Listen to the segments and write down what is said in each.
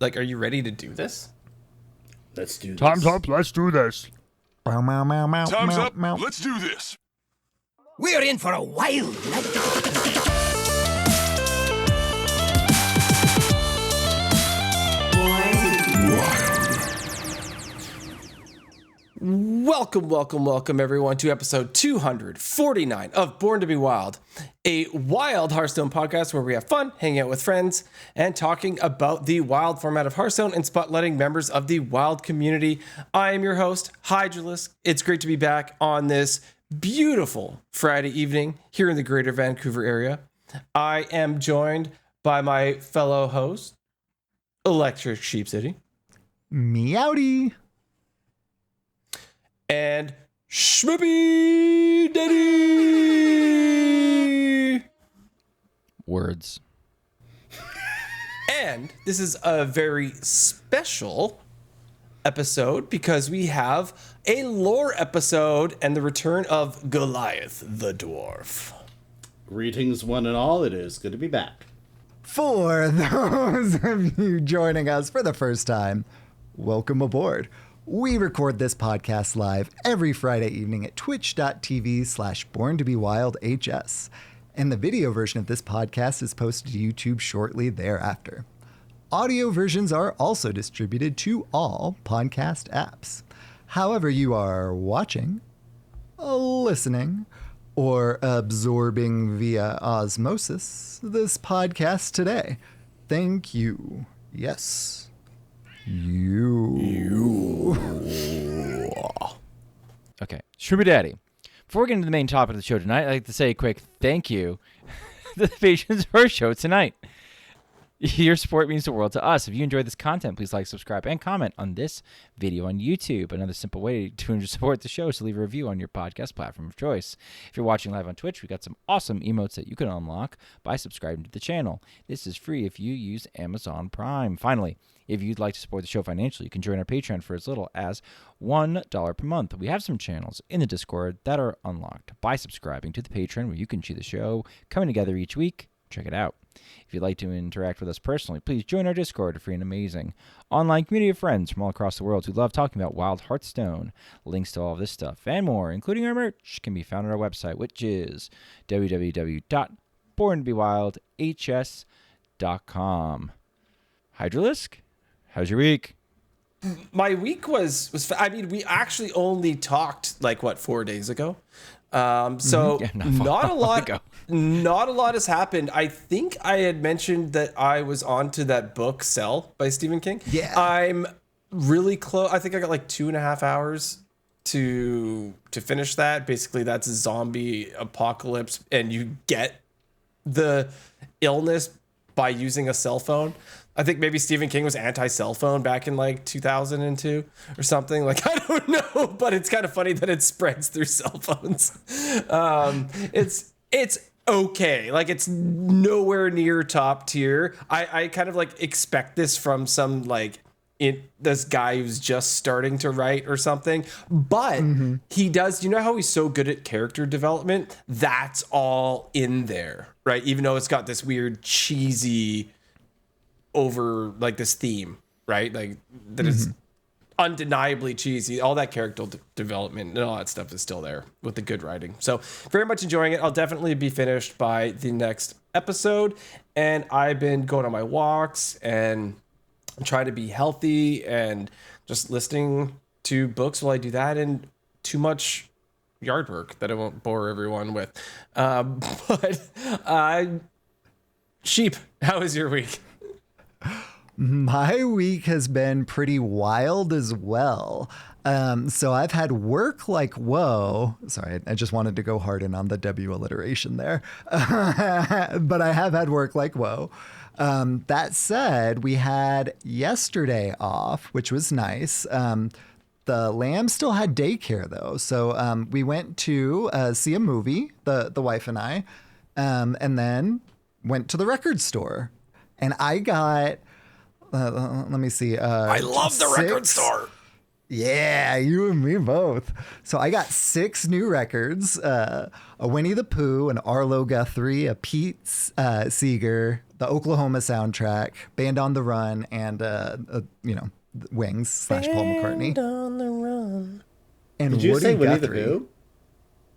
Like, are you ready to do this? Let's do this. Time's up. Let's do this. Time's up. Let's do this. We're in for a wild night. Welcome, everyone, to episode 249 of Born to be Wild, a wild Hearthstone podcast where we have fun, hanging out with friends, and talking about the wild format of Hearthstone and spotlighting members of the wild community. I am your host, Hydralisk. It's great to be back on this beautiful Friday evening here in the greater Vancouver area. I am joined by my fellow host, ElectricSheepCity. Meowdy. And Schmoopydady. Words. And this is a very special episode because we have a lore episode and the return of Goliath the Dwarf. Greetings, one and all. It is good to be back. For those of you joining us for the first time, welcome aboard. We record this podcast live every Friday evening at twitch.tv/borntobewildhs. And the video version of this podcast is posted to YouTube shortly thereafter. Audio versions are also distributed to all podcast apps. However you are watching, listening, or absorbing via osmosis this podcast today, thank you. Yes. You. Okay, Schmoopydady. Before we get into the main topic of the show tonight, I'd like to say a quick thank you to the patrons for our show tonight. Your support means the world to us. If you enjoyed this content, please like, subscribe, and comment on this video on YouTube. Another simple way to support the show is to leave a review on your podcast platform of choice. If you're watching live on Twitch, we got some awesome emotes that you can unlock by subscribing to the channel. This is free if you use Amazon Prime. Finally, if you'd like to support the show financially, you can join our Patreon for as little as $1 per month. We have some channels in the Discord that are unlocked by subscribing to the Patreon, where you can see the show coming together each week. Check it out. If you'd like to interact with us personally, please join our Discord, a free and amazing online community of friends from all across the world who love talking about wild Hearthstone. Links to all of this stuff and more, including our merch, can be found on our website, which is www.borntobewildhs.com. Hydralisk, how's your week? My week was I mean, we actually only talked 4 days ago. So Yeah, not a lot has happened. I think I had mentioned that I was onto that book Cell by Stephen King. Yeah. I'm really close. I think I got 2.5 hours to finish that. Basically, that's a zombie apocalypse, and you get the illness by using a cell phone. I think maybe Stephen King was anti-cell phone back in 2002 or something. I don't know, but it's kind of funny that it spreads through cell phones. It's okay. It's nowhere near top tier. I kind of expect this from some this guy who's just starting to write or something, but he does. You know how he's so good at character development? That's all in there, right? Even though it's got this weird cheesy over this theme, right? That is undeniably cheesy. All that character development and all that stuff is still there with the good writing. So very much enjoying it. I'll definitely be finished by the next episode. And I've been going on my walks and trying to be healthy and just listening to books while I do that, and too much yard work that I won't bore everyone with. Sheep, how was your week? My week has been pretty wild as well. So I've had work like whoa. Sorry, I just wanted to go hard in on the W alliteration there. But I have had work like whoa. That said, we had yesterday off, which was nice. The lamb still had daycare though. So we went to see a movie, the wife and I, and then went to the record store. And I got, let me see. I love the record store. Yeah, you and me both. So I got 6 new records, a Winnie the Pooh, an Arlo Guthrie, a Pete Seeger, the Oklahoma soundtrack, Band on the Run, and, Wings / Paul McCartney. Band on the Run. And Did you Woody say Winnie Guthrie. the Pooh?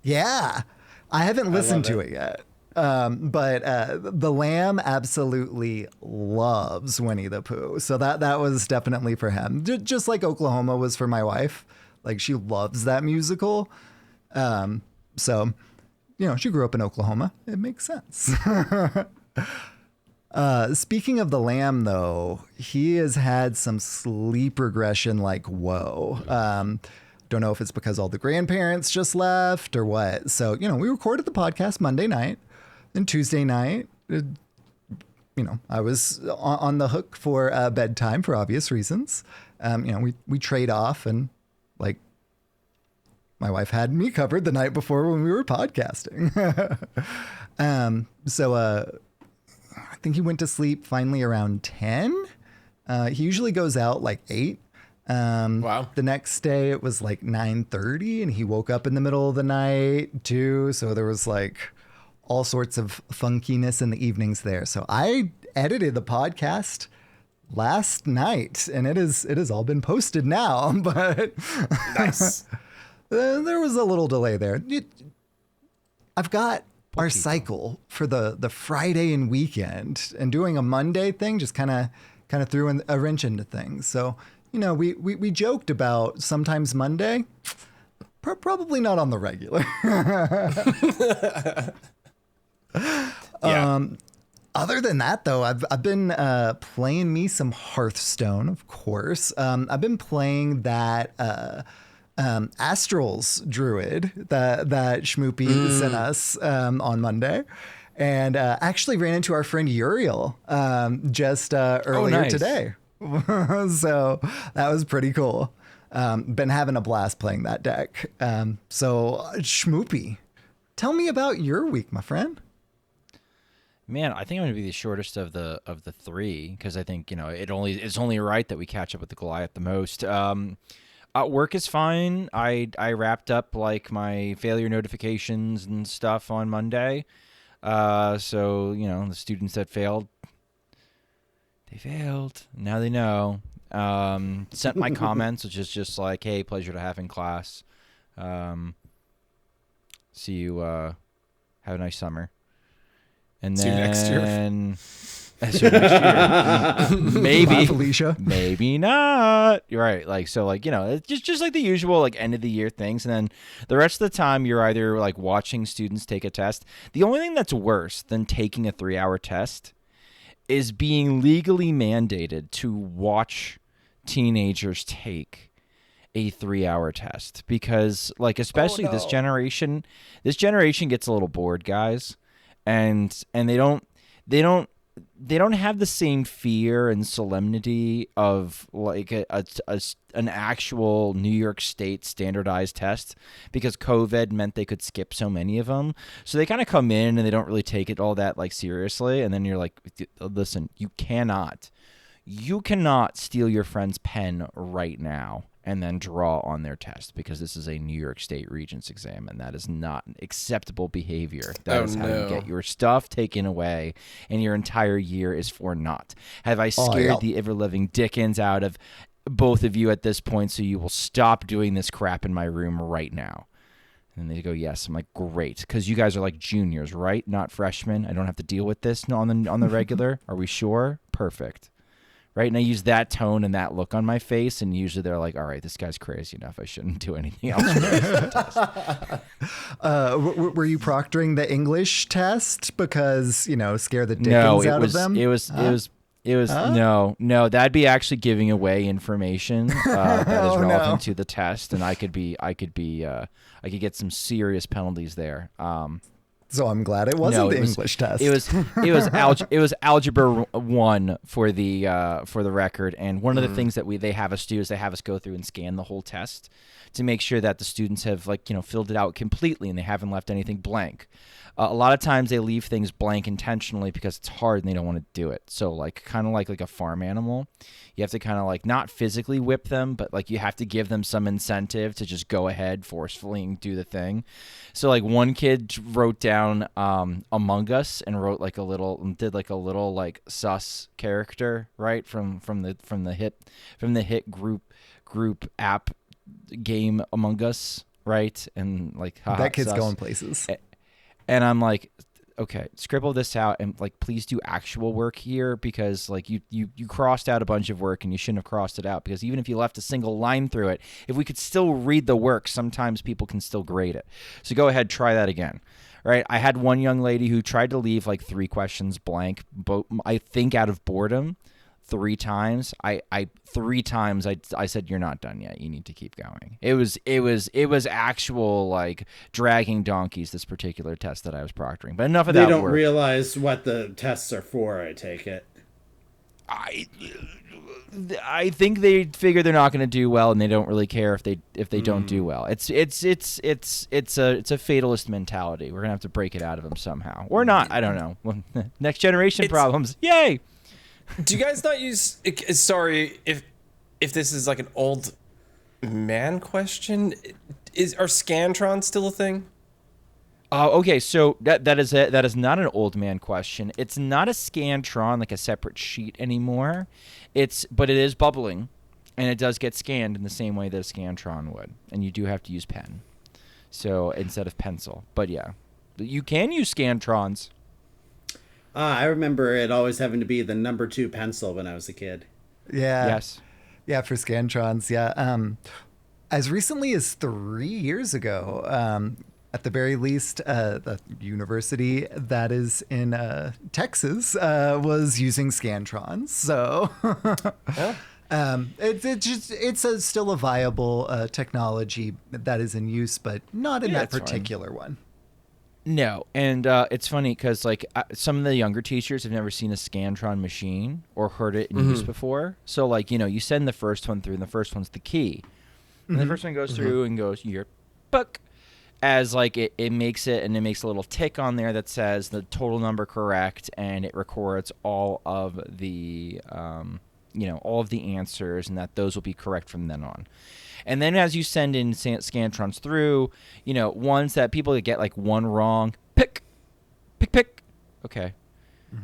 Yeah, I haven't listened to it. it yet. But the Lamb absolutely loves Winnie the Pooh. So that was definitely for him. Just like Oklahoma was for my wife. Like, she loves that musical. So, she grew up in Oklahoma. It makes sense. Speaking of the Lamb, though, he has had some sleep regression like whoa. Don't know if it's because all the grandparents just left or what. So, we recorded the podcast Monday night. And Tuesday night, I was on the hook for bedtime for obvious reasons. We trade off, and like my wife had me covered the night before when we were podcasting. So I think he went to sleep finally around 10. He usually goes out like 8. Wow. The next day it was like 9:30, and he woke up in the middle of the night too. So there was like all sorts of funkiness in the evenings there. So I edited the podcast last night, and it has all been posted now, but Nice. there was a little delay there. I've got our cycle for the Friday and weekend, and doing a Monday thing just kind of threw a wrench into things. So, we joked about sometimes Monday, probably not on the regular. Yeah. Other than that, though, I've been playing me some Hearthstone, of course. I've been playing that Astrals Druid that Schmoopy sent us on Monday, and actually ran into our friend Uriel just earlier nice. today. So that was pretty cool. Been having a blast playing that deck. So Schmoopy, tell me about your week, my friend. Man, I think I'm going to be the shortest of the 3 because I think it's only right that we catch up with the Goliath the most. Work is fine. I wrapped up like my failure notifications and stuff on Monday. So the students that failed, they failed. Now they know. Sent my comments, which is just like, hey, pleasure to have in class. See you. Have a nice summer. And See you next year. See you next year. Maybe. Bye, Felicia. Maybe not. You're right. It's just like the usual like end of the year things. And then the rest of the time you're either like watching students take a test. The only thing that's worse than taking a 3-hour test is being legally mandated to watch teenagers take a 3-hour test, because like especially this generation gets a little bored, guys. And they don't have the same fear and solemnity of like an actual New York State standardized test, because COVID meant they could skip so many of them. So they kind of come in and they don't really take it all that like seriously. And then you're like, listen, you cannot steal your friend's pen right now and then draw on their test, because this is a New York State Regents exam, and that is not acceptable behavior. That is how you get your stuff taken away, and your entire year is for naught. Have I scared the ever-living dickens out of both of you at this point, so you will stop doing this crap in my room right now? And they go, yes. I'm like, great, because you guys are like juniors, right? Not freshmen. I don't have to deal with this on the regular. Are we sure? Perfect. Right, and I use that tone and that look on my face, and usually they're like, all right, this guy's crazy enough. I shouldn't do anything else. Were you proctoring the English test because, scare the dickens out of them? It was no, that'd be actually giving away information that is relevant to the test, and I could get some serious penalties there. So I'm glad it wasn't the English test. It was algebra 1 for the record, and one of the things that they have us do is they have us go through and scan the whole test to make sure that the students have filled it out completely and they haven't left anything blank. A lot of times they leave things blank intentionally because it's hard and they don't want to do it. So kind of like a farm animal, you have to kind of not physically whip them, but you have to give them some incentive to just go ahead forcefully and do the thing. So one kid wrote down Among Us and wrote a little sus character, right, from the hit group app game Among Us, right, and that kid's sus. going places. And I'm like, okay, scribble this out and please do actual work here, because you crossed out a bunch of work and you shouldn't have crossed it out, because even if you left a single line through it, if we could still read the work, sometimes people can still grade it. So go ahead, try that again. Right? I had one young lady who tried to leave 3 questions blank, but I think out of boredom. 3 times. I 3 times I said, you're not done yet. You need to keep going. It was actual dragging donkeys, this particular test that I was proctoring. But enough of that. They don't realize what the tests are for, I take it. I think they figure they're not going to do well, and they don't really care if they don't do well. It's a fatalist mentality. We're going to have to break it out of them somehow. Or not, I don't know. Next generation problems. Yay! Do you guys not use? Sorry if this is an old man question. Are Scantrons still a thing? Okay, so that is not an old man question. It's not a Scantron, a separate sheet anymore. But it is bubbling, and it does get scanned in the same way that a Scantron would, and you do have to use pen, so instead of pencil. But yeah, you can use Scantrons. I remember it always having to be the number 2 pencil when I was a kid. Yeah. Yes. Yeah, for Scantrons, yeah. As recently as 3 years ago, at the very least, the university that is in Texas was using Scantrons. So it's still a viable technology that is in use, but not in that particular one. No, and it's funny because some of the younger teachers have never seen a Scantron machine or heard it in use before. So you send the first one through, and the first one's the key, and the first one goes through and goes your book, as it makes it, and it makes a little tick on there that says the total number correct, and it records all of the all of the answers, and that those will be correct from then on. And then as you send in Scantrons through, ones that people that get one wrong, pick. Okay.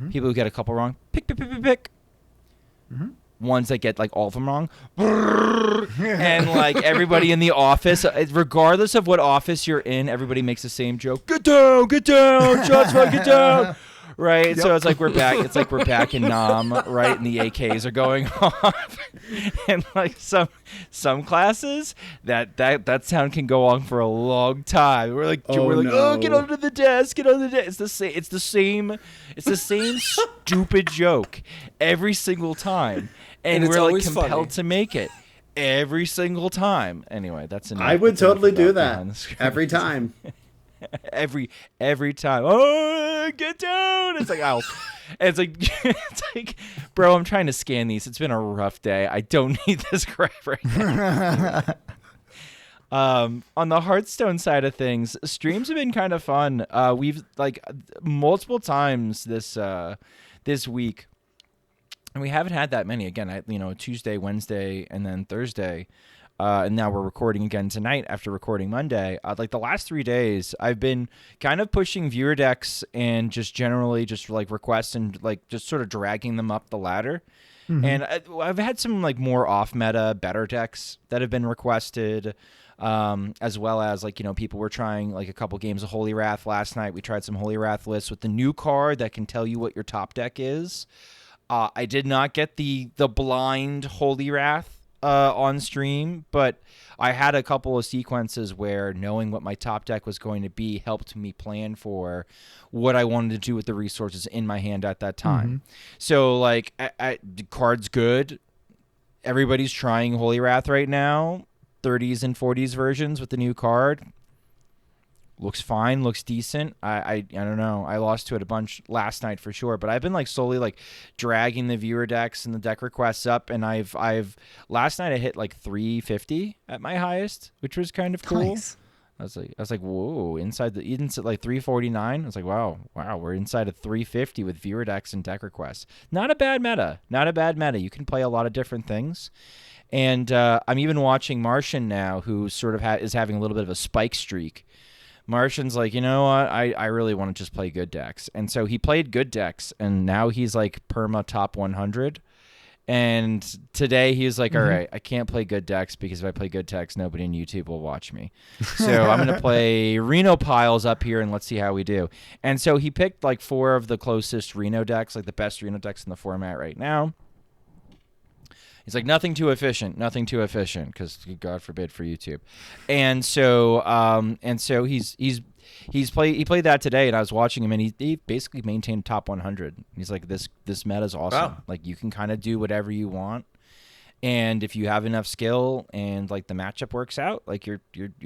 People who get a couple wrong, pick. Ones that get all of them wrong, and everybody in the office, regardless of what office you're in, everybody makes the same joke. Get down, shots fired, get down. Right, yep. So it's we're back. It's we're back in Nam, right, and the AKs are going off, and some classes that sound can go on for a long time. We're oh, get under the desk, get under the desk. It's the same stupid joke every single time, and we're compelled to make it every single time. Anyway, that's enough. I would totally do that every time. every time. Oh, get down! It's ow. And it's bro, I'm trying to scan these. It's been a rough day. I don't need this crap right now. On the Hearthstone side of things, streams have been kind of fun. We've multiple times this week, and we haven't had that many. Again, Tuesday, Wednesday, and then Thursday. And now we're recording again tonight after recording Monday. The last 3 days, I've been kind of pushing viewer decks and just generally just requests and just sort of dragging them up the ladder. And I've had some more off meta, better decks that have been requested, as well as people were trying a couple games of Holy Wrath last night. We tried some Holy Wrath lists with the new card that can tell you what your top deck is. I did not get the blind Holy Wrath on stream, but I had a couple of sequences where knowing what my top deck was going to be helped me plan for what I wanted to do with the resources in my hand at that time. So the card's good. Everybody's trying Holy Wrath right now, 30s and 40s versions with the new card. looks fine, looks decent. I don't know. I lost to it a bunch last night for sure, but I've been like slowly like dragging the viewer decks and the deck requests up, and I've last night I hit like 350 at my highest, which was kind of cool. Nice. I was like, whoa, inside like 349. I was like, wow, we're inside of 350 with viewer decks and deck requests. Not a bad meta. You can play a lot of different things. And I'm even watching Martian now, who sort of is having a little bit of a spike streak. Martian's like, you know what? I really want to just play good decks. And so he played good decks, and now he's like perma top 100. And today he was like, all right, I can't play good decks because if I play good decks, nobody on YouTube will watch me. So I'm going to play Reno piles up here and let's see how we do. And so he picked like 4 of the closest Reno decks, like the best Reno decks in the format right now. He's like, nothing too efficient, because God forbid for YouTube. And so he played that today, and I was watching him, and he basically maintained top 100. He's like, this meta is awesome. Wow. Like, you can kind of do whatever you want, and if you have enough skill and like the matchup works out, like you're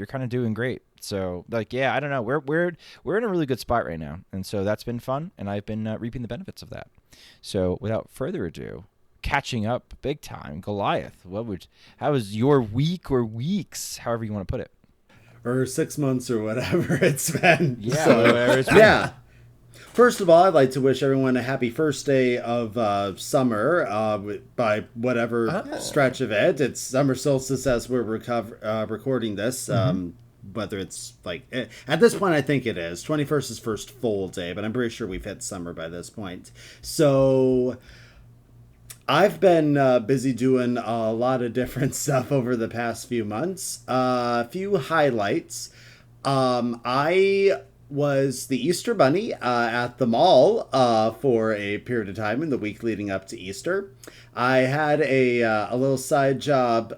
kind of doing great. So like, yeah, I don't know, we're in a really good spot right now, and so that's been fun, and I've been reaping the benefits of that. So without further ado, catching up big time, Goliath. How was your week or weeks, however you want to put it? Or 6 months or whatever it's been. Yeah, So, whatever it's been. Yeah. First of all, I'd like to wish everyone a happy first day of summer by whatever stretch of it. It's summer solstice as we're recording this. Whether it's like, at this point, I think it is. 21st is first full day, but I'm pretty sure we've hit summer by this point. So I've been busy doing a lot of different stuff over the past few months. A few highlights. I was the Easter Bunny at the mall for a period of time in the week leading up to Easter. I had a little side job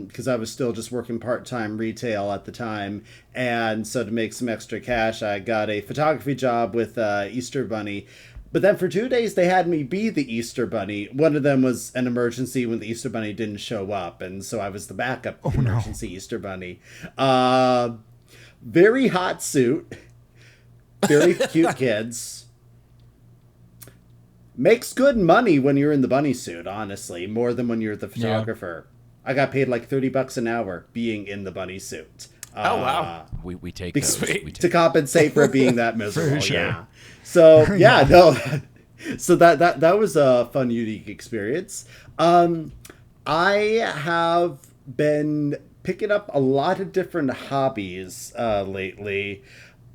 because I was still just working part-time retail at the time. And so to make some extra cash, I got a photography job with Easter Bunny. But then for 2 days, they had me be the Easter Bunny. One of them was an emergency when the Easter Bunny didn't show up. And so I was the backup emergency Easter Bunny. Very hot suit. Very cute kids. Makes good money when you're in the bunny suit, honestly. More than when you're the photographer. Yeah. I got paid like $30 an hour being in the bunny suit. Oh, wow. We take those. we To compensate for being that miserable. For sure. Yeah. So yeah, no. So that was a fun, unique experience. I have been picking up a lot of different hobbies lately.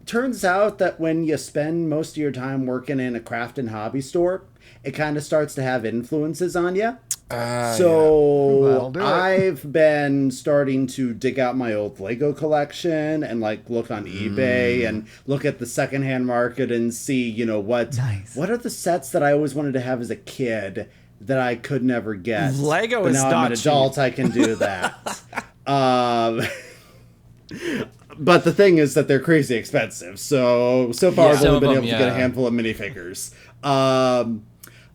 Turns out that when you spend most of your time working in a craft and hobby store, it kind of starts to have influences on you. So I've been starting to dig out my old Lego collection and like look on eBay and look at the secondhand market and see, you know, what are the sets that I always wanted to have as a kid that I could never get. Lego but is now not I'm an adult, cheap. I can do that. But the thing is that they're crazy expensive. So far I've only been able to get a handful of minifigures.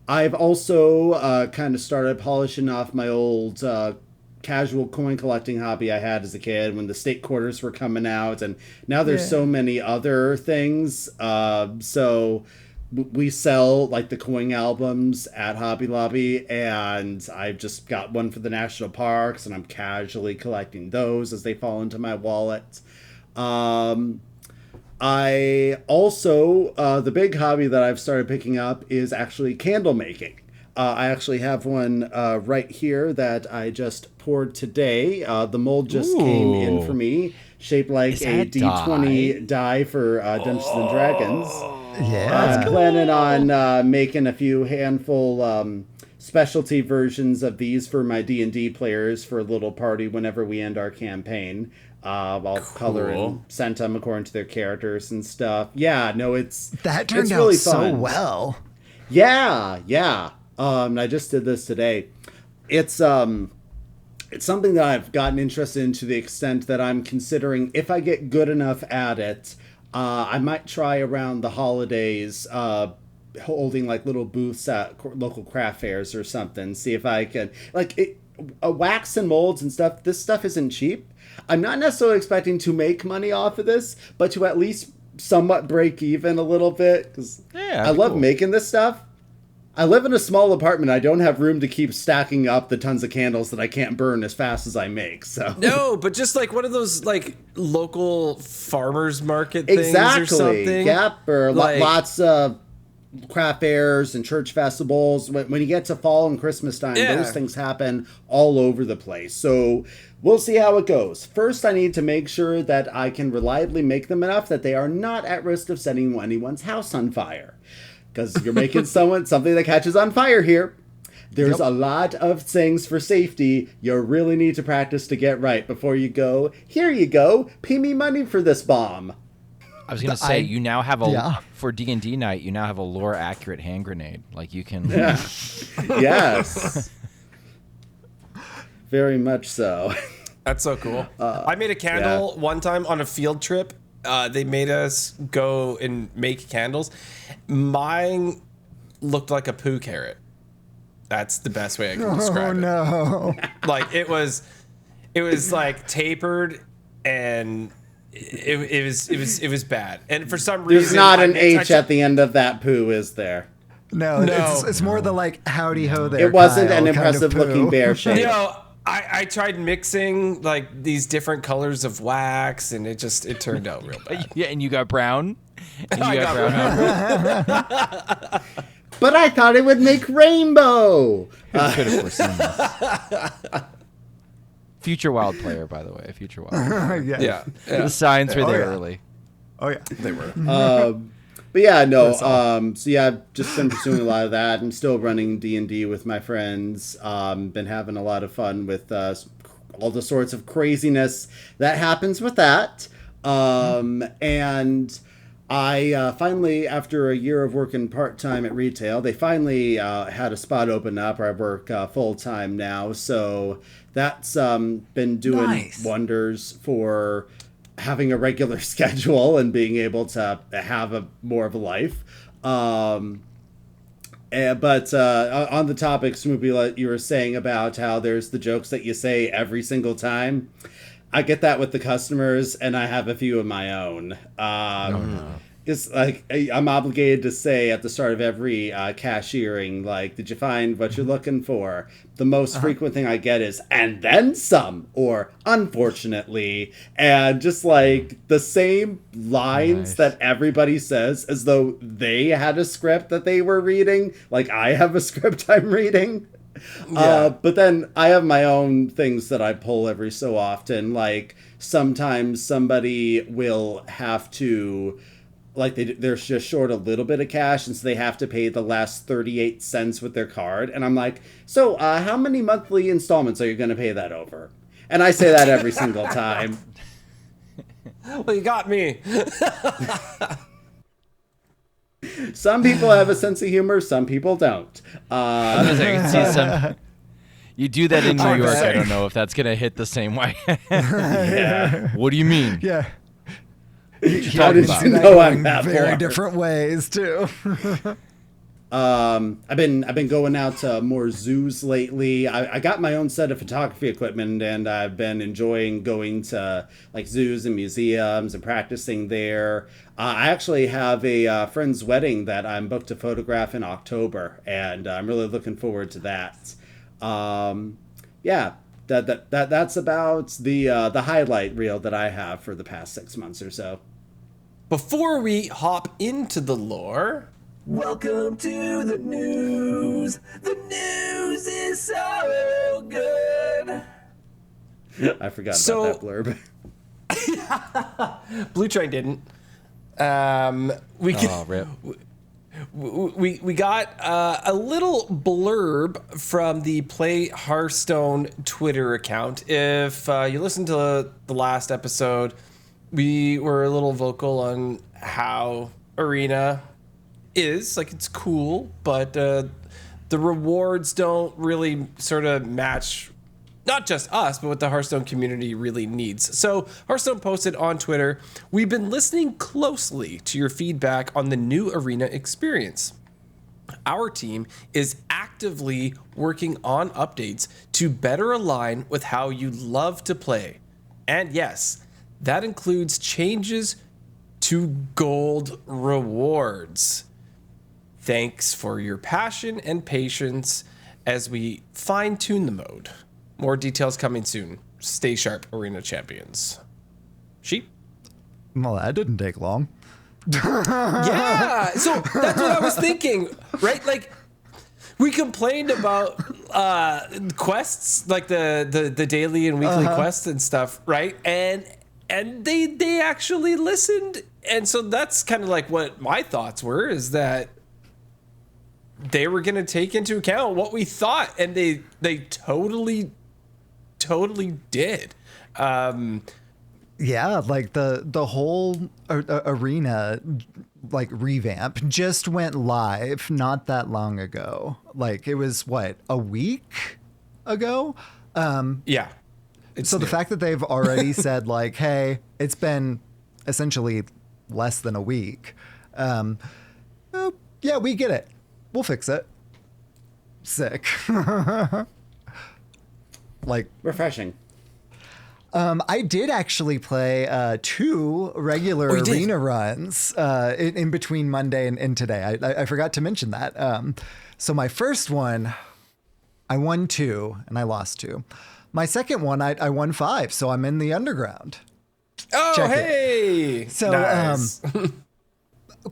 I've also kind of started polishing off my old casual coin collecting hobby I had as a kid when the state quarters were coming out. And now there's so many other things. So we sell like the coin albums at Hobby Lobby, and I've just got one for the national parks, and I'm casually collecting those as they fall into my wallet. I also, the big hobby that I've started picking up is actually candle making. I actually have one right here that I just poured today. The mold just came in for me, shaped like a D20 die for Dungeons and Dragons. Yeah. I'm planning on making a few handful specialty versions of these for my D&D players for a little party whenever we end our campaign. I'll color and send them according to their characters and stuff. Yeah, no, that turned it's out really so fun. well. Yeah. I just did this today. It's something that I've gotten interested in to the extent that I'm considering if I get good enough at it, I might try around the holidays, holding like little booths at local craft fairs or something. See if I can wax and molds and stuff, this stuff isn't cheap. I'm not necessarily expecting to make money off of this, but to at least somewhat break even a little bit, because I love making this stuff. I live in a small apartment. I don't have room to keep stacking up the tons of candles that I can't burn as fast as I make. So no, but just like one of those like local farmers market things exactly. or something. Yep, or like, lots of craft fairs and church festivals. When you get to fall and Christmas time, those things happen all over the place. So we'll see how it goes. First, I need to make sure that I can reliably make them enough that they are not at risk of setting anyone's house on fire. Because you're making something that catches on fire here. There's a lot of things for safety you really need to practice to get right before you go, here you go, pay me money for this bomb. I was going to say, you now have for D&D night, you now have a lore-accurate hand grenade. Like, you can... Yeah. Yes. Very much so. That's so cool. I made a candle one time on a field trip. They made us go and make candles. Mine looked like a poo carrot. That's the best way I can describe it. Oh, no. Like, it was like tapered, and it was bad. And for some reason, there's not an H at the end of that poo, is there? No. It's more the like howdy ho there. It wasn't Kyle an impressive looking bear shape. You know, I tried mixing like these different colors of wax, and it turned out real bad. Yeah, and you got brown. And you got brown. But I thought it would make rainbow. Who could have foreseen this? Future Wild player, by the way. Future Wild. Yeah. The signs were there early. Oh yeah, They were. But yeah, no. So yeah, I've just been pursuing a lot of that. I'm still running D&D with my friends. Been having a lot of fun with all the sorts of craziness that happens with that. And I finally, after a year of working part-time at retail, they finally had a spot open up. I work full-time now. So that's been doing wonders for having a regular schedule and being able to have more of a life. But on the topic, Schmoopy, you were saying about how there's the jokes that you say every single time. I get that with the customers, and I have a few of my own. It's like I'm obligated to say at the start of every cashiering, like, did you find what you're looking for? The most frequent thing I get is, and then some, or unfortunately, and just like the same lines that everybody says as though they had a script that they were reading, like I have a script I'm reading. But then I have my own things that I pull every so often, like sometimes somebody will have to... like they're just short a little bit of cash, and so they have to pay the last 38 cents with their card. And I'm like, so how many monthly installments are you going to pay that over? And I say that every single time. Well, you got me. Some people have a sense of humor, some people don't. I can see some. You do that in New York. I don't know if that's going to hit the same way. Yeah. What do you mean? yeah. How did you know I'm that very poor? different ways too. I've been going out to more zoos lately. I got my own set of photography equipment, and I've been enjoying going to like zoos and museums and practicing there. I actually have a friend's wedding that I'm booked to photograph in October, and I'm really looking forward to that. Yeah, that's about the highlight reel that I have for the past 6 months or so. Before we hop into the lore, Welcome to the news. The news is so good. I forgot So- about that blurb. Blue Train didn't. Rip. We got a little blurb from the Play Hearthstone Twitter account. If you listened to the last episode, we were a little vocal on how Arena is. Like, it's cool, but the rewards don't really sort of match not just us, but what the Hearthstone community really needs. So Hearthstone posted on Twitter, "We've been listening closely to your feedback on the new Arena experience. Our team is actively working on updates to better align with how you love to play. And yes, that includes changes to gold rewards. Thanks for your passion and patience as we fine-tune the mode. More details coming soon. Stay sharp, Arena Champions. Sheep? Well, that didn't take long. Yeah, so that's what I was thinking, right? Like, we complained about quests, like the daily and weekly quests and stuff, right? And they actually listened, and so that's kind of like what my thoughts were, is that they were going to take into account what we thought, and they totally did. Yeah, like the whole arena like revamp just went live not that long ago. Like it was what, a week ago? Yeah. So the fact that they've already said like, hey, it's been essentially less than a week. Yeah, we get it. We'll fix it. Sick. Like Refreshing. I did actually play 2 regular arena runs in between Monday and today. I forgot to mention that. So my first one, I won 2 and I lost 2. My second one, I won 5, so I'm in the underground. Oh, Check hey! So, nice.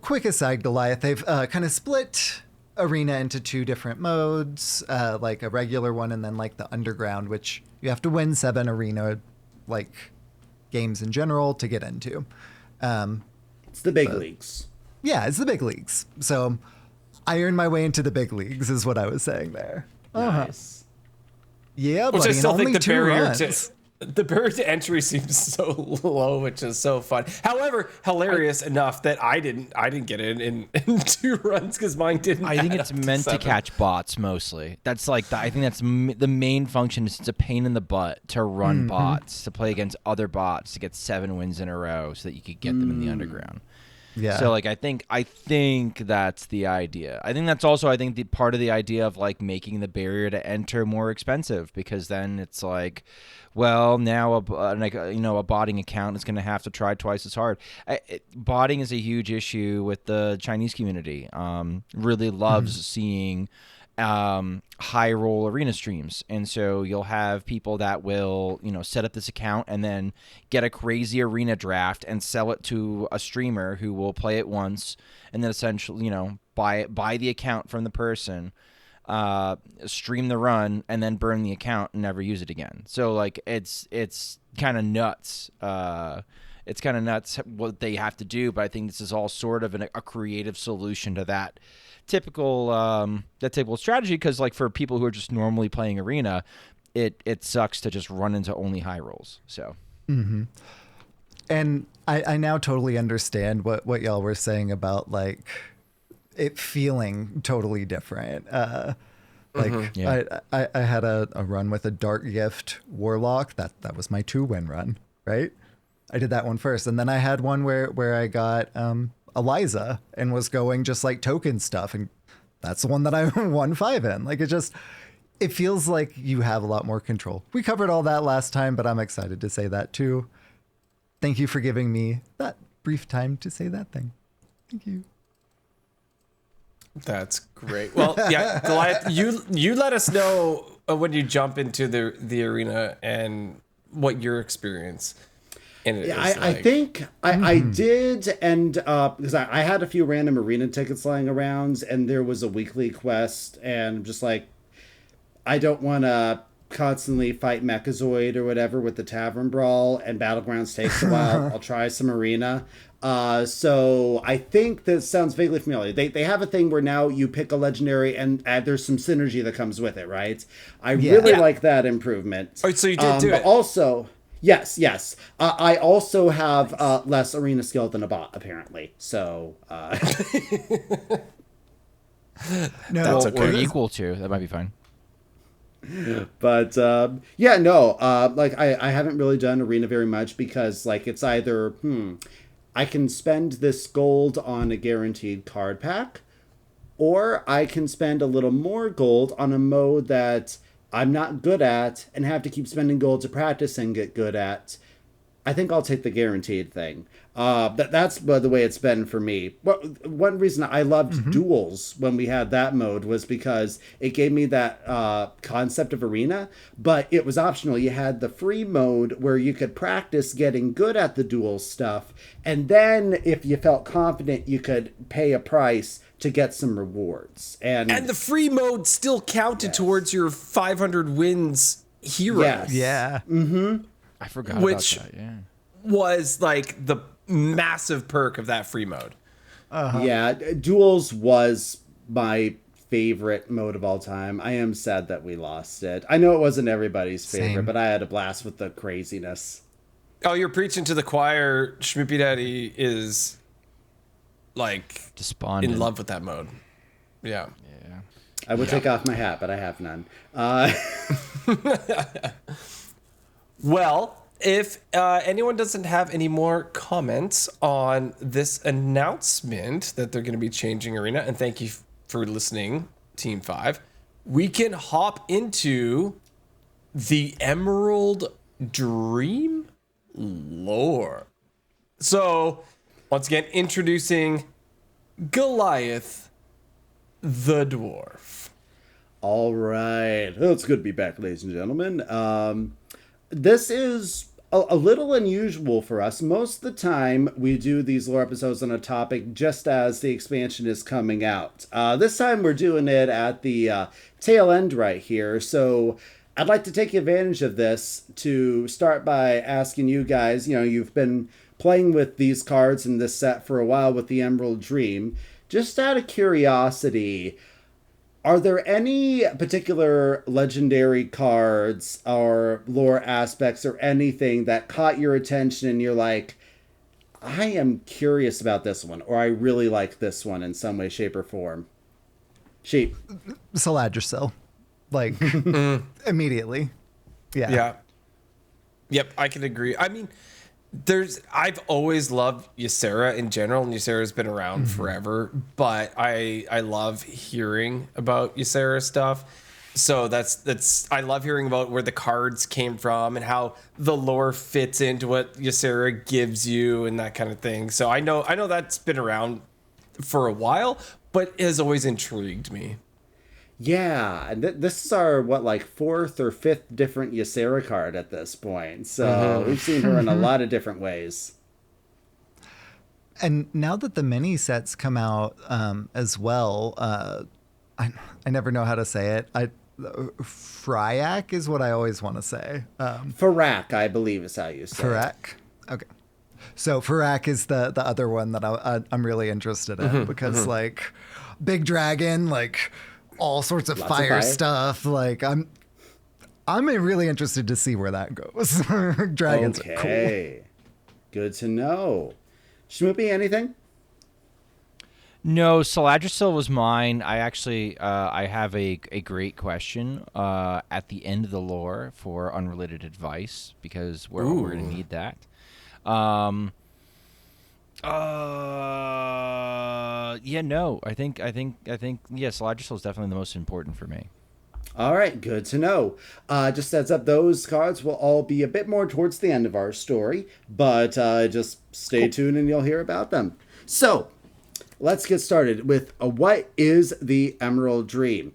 Quick aside, Goliath, they've kind of split arena into 2 different modes, like a regular one and then like the underground, which you have to win 7 arena like games in general to get into. It's the big leagues. Yeah, it's the big leagues. So I earned my way into the big leagues is what I was saying there. Nice. Yeah, Which buddy, I still and think only the 2 barrier runs. the barrier to entry seems so low, which is so fun. However, hilarious enough that I didn't get in 2 runs because mine didn't. I think add it's up meant to 7. catch bots mostly. That's like I think that's the main function. Is it's a pain in the butt to run bots, to play against other bots, to get 7 wins in a row, so that you could get them in the underground. Yeah. So like I think that's the idea. I think that's also the part of the idea of like making the barrier to enter more expensive, because then it's like, well, now a botting account is going to have to try twice as hard. Botting is a huge issue with the Chinese community. Really loves seeing high roll arena streams, and so you'll have people that will set up this account and then get a crazy arena draft and sell it to a streamer who will play it once and then essentially buy the account from the person, stream the run, and then burn the account and never use it again. So like it's kind of nuts. It's kind of nuts what they have to do, but I think this is all sort of a creative solution to that typical strategy, because like for people who are just normally playing arena, it sucks to just run into only high rolls. So And I now totally understand what y'all were saying about like it feeling totally different. I had a run with a Dark Gift Warlock. That was my 2-win run, right? I did that one first, and then I had one where I got Eliza and was going just like token stuff, and that's the one that I won 5 in. Like it feels like you have a lot more control. We covered all that last time, but I'm excited to say that too. Thank you for giving me that brief time to say that thing. Thank you. That's great. Well, yeah, Goliath, you let us know when you jump into the arena and what your experience in it is like. I think I did, and because I had a few random arena tickets lying around, and there was a weekly quest, and I'm just like, I don't want to constantly fight Mechazoid or whatever with the Tavern Brawl, and Battlegrounds takes a while. I'll try some arena. So I think this sounds vaguely familiar. They have a thing where now you pick a legendary and there's some synergy that comes with it, right? I really like that improvement. Oh, so you did do but it. Also, yes. I also have less arena skill than a bot, apparently. So No, That's okay. Or equal to, that might be fine. But like I haven't really done arena very much, because like it's either I can spend this gold on a guaranteed card pack, or I can spend a little more gold on a mode that I'm not good at and have to keep spending gold to practice and get good at. I think I'll take the guaranteed thing. That's the way it's been for me. One reason I loved duels when we had that mode was because it gave me that concept of arena, but it was optional. You had the free mode where you could practice getting good at the duel stuff, and then if you felt confident, you could pay a price to get some rewards. And the free mode still counted towards your 500 wins hero. Yes. Yeah. I forgot Which about that. Yeah. was like the massive perk of that free mode. Yeah, duels was my favorite mode of all time. I am sad that we lost it. I know it wasn't everybody's favorite, Same. but I had a blast with the craziness. Oh, you're preaching to the choir. Schmoopydady is like Despondent. in love with that mode. Yeah. Yeah. I would take off my hat, but I have none. Well, if anyone doesn't have any more comments on this announcement that they're going to be changing Arena, and thank you for listening, Team 5, we can hop into the Emerald Dream lore. So, once again, introducing Goliath the Dwarf. All right. Well, it's good to be back, ladies and gentlemen. This is a little unusual for us. Most of the time, we do these lore episodes on a topic just as the expansion is coming out. This time, we're doing it at the tail end right here. So I'd like to take advantage of this to start by asking you guys, you've been playing with these cards in this set for a while with the Emerald Dream. Just out of curiosity, are there any particular legendary cards or lore aspects or anything that caught your attention and you're like, I am curious about this one, or I really like this one in some way, shape, or form? Sheep. Saladricil. Like, immediately. Yeah. Yeah. Yep, I can agree. I mean, I've always loved Ysera in general, and Ysera's been around forever, but I love hearing about Ysera stuff. So I love hearing about where the cards came from and how the lore fits into what Ysera gives you and that kind of thing. So I know that's been around for a while, but it has always intrigued me. Yeah, and this is our, fourth or fifth different Ysera card at this point. So we've seen her in a lot of different ways. And now that the mini sets come out as well, I never know how to say it. Fryak is what I always want to say. Farak, I believe is how you say it. Farak? Okay. So Farak is the other one that I'm really interested in because, big dragon, all sorts of Lots of fire fire. stuff. I'm really interested to see where that goes. Dragons are cool. Okay. Good to know. Schmoopy, anything? No, Saladricil was mine. I actually I have a great question at the end of the lore for Unrelated Advice because we're going to need that. I think Saladricil is definitely the most important for me. All right, good to know. Just heads up, those cards will all be a bit more towards the end of our story, but just stay tuned and you'll hear about them. So, let's get started with what is the Emerald Dream?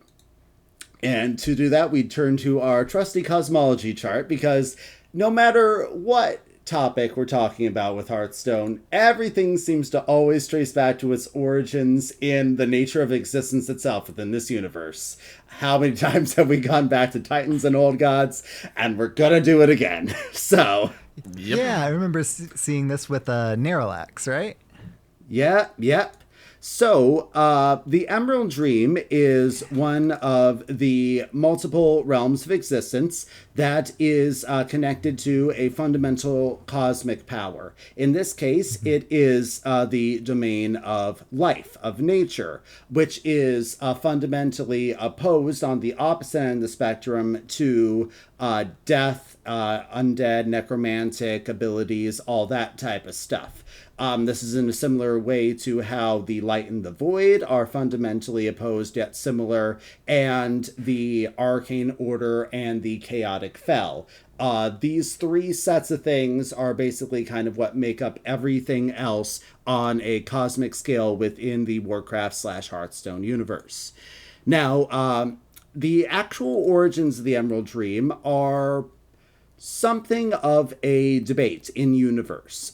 And to do that, we turn to our trusty cosmology chart because no matter what topic we're talking about with Hearthstone, everything seems to always trace back to its origins in the nature of existence itself within this universe. How many times have we gone back to Titans and Old Gods? And we're gonna do it again. So, Yeah, I remember seeing this with Narrowlax, right? Yep. So, the Emerald Dream is one of the multiple realms of existence that is connected to a fundamental cosmic power. In this case, it is the domain of life, of nature, which is fundamentally opposed on the opposite end of the spectrum to death, undead, necromantic abilities, all that type of stuff. This is in a similar way to how the light and the void are fundamentally opposed yet similar, and the arcane order and the chaotic fel. These three sets of things are basically kind of what make up everything else on a cosmic scale within the Warcraft/Hearthstone universe. Now, the actual origins of the Emerald Dream are something of a debate in universe.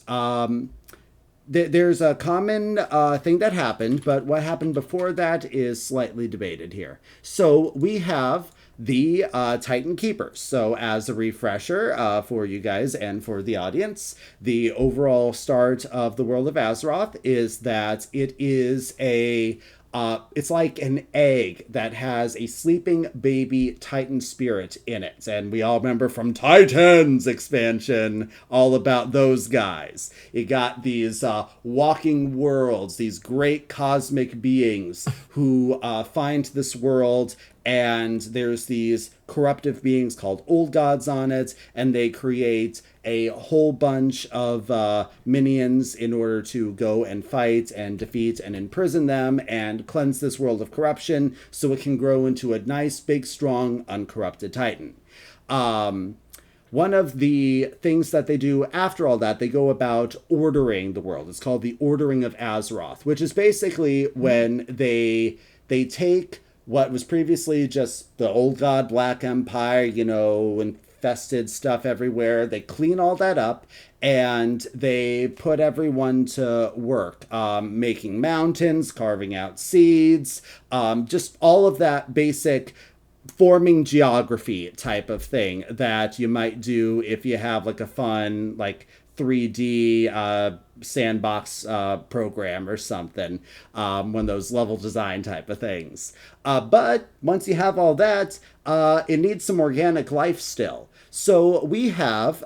There's a common thing that happened, but what happened before that is slightly debated here. So we have the Titan Keepers. So as a refresher for you guys and for the audience, the overall start of the world of Azeroth is that it is it's like an egg that has a sleeping baby Titan spirit in it. And we all remember from Titans expansion all about those guys. You got these walking worlds, these great cosmic beings who find this world, and there's these corruptive beings called old gods on it, and they create a whole bunch of minions in order to go and fight and defeat and imprison them and cleanse this world of corruption so it can grow into a nice, big, strong, uncorrupted Titan. One of the things that they do after all that, they go about ordering the world. It's called the Ordering of Azeroth, which is basically when they take what was previously just the old god Black Empire, infested stuff everywhere. They clean all that up and they put everyone to work, making mountains, carving out seeds, just all of that basic forming geography type of thing that you might do if you have like a fun 3D sandbox program or something, one of those level design type of things. But once you have all that, it needs some organic life still. So we have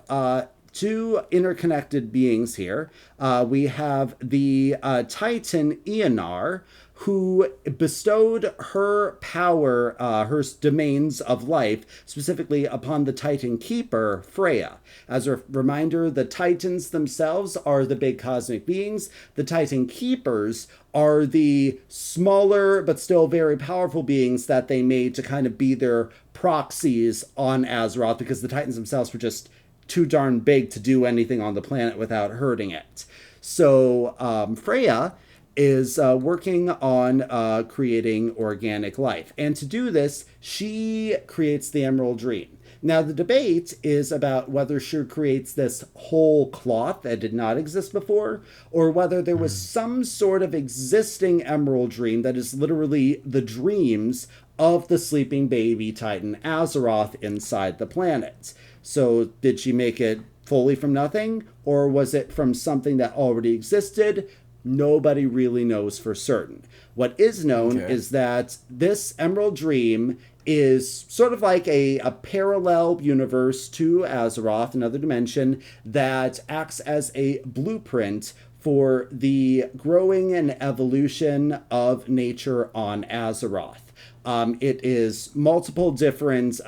two interconnected beings here. We have the Titan Eonar, who bestowed her power, her domains of life, specifically upon the Titan Keeper, Freya. As a reminder, the Titans themselves are the big cosmic beings. The Titan Keepers are the smaller but still very powerful beings that they made to kind of be their proxies on Azeroth, because the Titans themselves were just too darn big to do anything on the planet without hurting it. So Freya is working on creating organic life. And to do this, she creates the Emerald Dream. Now, the debate is about whether she creates this whole cloth that did not exist before, or whether there was some sort of existing Emerald Dream that is literally the dreams of the sleeping baby Titan Azeroth inside the planet. So did she make it fully from nothing, or was it from something that already existed? Nobody really knows for certain. What is known is that this Emerald Dream is sort of like a parallel universe to Azeroth, another dimension, that acts as a blueprint for the growing and evolution of nature on Azeroth. It is multiple different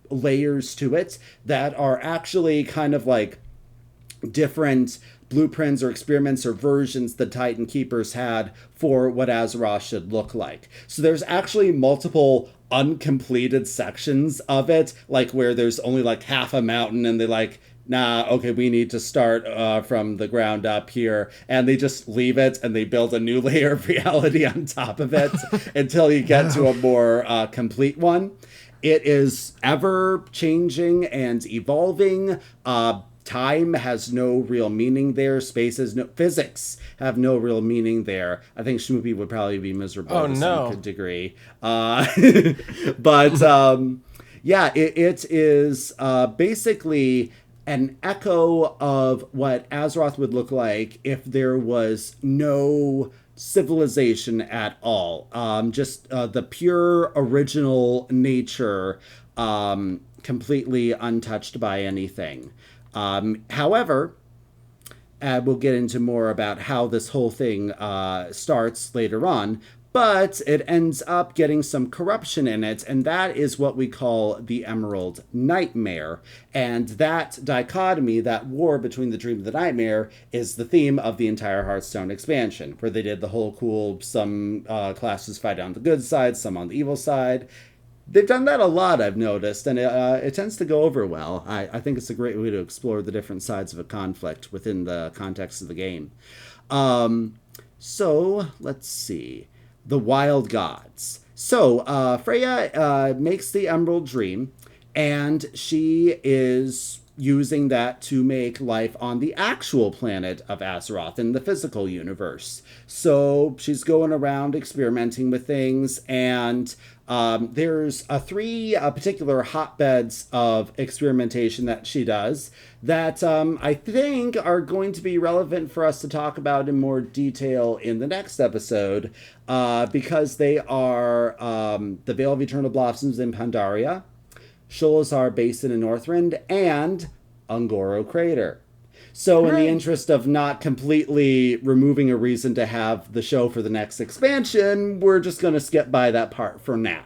layers to it that are actually kind of like different blueprints or experiments or versions the Titan Keepers had for what Azeroth should look like. So there's actually multiple uncompleted sections of it, like where there's only like half a mountain and they're like, nah, okay, we need to start from the ground up here. And they just leave it and they build a new layer of reality on top of it until you get to a more complete one. It is ever changing and evolving. Time has no real meaning there. Physics have no real meaning there. I think Schmoopy would probably be miserable to some degree. But it is basically an echo of what Azeroth would look like if there was no civilization at all. Just the pure original nature, completely untouched by anything. However, we'll get into more about how this whole thing starts later on, but it ends up getting some corruption in it, and that is what we call the Emerald Nightmare. And that dichotomy, that war between the dream and the nightmare, is the theme of the entire Hearthstone expansion, where they did the whole cool, some classes fight on the good side, some on the evil side. They've done that a lot, I've noticed, and it tends to go over well. I think it's a great way to explore the different sides of a conflict within the context of the game. So, let's see. The Wild Gods. So, Freya makes the Emerald Dream, and she is using that to make life on the actual planet of Azeroth in the physical universe. So she's going around experimenting with things, and there's three particular hotbeds of experimentation that she does that I think are going to be relevant for us to talk about in more detail in the next episode, because they are the Vale of Eternal Blossoms in Pandaria, Sholazar Basin in Northrend, and Ungoro Crater. So in the interest of not completely removing a reason to have the show for the next expansion, we're just going to skip by that part for now.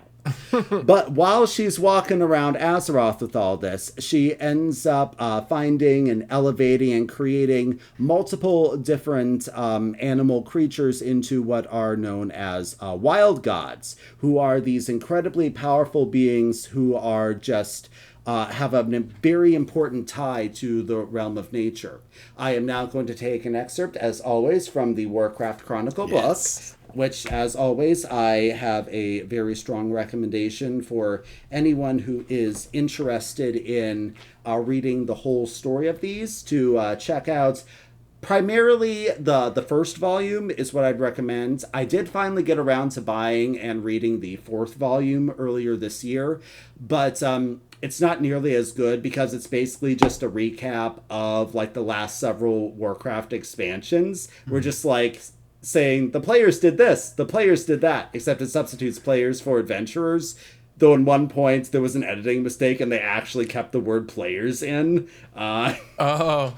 But while she's walking around Azeroth with all this, she ends up finding and elevating and creating multiple different animal creatures into what are known as wild gods, who are these incredibly powerful beings who are just have a very important tie to the realm of nature. I am now going to take an excerpt, as always, from the Warcraft Chronicle book, which, as always, I have a very strong recommendation for anyone who is interested in reading the whole story of these to check out. Primarily, the first volume is what I'd recommend. I did finally get around to buying and reading the fourth volume earlier this year, but it's not nearly as good because it's basically just a recap of like the last several Warcraft expansions. We're just like saying the players did this, the players did that, except it substitutes players for adventurers. Though in one point there was an editing mistake and they actually kept the word players in. Oh,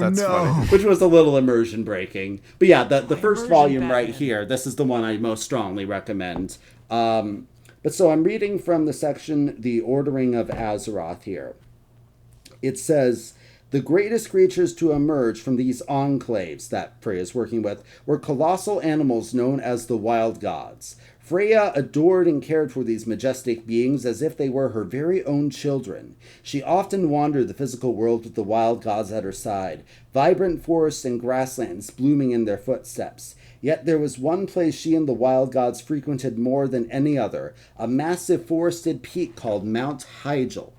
That's no. funny. Which was a little immersion breaking. But yeah, the first volume right here, this is the one I most strongly recommend. But so I'm reading from the section, The Ordering of Azeroth here. It says, the greatest creatures to emerge from these enclaves that Freya is working with were colossal animals known as the Wild Gods. Freya adored and cared for these majestic beings as if they were her very own children. She often wandered the physical world with the wild gods at her side, vibrant forests and grasslands blooming in their footsteps. Yet there was one place she and the wild gods frequented more than any other, a massive forested peak called Mount Hyjal.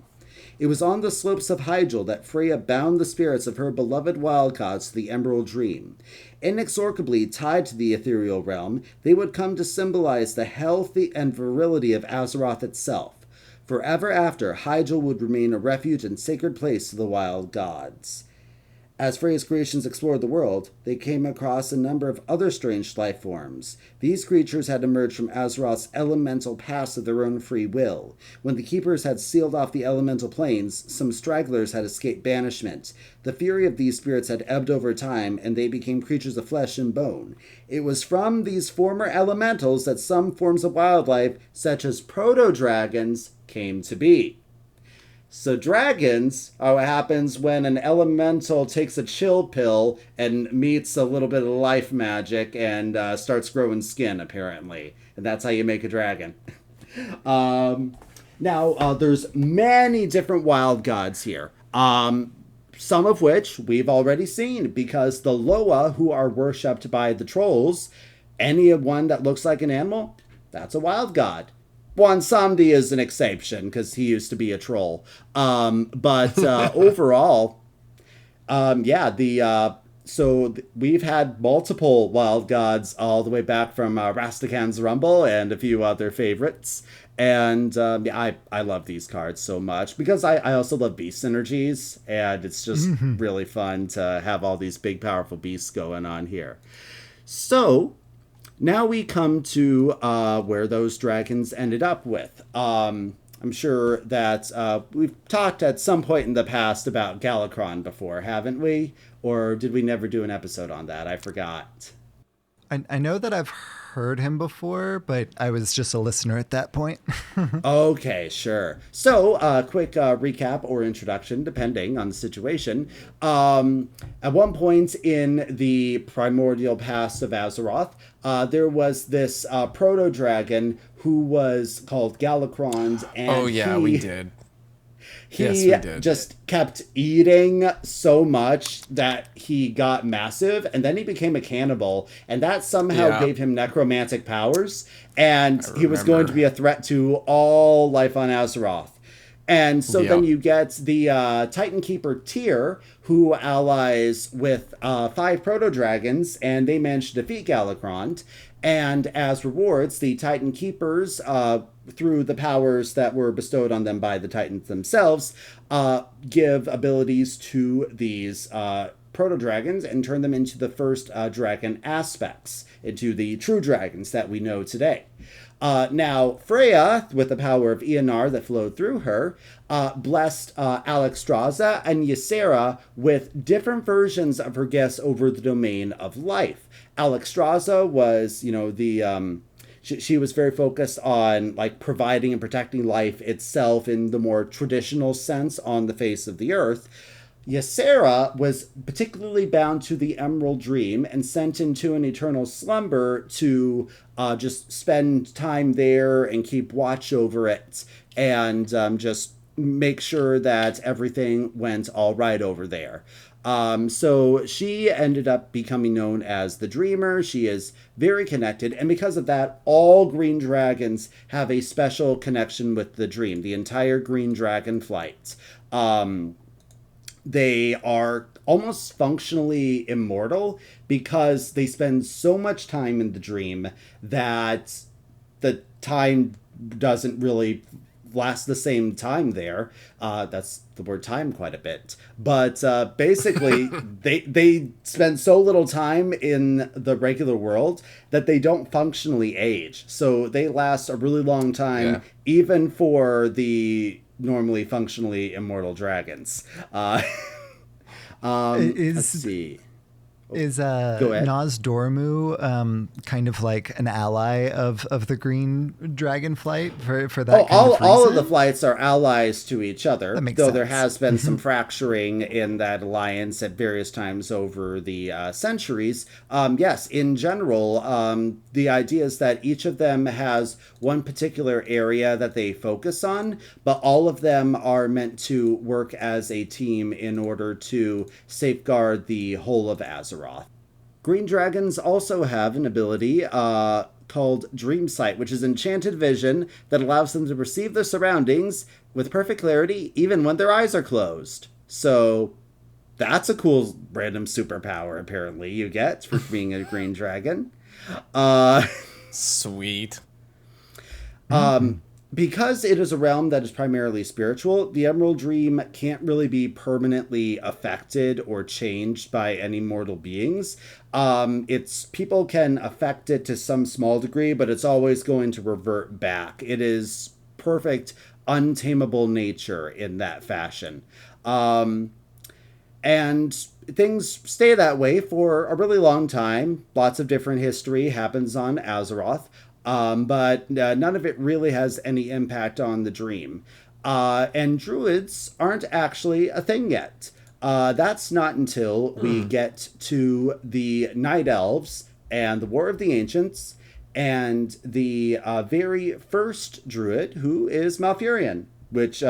It was on the slopes of Hyjal that Freya bound the spirits of her beloved wild gods to the Emerald Dream. Inexorably tied to the ethereal realm, they would come to symbolize the health and virility of Azeroth itself. Forever after, Hyjal would remain a refuge and sacred place to the wild gods. As Freya's creations explored the world, they came across a number of other strange life forms. These creatures had emerged from Azeroth's elemental past of their own free will. When the Keepers had sealed off the elemental planes, some stragglers had escaped banishment. The fury of these spirits had ebbed over time, and they became creatures of flesh and bone. It was from these former elementals that some forms of wildlife, such as proto-dragons, came to be. So dragons are what happens when an elemental takes a chill pill and meets a little bit of life magic and starts growing skin, apparently. And that's how you make a dragon. Now, there's many different wild gods here. Some of which we've already seen, because the Loa, who are worshipped by the trolls, any one that looks like an animal, that's a wild god. Bwonsamdi is an exception because he used to be a troll. But overall, we've had multiple wild gods all the way back from Rastakan's Rumble and a few other favorites. And I love these cards so much because I also love beast synergies, and it's just really fun to have all these big, powerful beasts going on here. So now we come to where those dragons ended up with. I'm sure that we've talked at some point in the past about Galakrond before, haven't we? Or did we never do an episode on that? I forgot. I know that I've heard him before, but I was just a listener at that point. Okay, sure. So, quick recap or introduction, depending on the situation. At one point in the primordial past of Azeroth, there was this proto-dragon who was called Galacrond, and we did. He Yes, we did. just kept eating so much that he got massive, and then he became a cannibal, and that somehow gave him necromantic powers, and he was going to be a threat to all life on Azeroth. And so then you get the Titan Keeper Tyr, who allies with 5 proto-dragons, and they manage to defeat Galacrond. And as rewards, the Titan Keepers, through the powers that were bestowed on them by the Titans themselves, give abilities to these proto-dragons and turn them into the first dragon aspects, into the true dragons that we know today. Now, Freya, with the power of Eonar that flowed through her, blessed Alexstrasza and Ysera with different versions of her gifts over the domain of life. Alexstrasza was, she was very focused on like providing and protecting life itself in the more traditional sense on the face of the earth. Ysera was particularly bound to the Emerald Dream and sent into an eternal slumber to just spend time there and keep watch over it and just make sure that everything went all right over there. So she ended up becoming known as the Dreamer. She is very connected, and because of that, all green dragons have a special connection with the Dream, the entire Green Dragon flight. They are almost functionally immortal because they spend so much time in the Dream that the time doesn't really last the same time there. That's the word time quite a bit. But basically, they spend so little time in the regular world that they don't functionally age. So they last a really long time, even for the normally functionally immortal dragons. Let's see. Is Go ahead. Naz Dormu kind of like an ally of the Green Dragon flight for that? All of the flights are allies to each other, That makes though there sense. has been some fracturing in that alliance at various times over the centuries. Yes, in general, the idea is that each of them has one particular area that they focus on, but all of them are meant to work as a team in order to safeguard the whole of Azeroth. Green dragons also have an ability called Dream Sight, which is enchanted vision that allows them to perceive their surroundings with perfect clarity even when their eyes are closed. So that's a cool random superpower, apparently, you get for being a green dragon. Sweet. Because it is a realm that is primarily spiritual, the Emerald Dream can't really be permanently affected or changed by any mortal beings. People can affect it to some small degree, but it's always going to revert back. It is perfect, untamable nature in that fashion. And things stay that way for a really long time. Lots of different history happens on Azeroth. But none of it really has any impact on the Dream. And druids aren't actually a thing yet. That's not until we get to the Night Elves and the War of the Ancients and the very first druid, who is Malfurion, which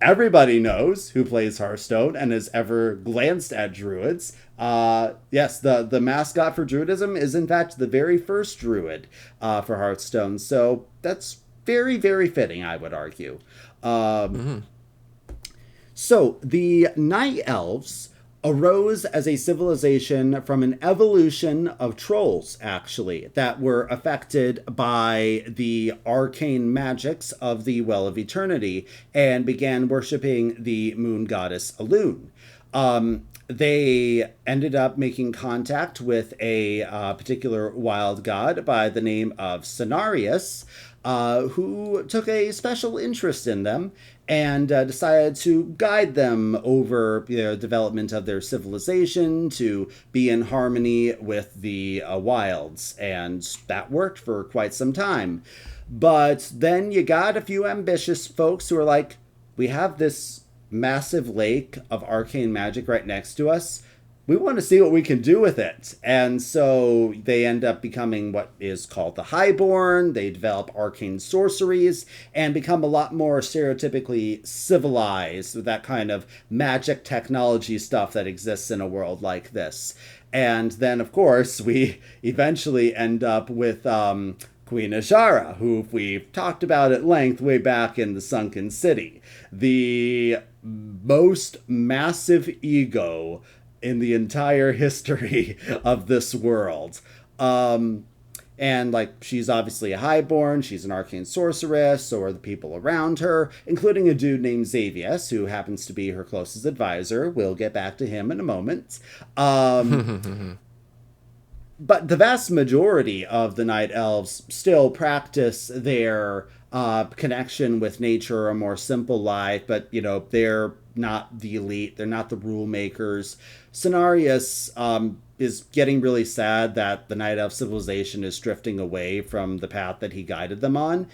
everybody knows who plays Hearthstone and has ever glanced at druids. Yes, the mascot for druidism is in fact the very first druid for Hearthstone. So that's very, very fitting, I would argue. So the Night Elves arose as a civilization from an evolution of trolls, actually, that were affected by the arcane magics of the Well of Eternity and began worshipping the moon goddess Elune. They ended up making contact with a particular wild god by the name of Cenarius, who took a special interest in them and decided to guide them over the development of their civilization to be in harmony with the wilds. And that worked for quite some time. But then you got a few ambitious folks who are like, we have this massive lake of arcane magic right next to us. We want to see what we can do with it. And so they end up becoming what is called the Highborn. They develop arcane sorceries and become a lot more stereotypically civilized with that kind of magic technology stuff that exists in a world like this. And then, of course, we eventually end up with Queen Azshara, who we've talked about at length way back in the Sunken City. The most massive ego in the entire history of this world. And like, she's obviously a highborn, she's an arcane sorceress, so are the people around her, including a dude named Xavius, who happens to be her closest advisor. We'll get back to him in a moment. But the vast majority of the Night Elves still practice their connection with nature, a more simple life, but, you know, they're not the elite, they're not the rule makers. Cenarius is getting really sad that the Night Elf civilization is drifting away from the path that he guided them on.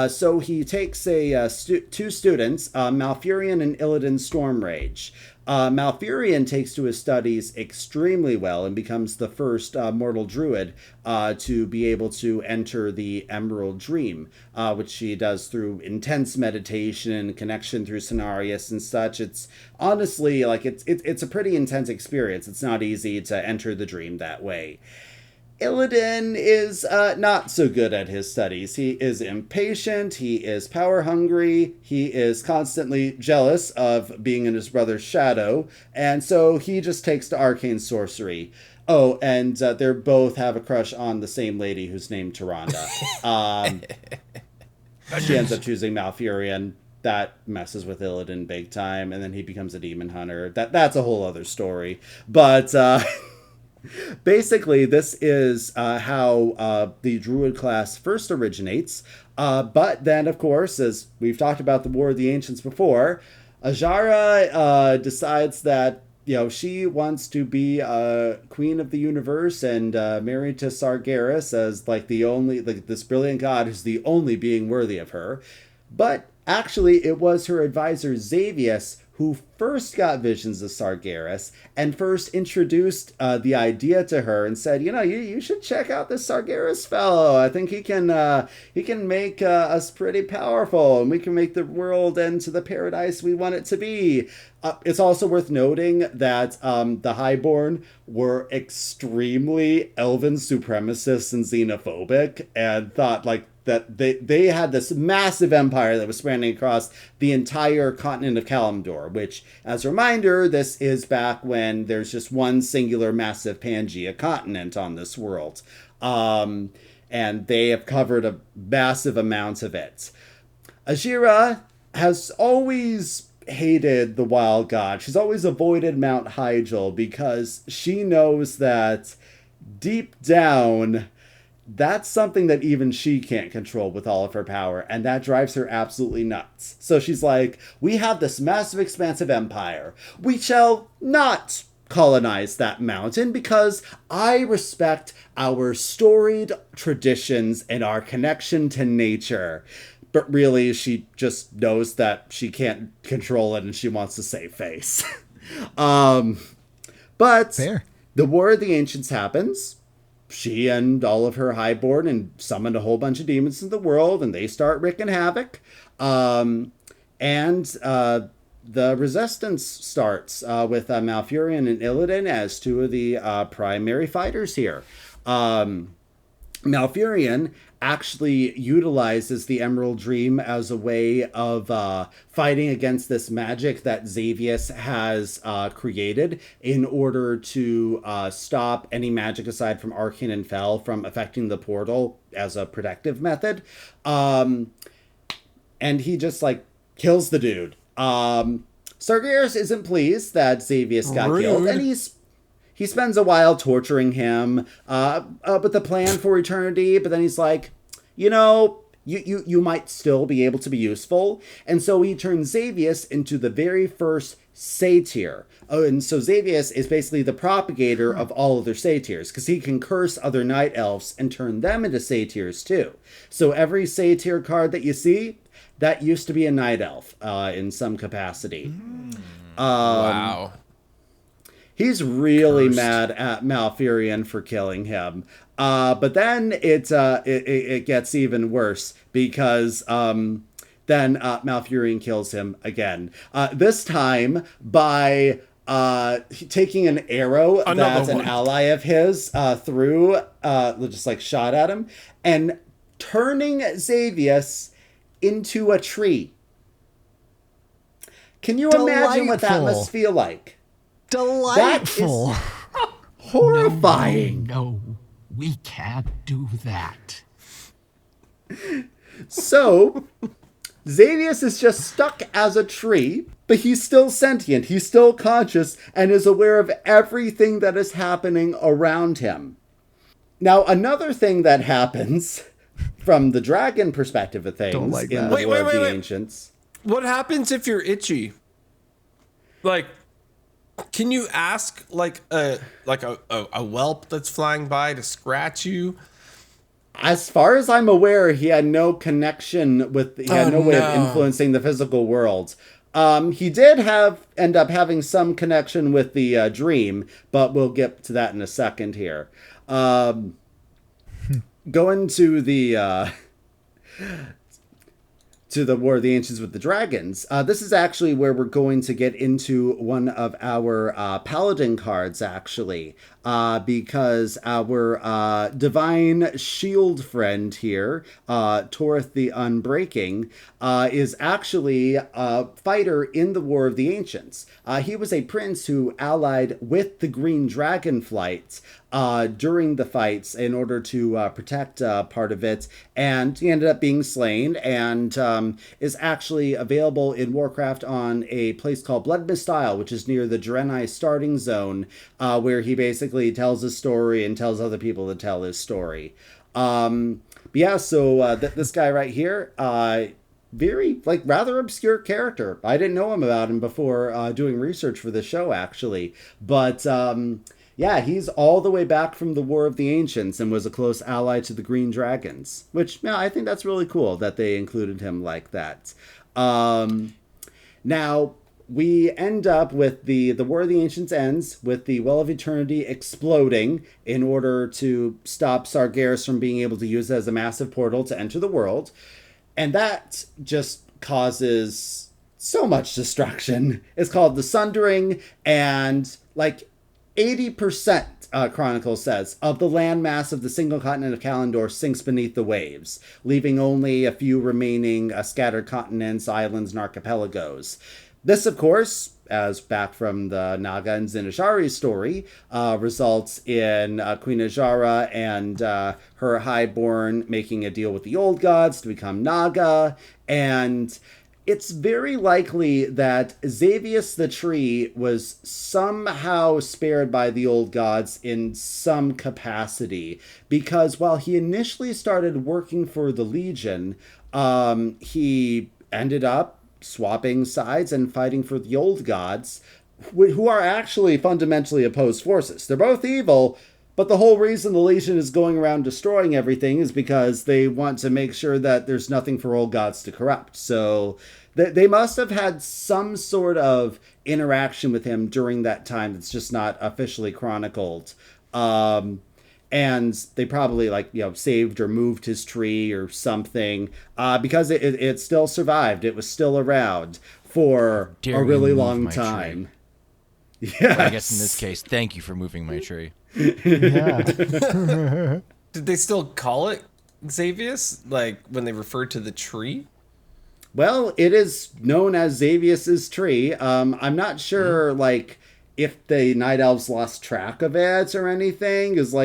So he takes two students, Malfurion and Illidan Stormrage. Malfurion takes to his studies extremely well and becomes the first mortal druid to be able to enter the Emerald Dream, which she does through intense meditation and connection through Cenarius and such. It's honestly, like, it's a pretty intense experience. It's not easy to enter the dream that way. Illidan is not so good at his studies. He is impatient, he is power hungry, he is constantly jealous of being in his brother's shadow, and so he just takes to arcane sorcery. Oh, and they both have a crush on the same lady who's named Tyrande. She ends up choosing Malfurion. That messes with Illidan big time, and then he becomes a demon hunter. That's a whole other story. But basically, this is how the Druid class first originates. But then, of course, as we've talked about the War of the Ancients before, Azshara decides that, you know, she wants to be queen of the universe and married to Sargeras as like the only, like, this brilliant god who's the only being worthy of her. But actually, it was her advisor Xavius who first got visions of Sargeras and first introduced the idea to her and said, you know, you should check out this Sargeras fellow. I think he can make us pretty powerful, and we can make the world into the paradise we want it to be. It's also worth noting that the Highborn were extremely elven supremacists and xenophobic, and thought like that they had this massive empire that was spanning across the entire continent of Kalimdor, which, as a reminder, this is back when there's just one singular massive Pangea continent on this world. And they have covered a massive amount of it. Azshara has always hated the wild god. She's always avoided Mount Hyjal because she knows that deep down, that's something that even she can't control with all of her power, and that drives her absolutely nuts. So she's like, we have this massive, expansive empire. We shall not colonize that mountain because I respect our storied traditions and our connection to nature. But really, she just knows that she can't control it and she wants to save face. But Fair. The War of the Ancients happens. She and all of her Highborn and summoned a whole bunch of demons in the world, and they start wreaking havoc. The resistance starts with Malfurion and Illidan as two of the primary fighters here. Malfurion actually utilizes the Emerald Dream as a way of fighting against this magic that Xavius has created in order to stop any magic aside from Arcane and Fel from affecting the portal as a protective method. And he just, like, kills the dude. Sargeras isn't pleased that Xavius got killed, and he spends a while torturing him with the plan for eternity, but then he's like, you know, you might still be able to be useful. And so he turns Xavius into the very first satyr. Oh, and so Xavius is basically the propagator of all of their satyrs, because he can curse other night elves and turn them into satyrs too. So every satyr card that you see, that used to be a night elf in some capacity. Wow. He's really Cursed. mad at Malfurion for killing him. But then it gets even worse, because then Malfurion kills him again. This time by taking an arrow that an ally of his threw, just like shot at him, and turning Xavius into a tree. Can you imagine what that must feel like? Delightful. That is horrifying. No, we can't do that. So, Xavius is just stuck as a tree, but he's still sentient, he's still conscious, and is aware of everything that is happening around him. Now, another thing that happens from the dragon perspective of things in the War of the Ancients. What happens if you're itchy? Like, can you ask like a whelp that's flying by to scratch you? As far as I'm aware, he had no connection with. He had no way of influencing the physical world. He did end up having some connection with the dream, but we'll get to that in a second here. Going to the War of the Ancients with the Dragons. This is actually where we're going to get into one of our Paladin cards, actually, because our divine shield friend here, Torith the Unbreaking, is actually a fighter in the War of the Ancients. He was a prince who allied with the Green Dragonflight during the fights in order to protect part of it, and he ended up being slain, and is actually available in Warcraft on a place called Bloodmist Isle, which is near the Draenei starting zone, where he basically tells his story and tells other people to tell his story. This guy right here, very rather obscure character. I didn't know about him before doing research for the show, actually, but yeah, he's all the way back from the War of the Ancients and was a close ally to the Green Dragons, which, yeah, I think that's really cool that they included him like that. Now, we end up with the War of the Ancients ends with the Well of Eternity exploding in order to stop Sargeras from being able to use it as a massive portal to enter the world. And that just causes so much destruction. It's called the Sundering, and 80%, Chronicle says, of the landmass of the single continent of Kalimdor sinks beneath the waves, leaving only a few remaining scattered continents, islands, and archipelagos. This, of course, as back from the Naga and Zinashari story, results in Queen Azshara and her highborn making a deal with the old gods to become Naga, and it's very likely that Xavius the Tree was somehow spared by the old gods in some capacity, because while he initially started working for the Legion, he ended up swapping sides and fighting for the old gods, who are actually fundamentally opposed forces. They're both evil, but the whole reason the Legion is going around destroying everything is because they want to make sure that there's nothing for old gods to corrupt. So they must have had some sort of interaction with him during that time that's just not officially chronicled. And they probably saved or moved his tree or something, because it still survived. It was still around for a really long time. Yeah. I guess in this case, thank you for moving my tree. Yeah. Did they still call it Xavius, when they referred to the tree? Well, it is known as Xavius's tree. I'm not sure, if the Night Elves lost track of it or anything, is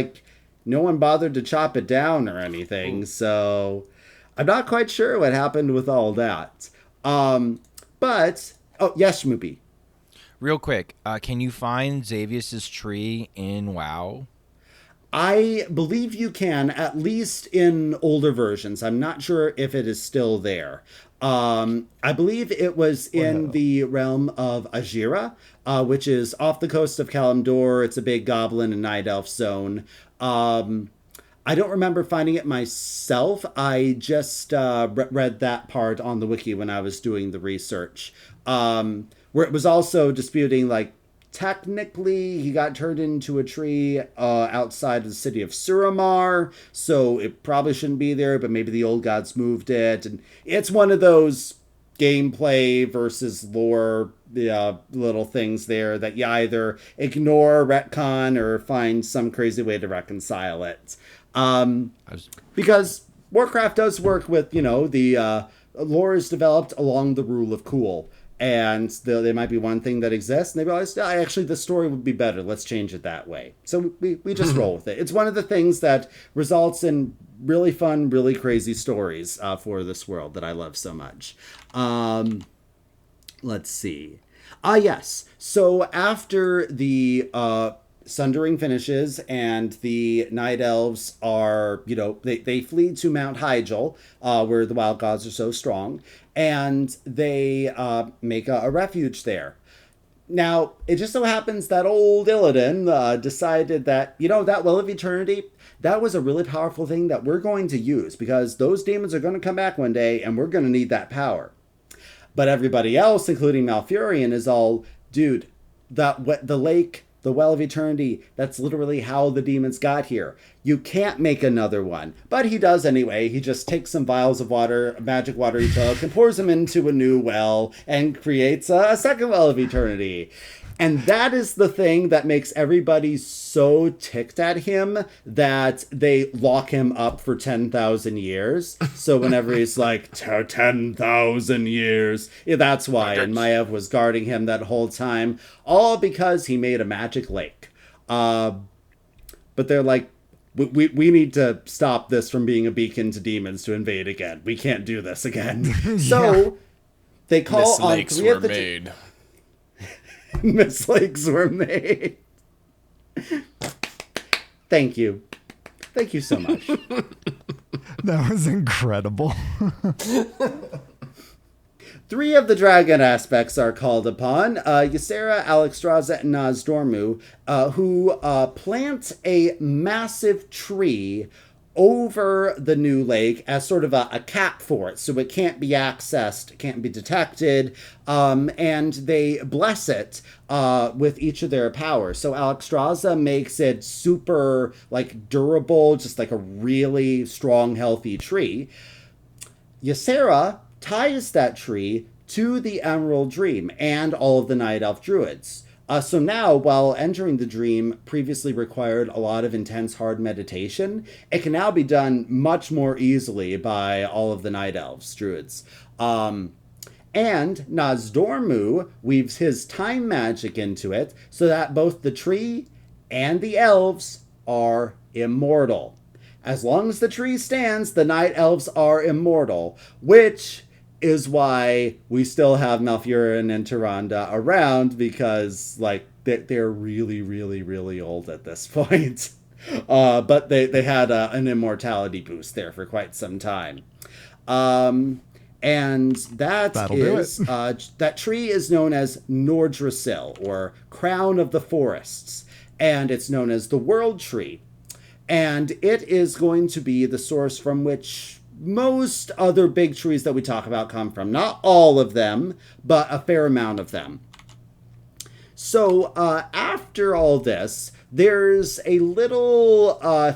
no one bothered to chop it down or anything. So I'm not quite sure what happened with all that. Yes, Schmoopy. Real quick, can you find Xavius's tree in WoW? I believe you can, at least in older versions. I'm not sure if it is still there. I believe it was in the realm of Ajira, which is off the coast of Kalimdor. It's a big goblin and night elf zone. I don't remember finding it myself. I just read that part on the wiki when I was doing the research, where it was also disputing, like, technically he got turned into a tree outside of the city of Suramar, so it probably shouldn't be there, but maybe the old gods moved it. And it's one of those gameplay versus lore little things there that you either ignore, retcon, or find some crazy way to reconcile it. Because Warcraft does work with, the lore is developed along the rule of cool. And there might be one thing that exists, and they realize, actually, the story would be better. Let's change it that way. So we just roll with it. It's one of the things that results in really fun, really crazy stories for this world that I love so much. Let's see. Yes. So after the Sundering finishes and the Night Elves are, they flee to Mount Hyjal, where the wild gods are so strong, and they make a refuge there. Now, it just so happens that old Illidan decided that, that Well of Eternity, that was a really powerful thing that we're going to use, because those demons are going to come back one day, and we're going to need that power. But everybody else, including Malfurion, is all, dude, the lake... The Well of Eternity, that's literally how the demons got here. You can't make another one. But he does anyway. He just takes some vials of water, magic water he took, and pours them into a new well and creates a second Well of Eternity. And that is the thing that makes everybody so ticked at him that they lock him up for 10,000 years. So whenever he's like, 10,000 years, that's why. And Maiev was guarding him that whole time, all because he made a magic lake. But they're like, we need to stop this from being a beacon to demons to invade again. We can't do this again. So they call on Lakes were made. Mistakes were made. Thank you. Thank you so much. That was incredible. 3 of the dragon aspects are called upon. Ysera, Alexstrasza, and Nozdormu, who plant a massive tree over the new lake as sort of a cap for it, so it can't be accessed, can't be detected, and they bless it with each of their powers. So Alexstrasza makes it super, durable, just like a really strong, healthy tree. Ysera ties that tree to the Emerald Dream and all of the Night Elf Druids. So now, while entering the dream previously required a lot of intense, hard meditation, it can now be done much more easily by all of the Night Elves, Druids. And Nozdormu weaves his time magic into it so that both the tree and the elves are immortal. As long as the tree stands, the Night Elves are immortal, which is why we still have Malfurion and Tyrande around, because they're really, really, really old at this point. But they had an immortality boost there for quite some time. And that tree is known as Nordrassil, or Crown of the Forests, and it's known as the World Tree. And it is going to be the source from which most other big trees that we talk about come from. Not all of them, but a fair amount of them. So after all this, there's a little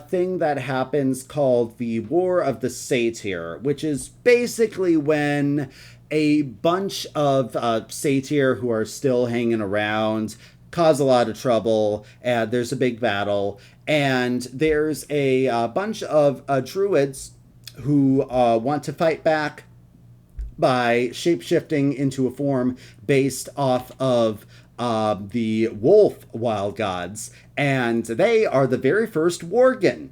thing that happens called the War of the Satyr, which is basically when a bunch of Satyr who are still hanging around cause a lot of trouble, and there's a big battle, and there's a bunch of druids who want to fight back by shape-shifting into a form based off of the wolf wild gods, and they are the very first Worgen.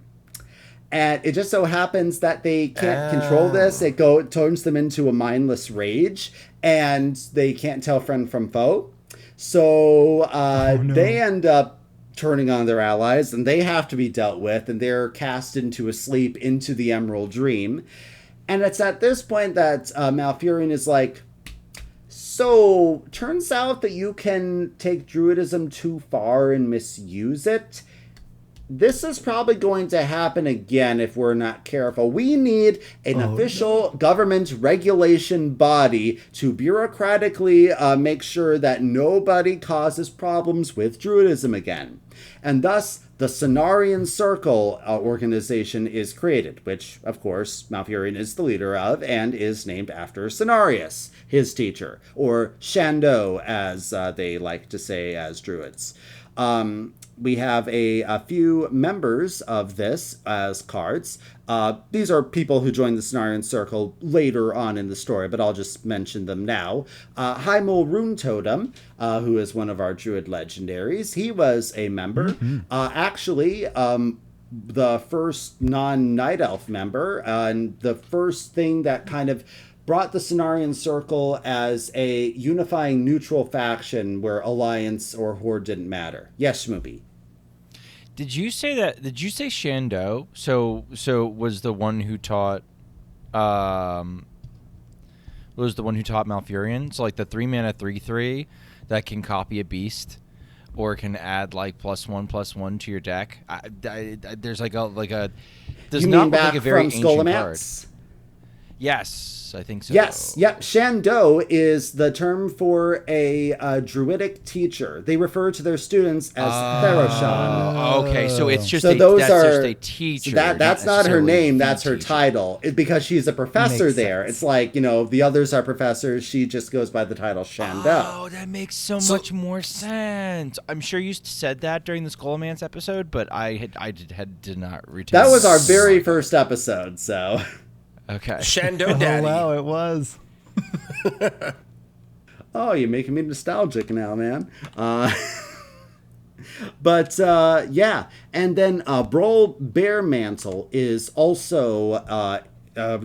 And it just so happens that they can't control this. It turns them into a mindless rage, and they can't tell friend from foe. So they end up turning on their allies, and they have to be dealt with, and they're cast into a sleep into the Emerald Dream. And it's at this point that Malfurion is like, so, turns out that you can take Druidism too far and misuse it. This is probably going to happen again if we're not careful. We need an official government regulation body to bureaucratically make sure that nobody causes problems with Druidism again. And thus, the Cenarian Circle organization is created, which, of course, Malfurion is the leader of and is named after Cenarius, his teacher, or Shando, as they like to say as druids. We have a few members of this as cards. These are people who joined the Cenarian Circle later on in the story, but I'll just mention them now. Hymel Rune Totem, who is one of our druid legendaries. He was a member. Actually, the first non-Night Elf member, and the first thing that kind of brought the Cenarian Circle as a unifying neutral faction where alliance or horde didn't matter. Yes, Schmoopy. Did you say that? Did you say Shando? So was the one who taught, Malfurion? So like the 3-mana 3/3 that can copy a beast, or can add like +1/+1 to your deck. There's like a. Does You not mean look back like a very from ancient card. Scholomance? Yes, I think so. Yes, yep. Shando is the term for a druidic teacher. They refer to their students as Theroshan. Okay, so it's just So a, those that's are just a teacher. that's not her necessarily name. the That's her teacher. title. Because she's a professor Makes there. sense. It's like, the others are professors. She just goes by the title Shando. Oh, that makes so much more sense. I'm sure you said that during the Scholomance episode, but I did not retain. That was our very first episode. So. Okay. Shando Daddy. Oh, wow, it was. Oh, you're making me nostalgic now, man. But yeah, and then Brawl Bearmantle is also a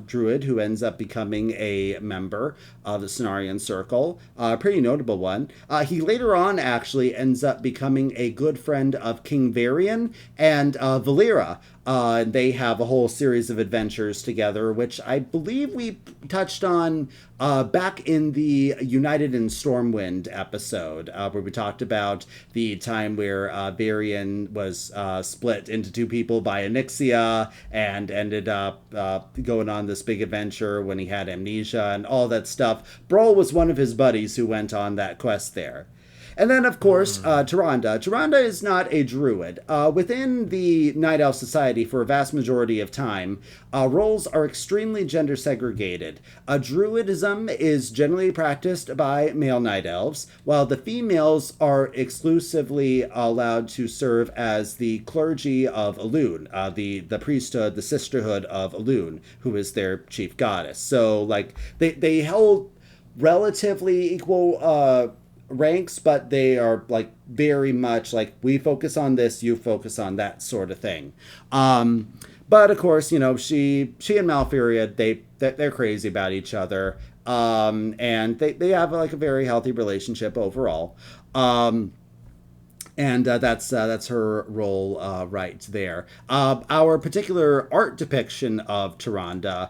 druid who ends up becoming a member of the Cenarian Circle. Pretty notable one. He later on actually ends up becoming a good friend of King Varian and Valera. They have a whole series of adventures together, which I believe we touched on back in the United in Stormwind episode, where we talked about the time where Varian was split into two people by Onyxia and ended up going on this big adventure when he had amnesia and all that stuff. Brawl was one of his buddies who went on that quest there. And then, of course, Tyrande. Tyrande is not a druid. Within the Night Elf Society, for a vast majority of time, roles are extremely gender segregated. Druidism is generally practiced by male Night Elves, while the females are exclusively allowed to serve as the clergy of Elune, the priesthood, the sisterhood of Elune, who is their chief goddess. So, like, they held relatively equal ranks, but they are like very much like, we focus on this, you focus on that sort of thing. But of course, she and Malfurion, they're crazy about each other, and they have like a very healthy relationship overall. And that's her role right there. Our particular art depiction of Tyrande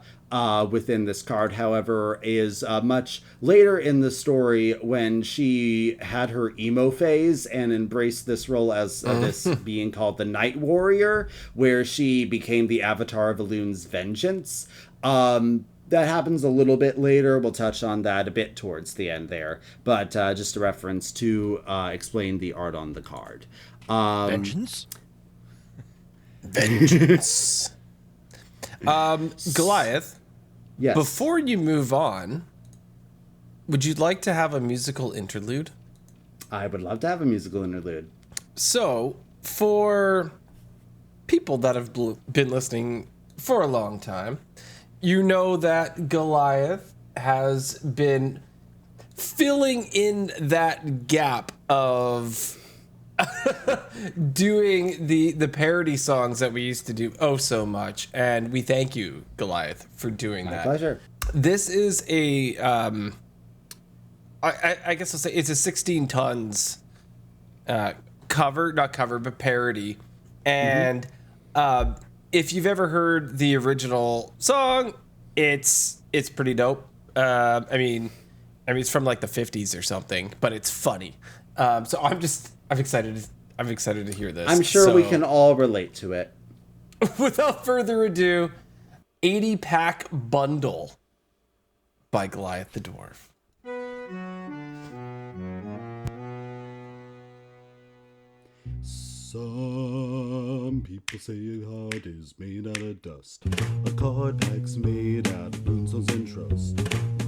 within this card, however, is much later in the story, when she had her emo phase and embraced this role as this being called the Night Warrior, where she became the avatar of Elune's vengeance. That happens a little bit later. We'll touch on that a bit towards the end there. But just a reference to explain the art on the card. Vengeance? Vengeance. Goliath, Yes. before you move on, would you like to have a musical interlude? I would love to have a musical interlude. So, for people that have been listening for a long time, you know that Goliath has been filling in that gap of doing the parody songs that we used to do so much, and we thank you, Goliath, for doing that. My pleasure. This is a I guess I'll say it's a 16 tons but parody. And if you've ever heard the original song, it's pretty dope. I mean, it's from like the 50s or something, but it's funny. So I'm excited. I'm excited to hear this. I'm sure we can all relate to it. Without further ado, 80-pack bundle by Goliath the Dwarf. Some people say a heart is made out of dust. A card pack's made out of moonstones and trust.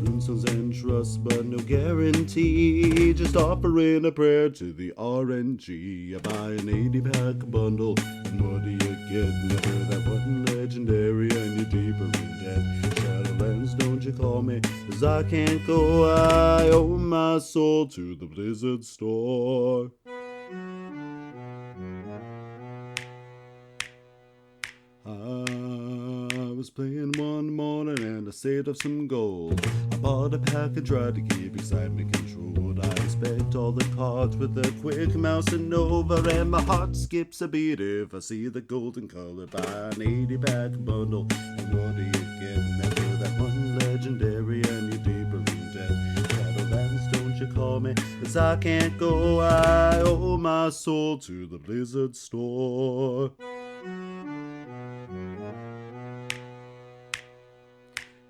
Moonstones and trust, but no guarantee. Just offering a prayer to the RNG. I buy an 80-pack bundle, and what do you get? Never that one legendary, and you're deeper in debt. Shadowlands, don't you call me, 'cause I can't go. I owe my soul to the Blizzard store. I was playing one morning and I saved up some gold. I bought a pack and tried to keep excitement controlled. I inspect all the cards with a quick mouse and over, and my heart skips a beat if I see the golden color. Buy an 80-pack bundle, and what do you get? Never that one legendary, and you're deeper in debt. Shadowlands, don't you call me, 'cause I can't go. I owe my soul to the Blizzard store.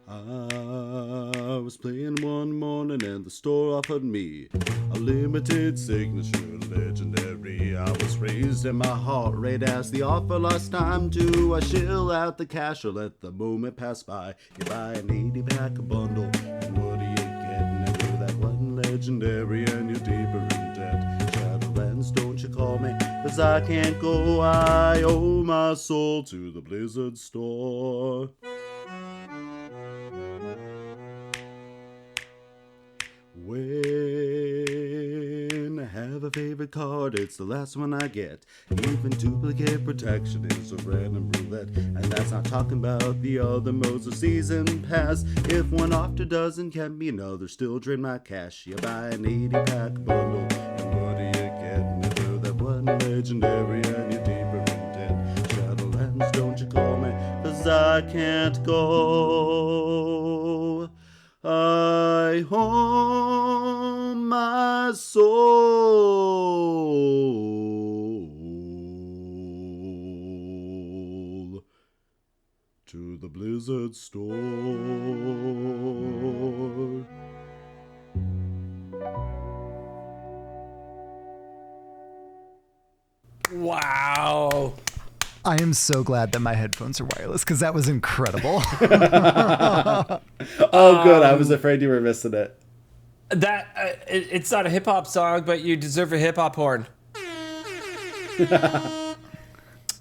I was playing one morning and the store offered me a limited signature legendary. I was raised in my heart rate as the offer lost time to. I shill out the cash or let the moment pass by. You buy an 80-pack bundle, and what do you get? Never that one legendary, and you're deeper in debt. Shadowlands, don't you call me, 'cause I can't go. I owe my soul to the Blizzard store. When I have a favorite card, it's the last one I get. Even duplicate protection is a random roulette. And that's not talking about the other modes of season pass. If one after doesn't can be another, still drain my cash. You buy an 80-pack bundle, and what do you get? Never that one legendary, and you're deeper in debt. Shadowlands, don't you call me, 'cause I can't go. I owe my soul to the Blizzard store. Wow. I am so glad that my headphones are wireless because that was incredible. Oh, good. I was afraid you were missing it. That it's not a hip hop song, but you deserve a hip hop horn.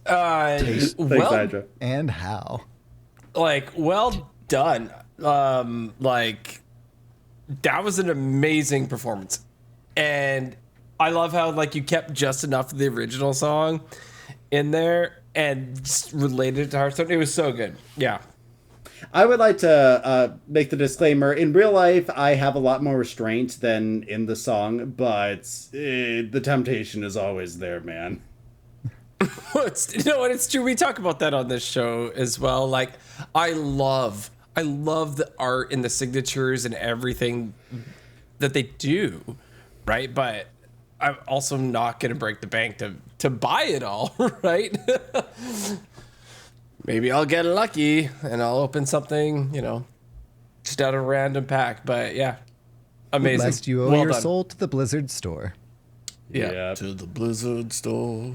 Thanks, well, Hydra. And how? well done. That was an amazing performance, and I love how you kept just enough of the original song in there and just related it to Hearthstone. It was so good. Yeah. I would like to make the disclaimer. In real life, I have a lot more restraint than in the song, but the temptation is always there, man. You know what? It's true. We talk about that on this show as well. I love the art and the signatures and everything that they do, right? But I'm also not going to break the bank to buy it all, right? Maybe I'll get lucky and I'll open something, just out of a random pack. But yeah, amazing. Lest you owe Well your done. soul to the Blizzard store. Yeah, to the Blizzard store.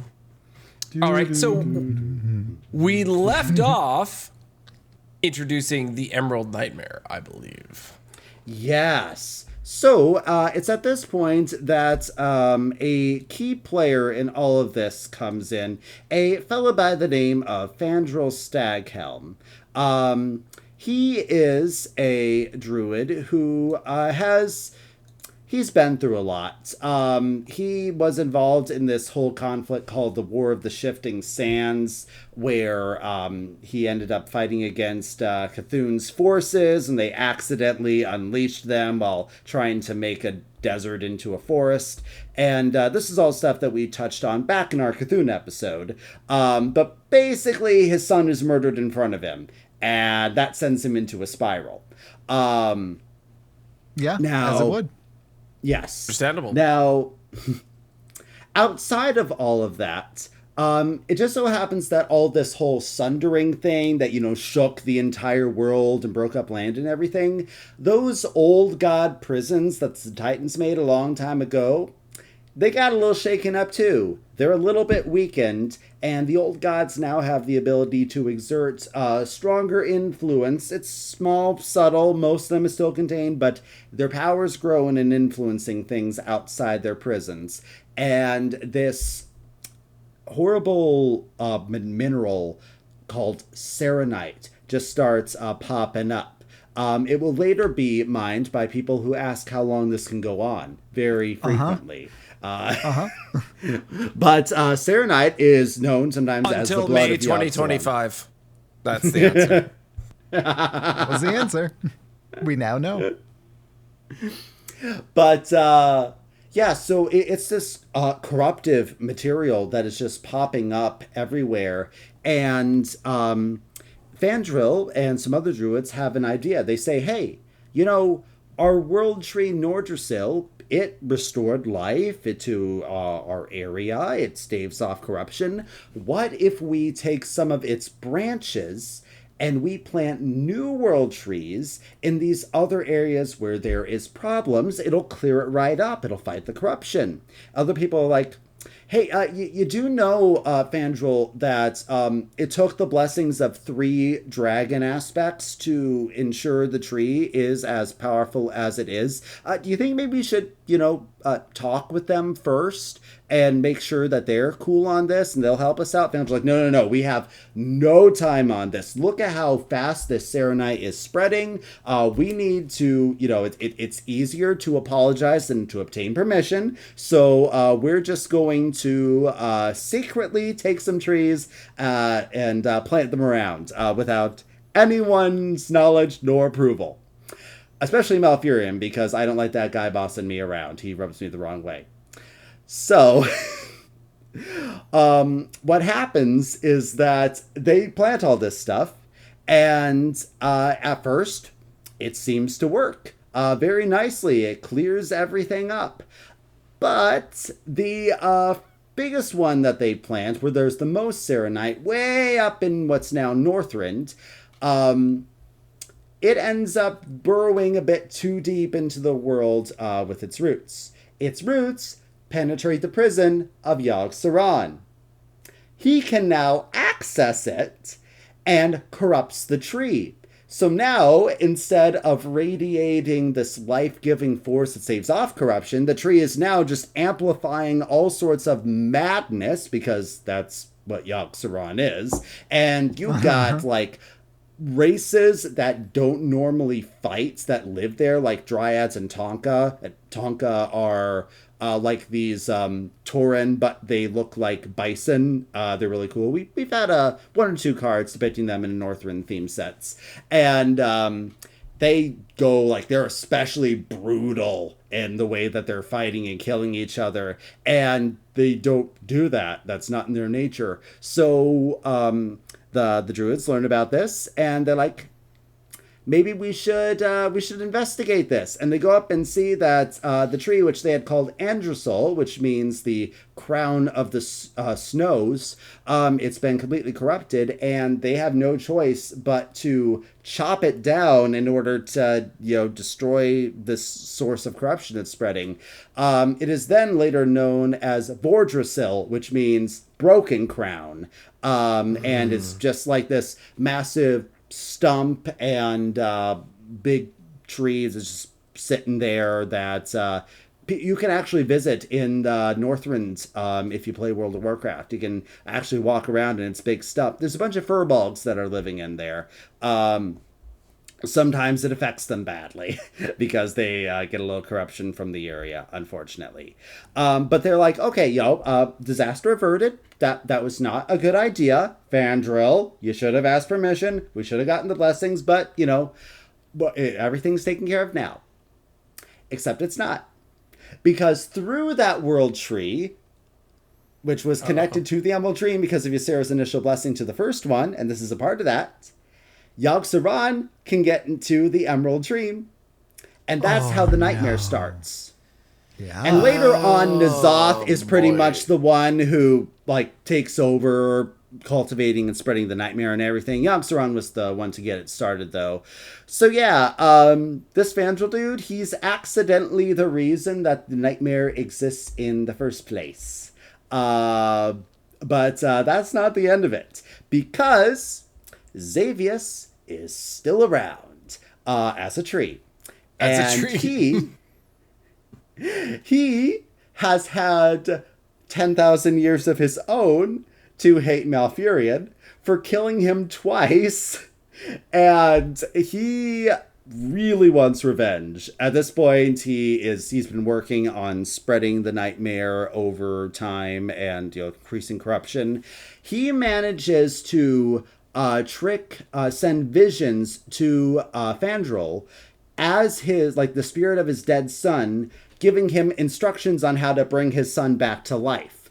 All right, so we left off introducing the Emerald Nightmare, I believe. Yes. So it's at this point that a key player in all of this comes in, a fellow by the name of Fandral Staghelm. He is a druid who has he's been through a lot. He was involved in this whole conflict called the War of the Shifting Sands, where he ended up fighting against Cthulhu's forces, and they accidentally unleashed them while trying to make a desert into a forest. And this is all stuff that we touched on back in our Cthulhu episode. But basically, his son is murdered in front of him, and that sends him into a spiral. Yeah, now, as it would. Yes. Understandable. Now, outside of all of that, it just so happens that all this whole sundering thing that, shook the entire world and broke up land and everything, those old god prisons that the Titans made a long time ago, they got a little shaken up too. They're a little bit weakened, and the old gods now have the ability to exert stronger influence. It's small, subtle, most of them is still contained, but their powers growing and influencing things outside their prisons. And this horrible mineral called serenite just starts popping up. It will later be mined by people who ask how long this can go on very frequently. But serenite is known sometimes as the Until blood May of Yogg-Saron. 2025. That's the answer. That was the answer. We now know. But yeah, so it's this corruptive material that is just popping up everywhere. And Fandrill and some other druids have an idea. They say, hey, our world tree Nordrasil, it restored life to our area. It staves off corruption. What if we take some of its branches and we plant new world trees in these other areas where there is problems? It'll clear it right up. It'll fight the corruption. Other people are like, hey, you do know, Fandrill, that it took the blessings of 3 dragon aspects to ensure the tree is as powerful as it is. Do you think maybe we should, talk with them first and make sure that they're cool on this and they'll help us out? Fandrill's like, no, we have no time on this. Look at how fast this serenite is spreading. We need to, it's easier to apologize than to obtain permission. So we're just going to secretly take some trees and plant them around without anyone's knowledge nor approval. Especially Malfurion, because I don't like that guy bossing me around. He rubs me the wrong way. So, what happens is that they plant all this stuff, and at first, it seems to work very nicely. It clears everything up. But the biggest one that they plant, where there's the most serenite, way up in what's now Northrend, it ends up burrowing a bit too deep into the world with its roots. Its roots penetrate the prison of Yogg-Saron. He can now access it and corrupts the tree. So now, instead of radiating this life-giving force that saves off corruption, the tree is now just amplifying all sorts of madness, because that's what Yogg-Saron is. And you've got, races that don't normally fight that live there, like Dryads and Tonka. Tonka are like these Tauren, but they look like bison. They're really cool. We've had 1 or 2 cards depicting them in Northrend theme sets. And they go, they're especially brutal in the way that they're fighting and killing each other. And they don't do that. That's not in their nature. So the druids learn about this, and they're like, maybe we should investigate this. And they go up and see that the tree, which they had called Andrasol, which means the crown of the snows, it's been completely corrupted, and they have no choice but to chop it down in order to, destroy this source of corruption that's spreading. It is then later known as Vordrasil, which means broken crown. And it's just like this massive stump and big trees is just sitting there that you can actually visit in Northrend if you play World of Warcraft. You can actually walk around in its big stump. There's a bunch of furbolgs that are living in there. sometimes it affects them badly because they get a little corruption from the area, unfortunately. But they're like, okay, disaster averted. That was not a good idea. Fandril, you should have asked permission. We should have gotten the blessings, but, everything's taken care of now. Except it's not. Because through that world tree, which was connected to the Emerald Dream because of Ysera's initial blessing to the first one, and this is a part of that, Yogg-Saron can get into the Emerald Dream. And that's how the nightmare starts. Yeah. And later on, N'Zoth is pretty much the one who, takes over cultivating and spreading the nightmare and everything. Yogg-Saron was the one to get it started, though. So, yeah, this Fandral dude, he's accidentally the reason that the nightmare exists in the first place. But that's not the end of it. Because Xavius is still around as a tree. He has had 10,000 years of his own to hate Malfurion for killing him twice. And he really wants revenge. At this point, he's been working on spreading the nightmare over time and increasing corruption. He manages to send visions to Fandral as his the spirit of his dead son, giving him instructions on how to bring his son back to life.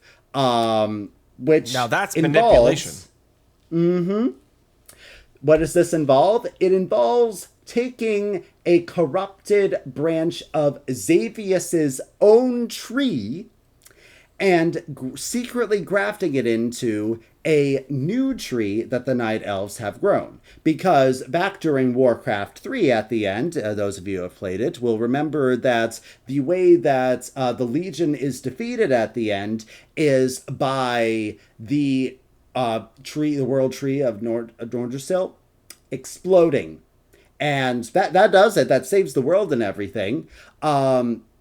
Which now that's involves, manipulation. What does this involve? It involves taking a corrupted branch of Xavius's own tree and secretly grafting it into a new tree that the Night Elves have grown. Because back during Warcraft 3 at the end, those of you who have played it will remember that the way that the Legion is defeated at the end is by the world tree of Nordrassil exploding. And that does it. That saves the world and everything.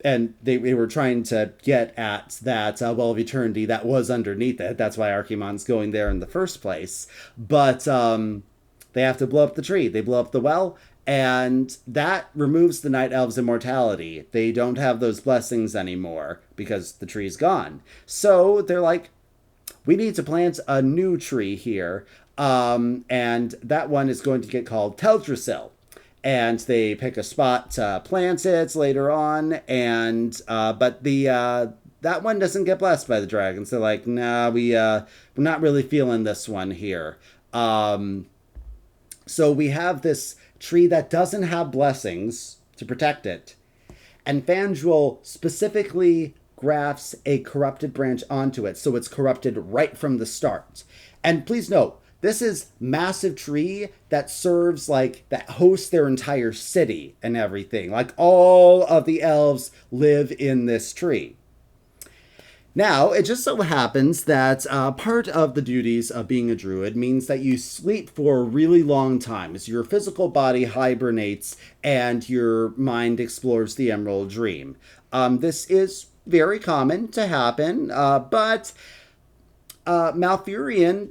And they were trying to get at that well of eternity that was underneath it. That's why Archimon's going there in the first place. But they have to blow up the tree. They blow up the well, and that removes the Night Elves' immortality. They don't have those blessings anymore because the tree's gone. So they're like, we need to plant a new tree here. And that one is going to get called Teldrassil. And they pick a spot to plant it later on, and but that one doesn't get blessed by the dragons. They're like, nah, we're not really feeling this one here. So we have this tree that doesn't have blessings to protect it, and Fandral specifically grafts a corrupted branch onto it, so it's corrupted right from the start. And please note, this is massive tree that serves that hosts their entire city and everything. All of the elves live in this tree. Now, it just so happens that part of the duties of being a druid means that you sleep for a really long time as your physical body hibernates and your mind explores the Emerald Dream. This is very common to happen, but Malfurion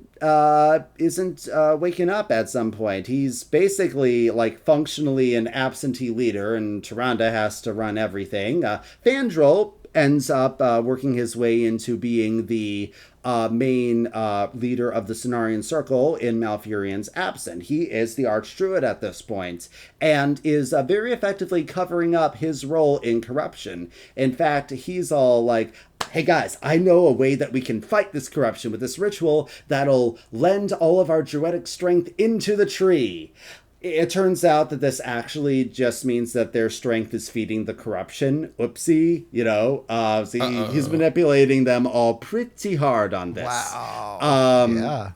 isn't waking up at some point. He's basically functionally an absentee leader, and Tyrande has to run everything. Fandral ends up working his way into being the main leader of the Cenarian Circle in Malfurion's absence. He is the Archdruid at this point, and is very effectively covering up his role in corruption. In fact, he's all like, hey guys, I know a way that we can fight this corruption with this ritual that'll lend all of our druidic strength into the tree. It turns out that this actually just means that their strength is feeding the corruption. Oopsie, so he's manipulating them all pretty hard on this. Wow. Yeah.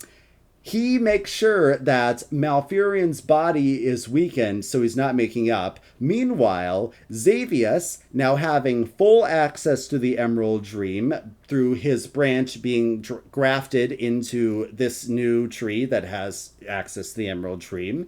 He makes sure that Malfurion's body is weakened, so he's not making up. Meanwhile, Xavius, now having full access to the Emerald Dream through his branch being grafted into this new tree that has access to the Emerald Dream,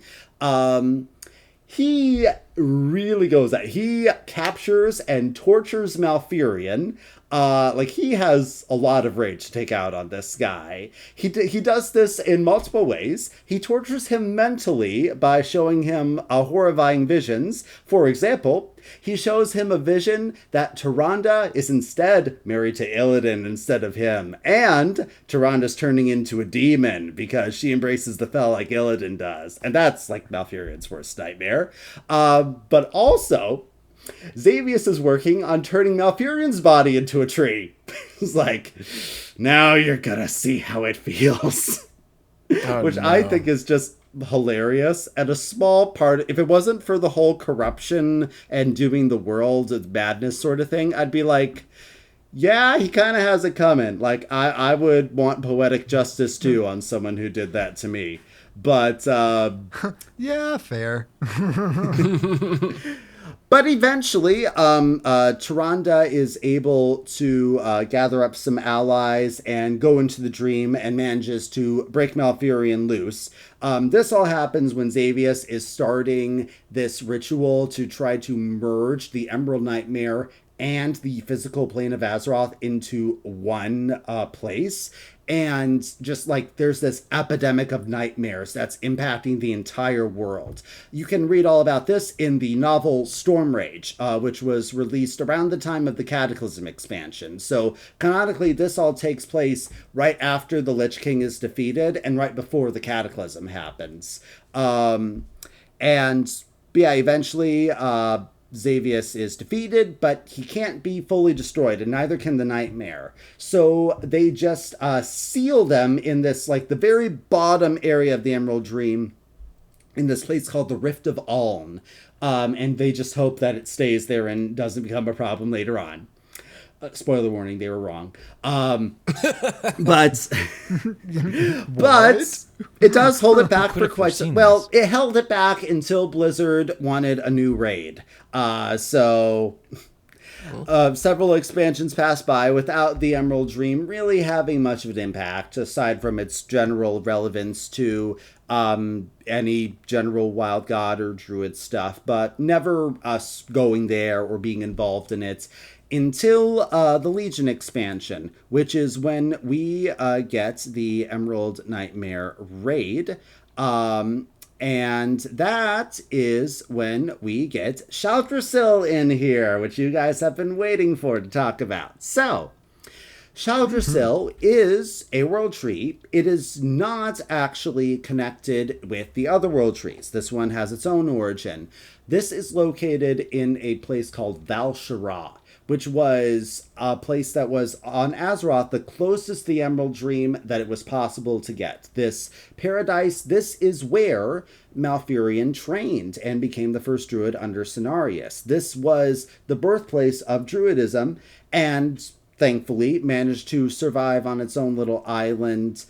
he really goes at. He captures and tortures Malfurion. Like, he has a lot of rage to take out on this guy. He does this in multiple ways. He tortures him mentally by showing him horrifying visions. For example, he shows him a vision that Tyrande is instead married to Illidan instead of him. And Tyranda's turning into a demon because she embraces the Fel like Illidan does. And that's, like, Malfurion's worst nightmare. But also, Xavius is working on turning Malfurion's body into a tree. He's like, now you're gonna see how it feels. Which no. I think is just hilarious. And a small part, if it wasn't for the whole corruption and dooming the world with madness sort of thing, I'd be like, yeah, he kind of has it coming. Like, I would want poetic justice too on someone who did that to me. But, yeah, fair. But eventually, Tyrande is able to gather up some allies and go into the dream and manages to break Malfurion loose. This all happens when Xavius is starting this ritual to try to merge the Emerald Nightmare and the physical plane of Azeroth into one place. And just like there's this epidemic of nightmares that's impacting the entire world. You can read all about this in the novel Storm Rage, which was released around the time of the Cataclysm expansion. So canonically, this all takes place right after the Lich King is defeated and right before the Cataclysm happens. And yeah, eventually Xavius is defeated, but he can't be fully destroyed, and neither can the Nightmare. So they just seal them in this, like, the very bottom area of the Emerald Dream, in this place called the Rift of Aln. And they just hope that it stays there and doesn't become a problem later on. Spoiler warning, they were wrong. But it does hold it back for quite some... Well, it held it back until Blizzard wanted a new raid. Several expansions passed by without the Emerald Dream really having much of an impact, aside from its general relevance to any general Wild God or Druid stuff, but never us going there or being involved in it. Until the Legion expansion, which is when we get the Emerald Nightmare raid. And that is when we get Shaldrasil in here, which you guys have been waiting for to talk about. So, Shaldrasil is a world tree. It is not actually connected with the other world trees. This one has its own origin. This is located in a place called Val-Shara, which was a place that was on Azeroth, the closest to the Emerald Dream that it was possible to get. This paradise, this is where Malfurion trained and became the first druid under Cenarius. This was the birthplace of druidism, and thankfully managed to survive on its own little island,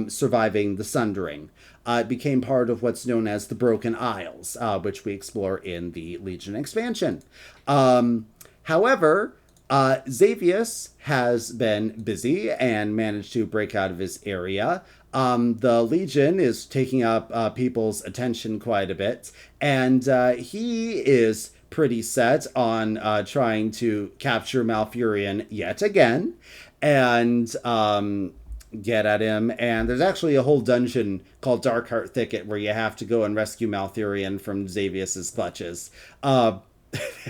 surviving the Sundering. It became part of what's known as the Broken Isles, which we explore in the Legion expansion. However, Xavius has been busy and managed to break out of his area. The Legion is taking up people's attention quite a bit, and he is pretty set on trying to capture Malfurion yet again and get at him. And there's actually a whole dungeon called Darkheart Thicket where you have to go and rescue Malfurion from Xavius's clutches.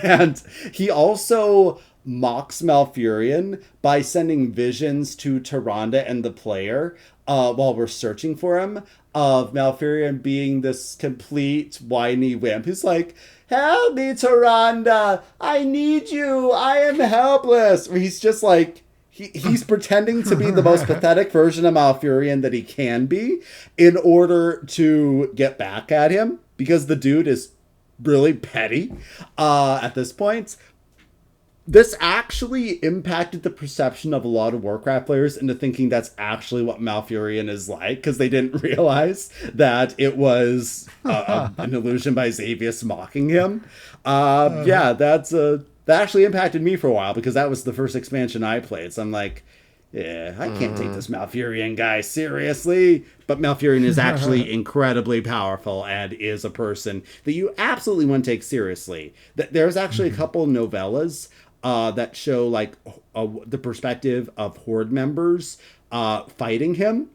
And he also mocks Malfurion by sending visions to Tyrande and the player while we're searching for him, of Malfurion being this complete whiny wimp. He's like, help me, Tyrande! I need you! I am helpless! He's just like, he's pretending to be the most pathetic version of Malfurion that he can be in order to get back at him, because the dude is really petty at this point. This actually impacted the perception of a lot of Warcraft players into thinking that's actually what Malfurion is like, because they didn't realize that it was an illusion by Xavius mocking him. Yeah, that actually impacted me for a while, because that was the first expansion I played. So I'm like, Yeah, I can't take this Malfurion guy seriously. But Malfurion is actually incredibly powerful and is a person that you absolutely want to take seriously. There's actually a couple novellas that show like the perspective of Horde members fighting him.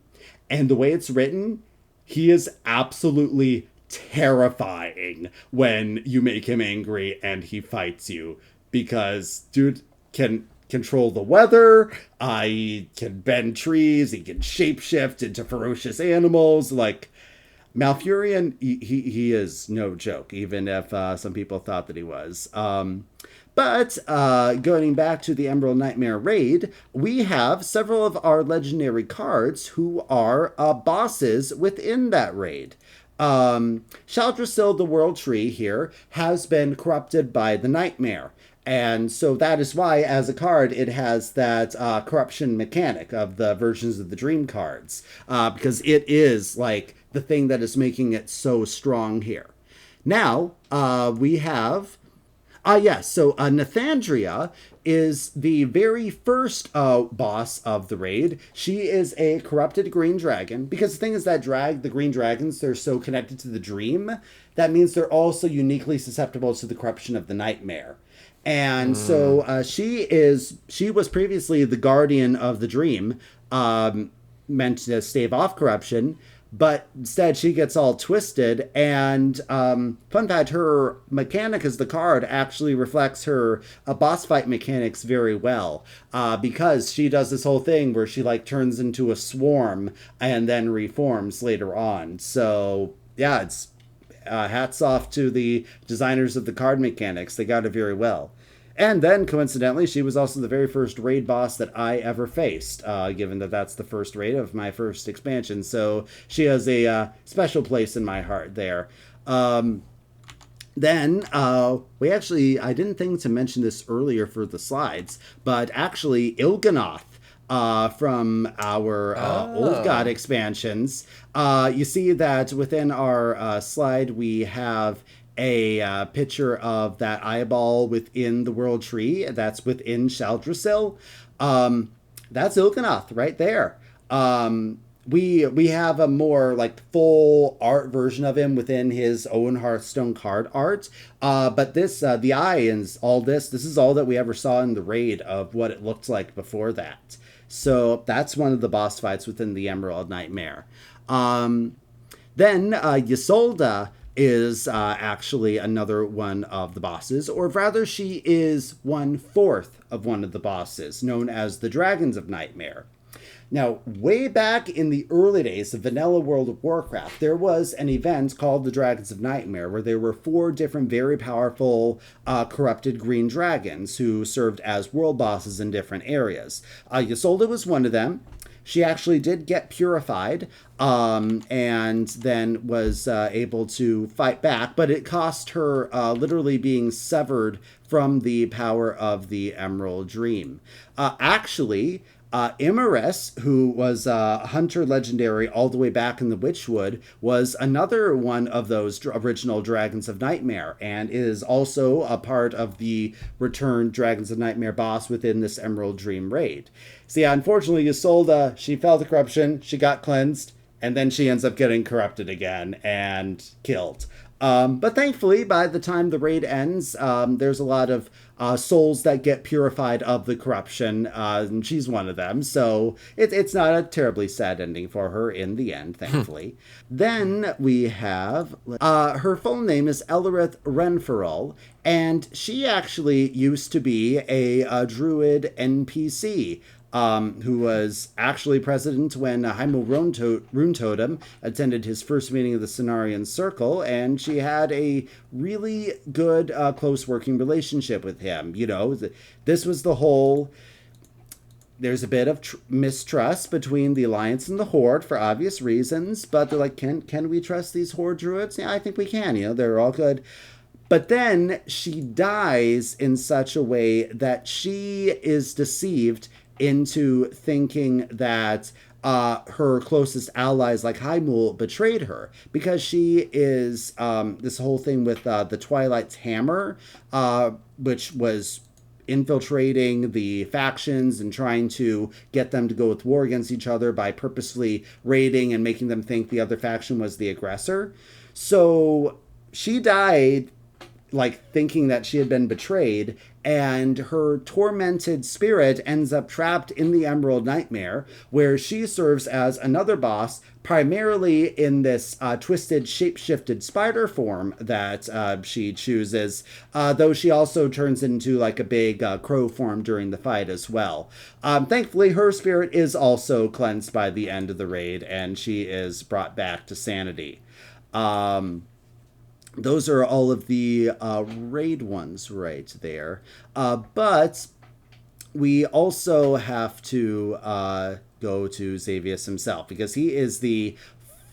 And the way it's written, he is absolutely terrifying when you make him angry and he fights you. Because dude can control the weather, he can bend trees, he can shapeshift into ferocious animals. Like, Malfurion, he is no joke, even if some people thought that he was. But going back to the Emerald Nightmare raid, we have several of our legendary cards who are bosses within that raid. Shaldrasil, the World Tree here, has been corrupted by the Nightmare. And so that is why, as a card, it has that corruption mechanic of the versions of the Dream cards. Because it is, like, the thing that is making it so strong here. Now, we have... so Nathandria is the very first boss of the raid. She is a corrupted green dragon. Because the thing is that the green dragons, they're so connected to the Dream. That means they're also uniquely susceptible to the corruption of the Nightmare. And so she was previously the guardian of the Dream, meant to stave off corruption, but instead she gets all twisted. And fun fact, her mechanic as the card actually reflects her boss fight mechanics very well, because she does this whole thing where she like turns into a swarm and then reforms later on. So yeah, it's hats off to the designers of the card mechanics. They got it very well. And then, coincidentally, she was also the very first raid boss that I ever faced, given that that's the first raid of my first expansion. So she has a special place in my heart there. Then, I didn't think to mention this earlier for the slides, but actually, Il'gynoth, from our Old God expansions. You see that within our slide we have a picture of that eyeball within the World Tree that's within Shaldrasil. That's Il'gynoth right there. We have a more like full art version of him within his own Hearthstone card art. But this, the eye and all this is all that we ever saw in the raid of what it looked like before that. So that's one of the boss fights within the Emerald Nightmare. Then Ysolda is actually another one of the bosses, or rather she is 1/4 of one of the bosses, known as the Dragons of Nightmare. Now, way back in the early days of vanilla World of Warcraft, there was an event called the Dragons of Nightmare, where there were 4 different very powerful corrupted green dragons who served as world bosses in different areas. Ysolda was one of them. She actually did get purified, and then was able to fight back, but it cost her literally being severed from the power of the Emerald Dream. Imaris, who was a hunter legendary all the way back in the Witchwood, was another one of those original Dragons of Nightmare, and is also a part of the returned Dragons of Nightmare boss within this Emerald Dream raid. See, unfortunately, Ysolda, she fell to corruption, she got cleansed, and then she ends up getting corrupted again and killed. But thankfully, by the time the raid ends, there's a lot of souls that get purified of the corruption, and she's one of them. So it's not a terribly sad ending for her in the end, thankfully. Then we have, her full name is Ellerith Renferal, and she actually used to be a druid NPC. Who was actually present when Heimel Runetotem attended his first meeting of the Cenarian Circle, and she had a really good, close working relationship with him. You know, this was the whole... There's a bit of mistrust between the Alliance and the Horde for obvious reasons, but they're like, can we trust these Horde druids? Yeah, I think we can, you know, they're all good. But then she dies in such a way that she is deceived into thinking that her closest allies like Hymul betrayed her, because she is this whole thing with the Twilight's hammer, which was infiltrating the factions and trying to get them to go with war against each other by purposefully raiding and making them think the other faction was the aggressor. So she died like thinking that she had been betrayed, and her tormented spirit ends up trapped in the Emerald Nightmare, where she serves as another boss, primarily in this twisted, shape-shifted spider form that she chooses, though she also turns into like a big crow form during the fight as well. Thankfully, her spirit is also cleansed by the end of the raid, and she is brought back to sanity. Those are all of the raid ones right there. But we also have to go to Xavius himself, because he is the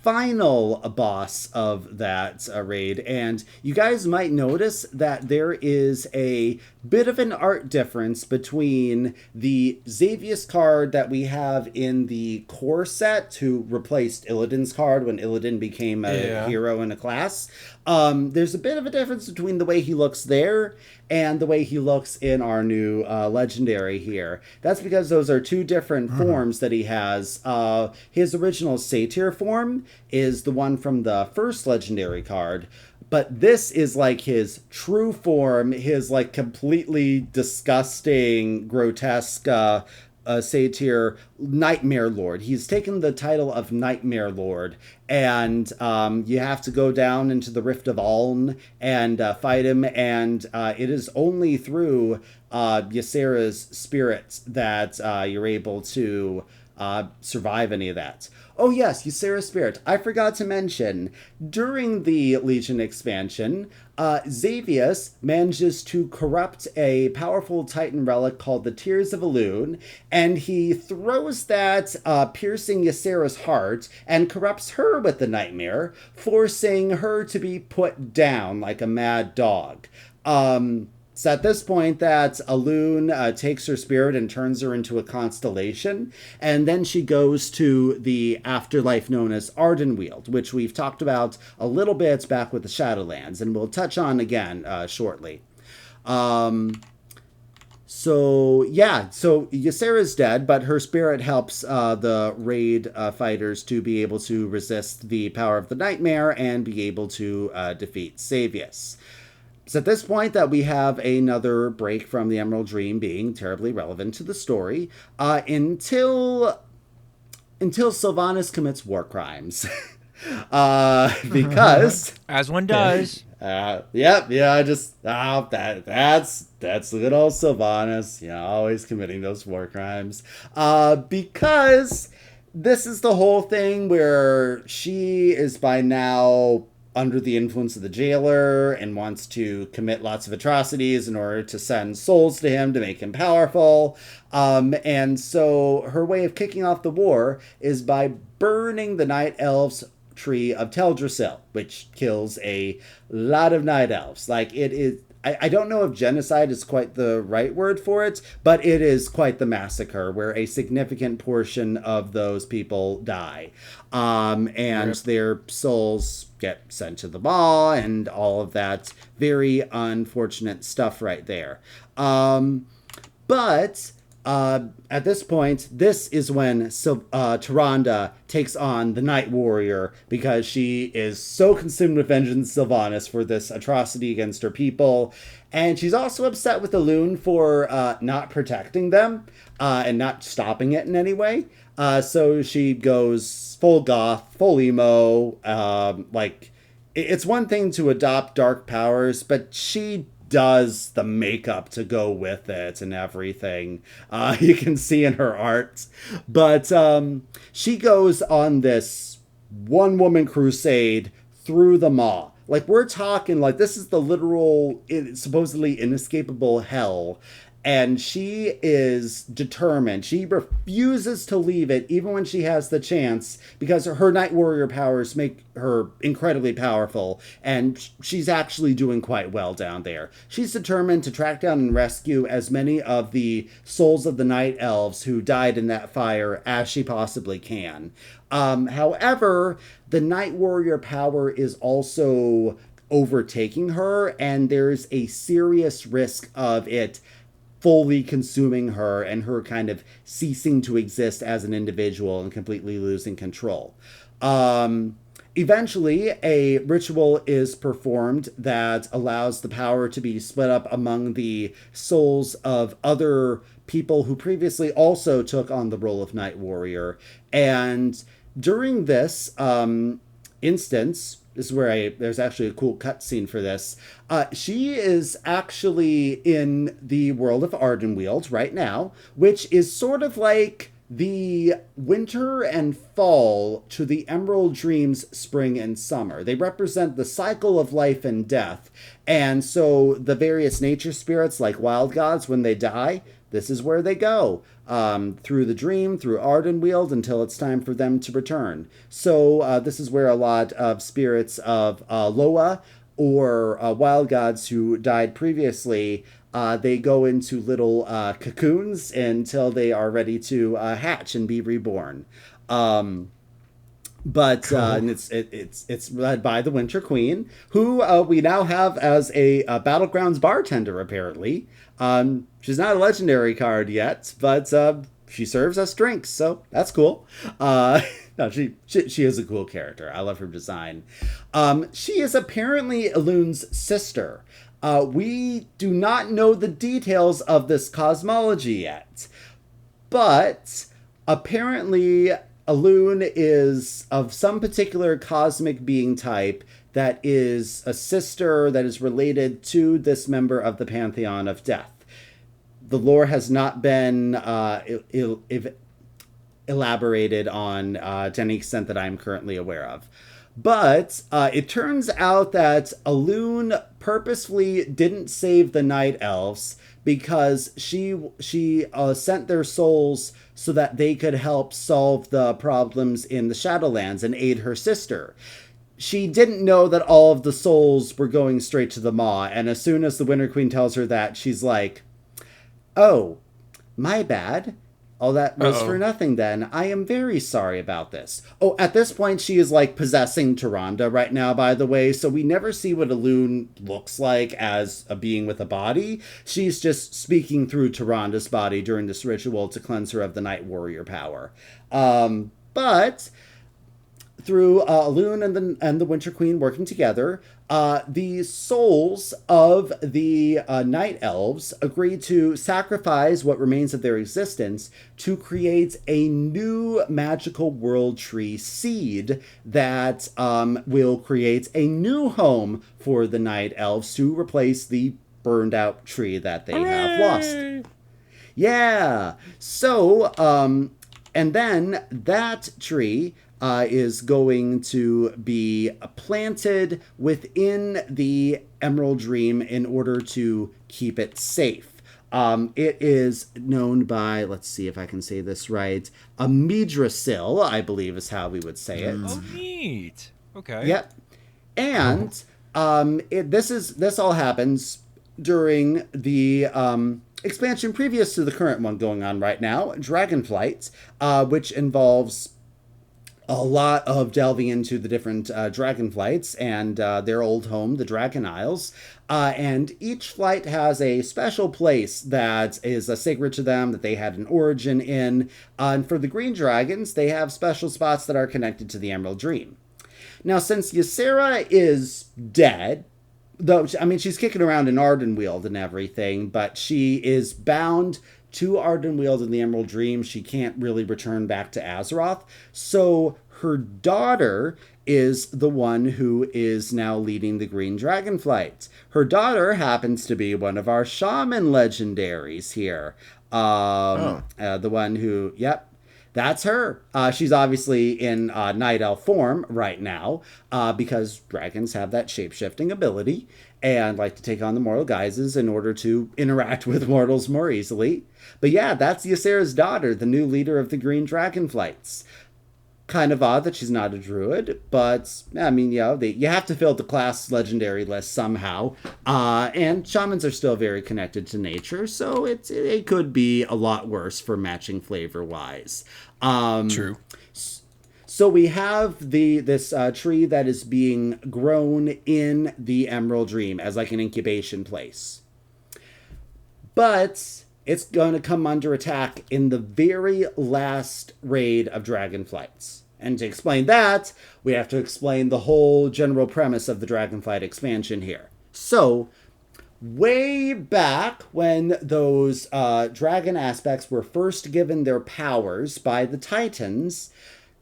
final boss of that raid. And you guys might notice that there is a bit of an art difference between the Xavius card that we have in the core set, who replaced Illidan's card when Illidan became a hero in a class. There's a bit of a difference between the way he looks there and the way he looks in our new legendary here. That's because those are two different forms that he has. His original satyr form is the one from the first legendary card, but this is like his true form, his like completely disgusting, grotesque satyr Nightmare Lord. He's taken the title of Nightmare Lord, and you have to go down into the Rift of Aln and fight him, and it is only through Ysera's spirits that you're able to survive any of that. Oh yes, Ysera's spirit. I forgot to mention, during the Legion expansion, Xavius manages to corrupt a powerful Titan relic called the Tears of Elune, and he throws that, piercing Ysera's heart, and corrupts her with the nightmare, forcing her to be put down like a mad dog. It's at this point that Elune takes her spirit and turns her into a constellation, and then she goes to the afterlife known as Ardenweald, which we've talked about a little bit back with the Shadowlands, and we'll touch on again shortly. So Ysera's dead, but her spirit helps the raid fighters to be able to resist the power of the nightmare and be able to defeat Xavius. It's at this point that we have another break from the Emerald Dream being terribly relevant to the story, until Sylvanas commits war crimes. Because as one does. That's the good old Sylvanas, always committing those war crimes. Because this is the whole thing where she is by now under the influence of the jailer and wants to commit lots of atrocities in order to send souls to him to make him powerful. And so her way of kicking off the war is by burning the Night Elves' tree of Teldrassil, which kills a lot of Night Elves. Like, it is... I don't know if genocide is quite the right word for it, but it is quite the massacre where a significant portion of those people die. And their souls get sent to the maw and all of that very unfortunate stuff right there. But at this point, this is when Tyrande takes on the Night Warrior, because she is so consumed with vengeance, Sylvanas, for this atrocity against her people. And she's also upset with Elune for not protecting them and not stopping it in any way. So she goes full goth, full emo. It's one thing to adopt dark powers, but she does the makeup to go with it and everything. You can see in her art. But she goes on this one-woman crusade through the maw. Like, we're talking, like, this is the literal, supposedly inescapable hell. And she is determined. She refuses to leave it, even when she has the chance, because her Night Warrior powers make her incredibly powerful, and she's actually doing quite well down there. She's determined to track down and rescue as many of the souls of the Night Elves who died in that fire as she possibly can. However, the Night Warrior power is also overtaking her, and there's a serious risk of it fully consuming her and her kind of ceasing to exist as an individual and completely losing control. Eventually, a ritual is performed that allows the power to be split up among the souls of other people who previously also took on the role of Night Warrior. And during this instance, this is where there's actually a cool cutscene for this. She is actually in the world of Ardenweald right now, which is sort of like the winter and fall to the Emerald Dream's spring and summer. They represent the cycle of life and death. And so the various nature spirits, like wild gods, when they die, this is where they go. Through the dream, through Ardenweald, until it's time for them to return. So this is where a lot of spirits of Loa or wild gods who died previously, they go into little cocoons until they are ready to hatch and be reborn. But and it's led by the Winter Queen, who we now have as a Battlegrounds bartender, apparently. She's not a legendary card yet, but she serves us drinks, so that's cool. No, she is a cool character. I love her design. She is apparently Elune's sister. We do not know the details of this cosmology yet, but apparently Elune is of some particular cosmic being type that is a sister that is related to this member of the Pantheon of Death. The lore has not been elaborated on to any extent that I'm currently aware of. But it turns out that Elune purposefully didn't save the Night Elves because she sent their souls so that they could help solve the problems in the Shadowlands and aid her sister. She didn't know that all of the souls were going straight to the Maw, and as soon as the Winter Queen tells her that, she's like, "Oh, my bad. All that was for nothing then. I am very sorry about this." Oh, at this point, she is like possessing Tyrande right now, by the way, so we never see what Elune looks like as a being with a body. She's just speaking through Tyrande's body during this ritual to cleanse her of the Night Warrior power. But through Elune and the Winter Queen working together, the souls of the Night Elves agree to sacrifice what remains of their existence to create a new magical world tree seed that will create a new home for the Night Elves to replace the burned out tree that they have lost. Yeah! So, and then that tree is going to be planted within the Emerald Dream in order to keep it safe. It is known by, let's see if I can say this right, a Midrasil, I believe is how we would say it. Oh, neat. Okay. Yep. And this all happens during the expansion previous to the current one going on right now, Dragonflight, which involves a lot of delving into the different Dragonflights and their old home, the Dragon Isles. And each flight has a special place that is sacred to them, that they had an origin in. And for the Green Dragons, they have special spots that are connected to the Emerald Dream. Now, since Ysera is dead, though, I mean, she's kicking around in Ardenweald and everything, but she is bound to Ardenweald and the Emerald Dream. She can't really return back to Azeroth. So her daughter is the one who is now leading the Green Dragonflight. Her daughter happens to be one of our shaman legendaries here. The one who, yep, that's her. She's obviously in Night Elf form right now because dragons have that shape-shifting ability and like to take on the mortal guises in order to interact with mortals more easily. But yeah, that's Ysera's daughter, the new leader of the Green Dragonflights. Kind of odd that she's not a druid, but I mean, you have to fill the class legendary list somehow. And shamans are still very connected to nature, so it could be a lot worse for matching flavor-wise. True. So we have this tree that is being grown in the Emerald Dream as like an incubation place. But it's going to come under attack in the very last raid of Dragonflights. And to explain that, we have to explain the whole general premise of the Dragonflight expansion here. So, way back when those dragon aspects were first given their powers by the Titans,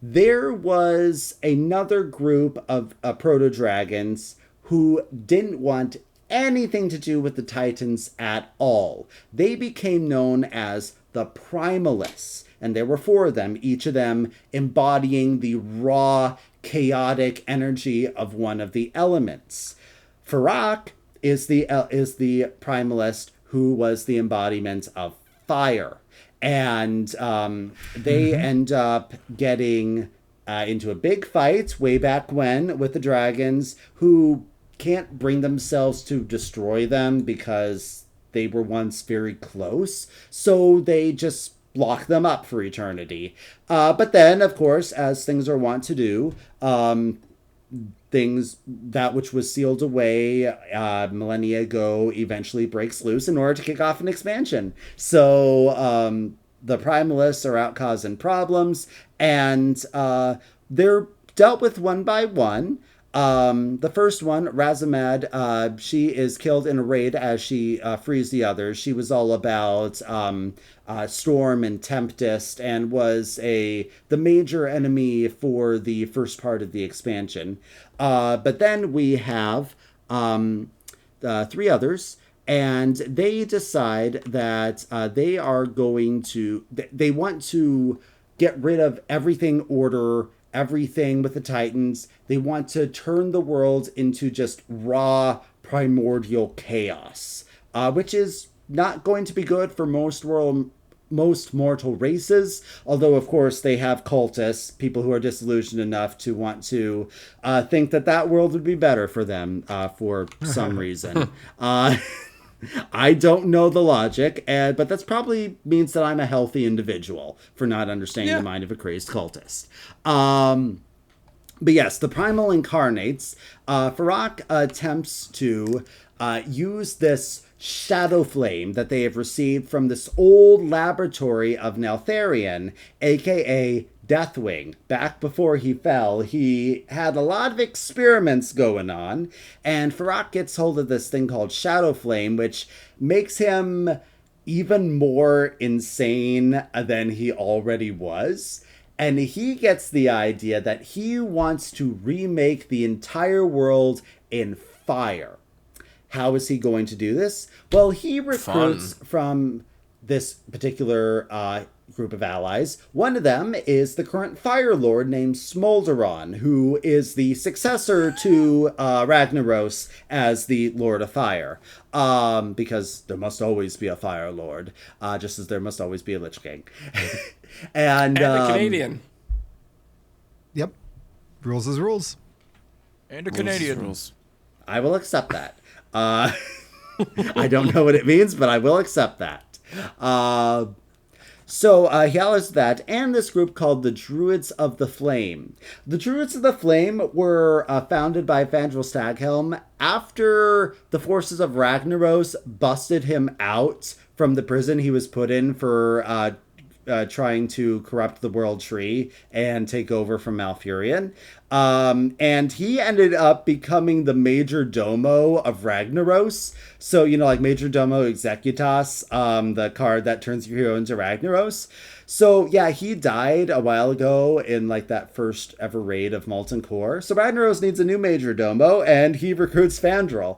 there was another group of proto-dragons who didn't want anything to do with the Titans at all. They became known as the Primalists, and there were 4 of them, each of them embodying the raw, chaotic energy of one of the elements. Farak is the Primalist who was the embodiment of fire. And they end up getting into a big fight way back when with the dragons, who can't bring themselves to destroy them because they were once very close. So they just lock them up for eternity. But then, of course, as things are wont to do, that which was sealed away millennia ago eventually breaks loose in order to kick off an expansion. So the Primalists are out causing problems, and they're dealt with one by one. The first one, Razamad, she is killed in a raid as she frees the others. She was all about Storm and Tempest, and was the major enemy for the first part of the expansion. But then we have 3 others, and they decide that they want to get rid of everything order, everything with the Titans. They want to turn the world into just raw primordial chaos, which is not going to be good for most mortal races, although of course they have cultists, people who are disillusioned enough to want to think that world would be better for them for some reason. I don't know the logic, but that's probably means that I'm a healthy individual for not understanding the mind of a crazed cultist. But yes, the primal incarnates. Farak attempts to use this shadow flame that they have received from this old laboratory of Neltharion, aka Deathwing. Back before he fell, he had a lot of experiments going on, and Farak gets hold of this thing called Shadow Flame, which makes him even more insane than he already was. And he gets the idea that he wants to remake the entire world in fire. How is he going to do this? Well, he recruits from this particular group of allies. One of them is the current Fire Lord named Smolderon, who is the successor to Ragnaros as the Lord of Fire. Because there must always be a Fire Lord, just as there must always be a Lich King. and a Canadian. Yep. Rules is rules. And a Canadian. Rules. I will accept that. I don't know what it means, but I will accept that. So he hollers that, and this group called the Druids of the Flame. The Druids of the Flame were founded by Fandral Staghelm after the forces of Ragnaros busted him out from the prison he was put in for trying to corrupt the World Tree and take over from Malfurion. And he ended up becoming the Major Domo of Ragnaros. So, like Major Domo Executas, the card that turns your hero into Ragnaros. So, yeah, he died a while ago in, that first ever raid of Molten Core. So Ragnaros needs a new Major Domo, and he recruits Fandral,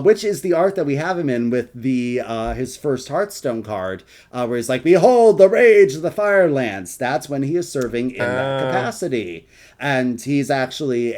which is the art that we have him in with his first Hearthstone card, where he's like, "Behold, the rage of the Firelands." That's when he is serving in that capacity. And he's actually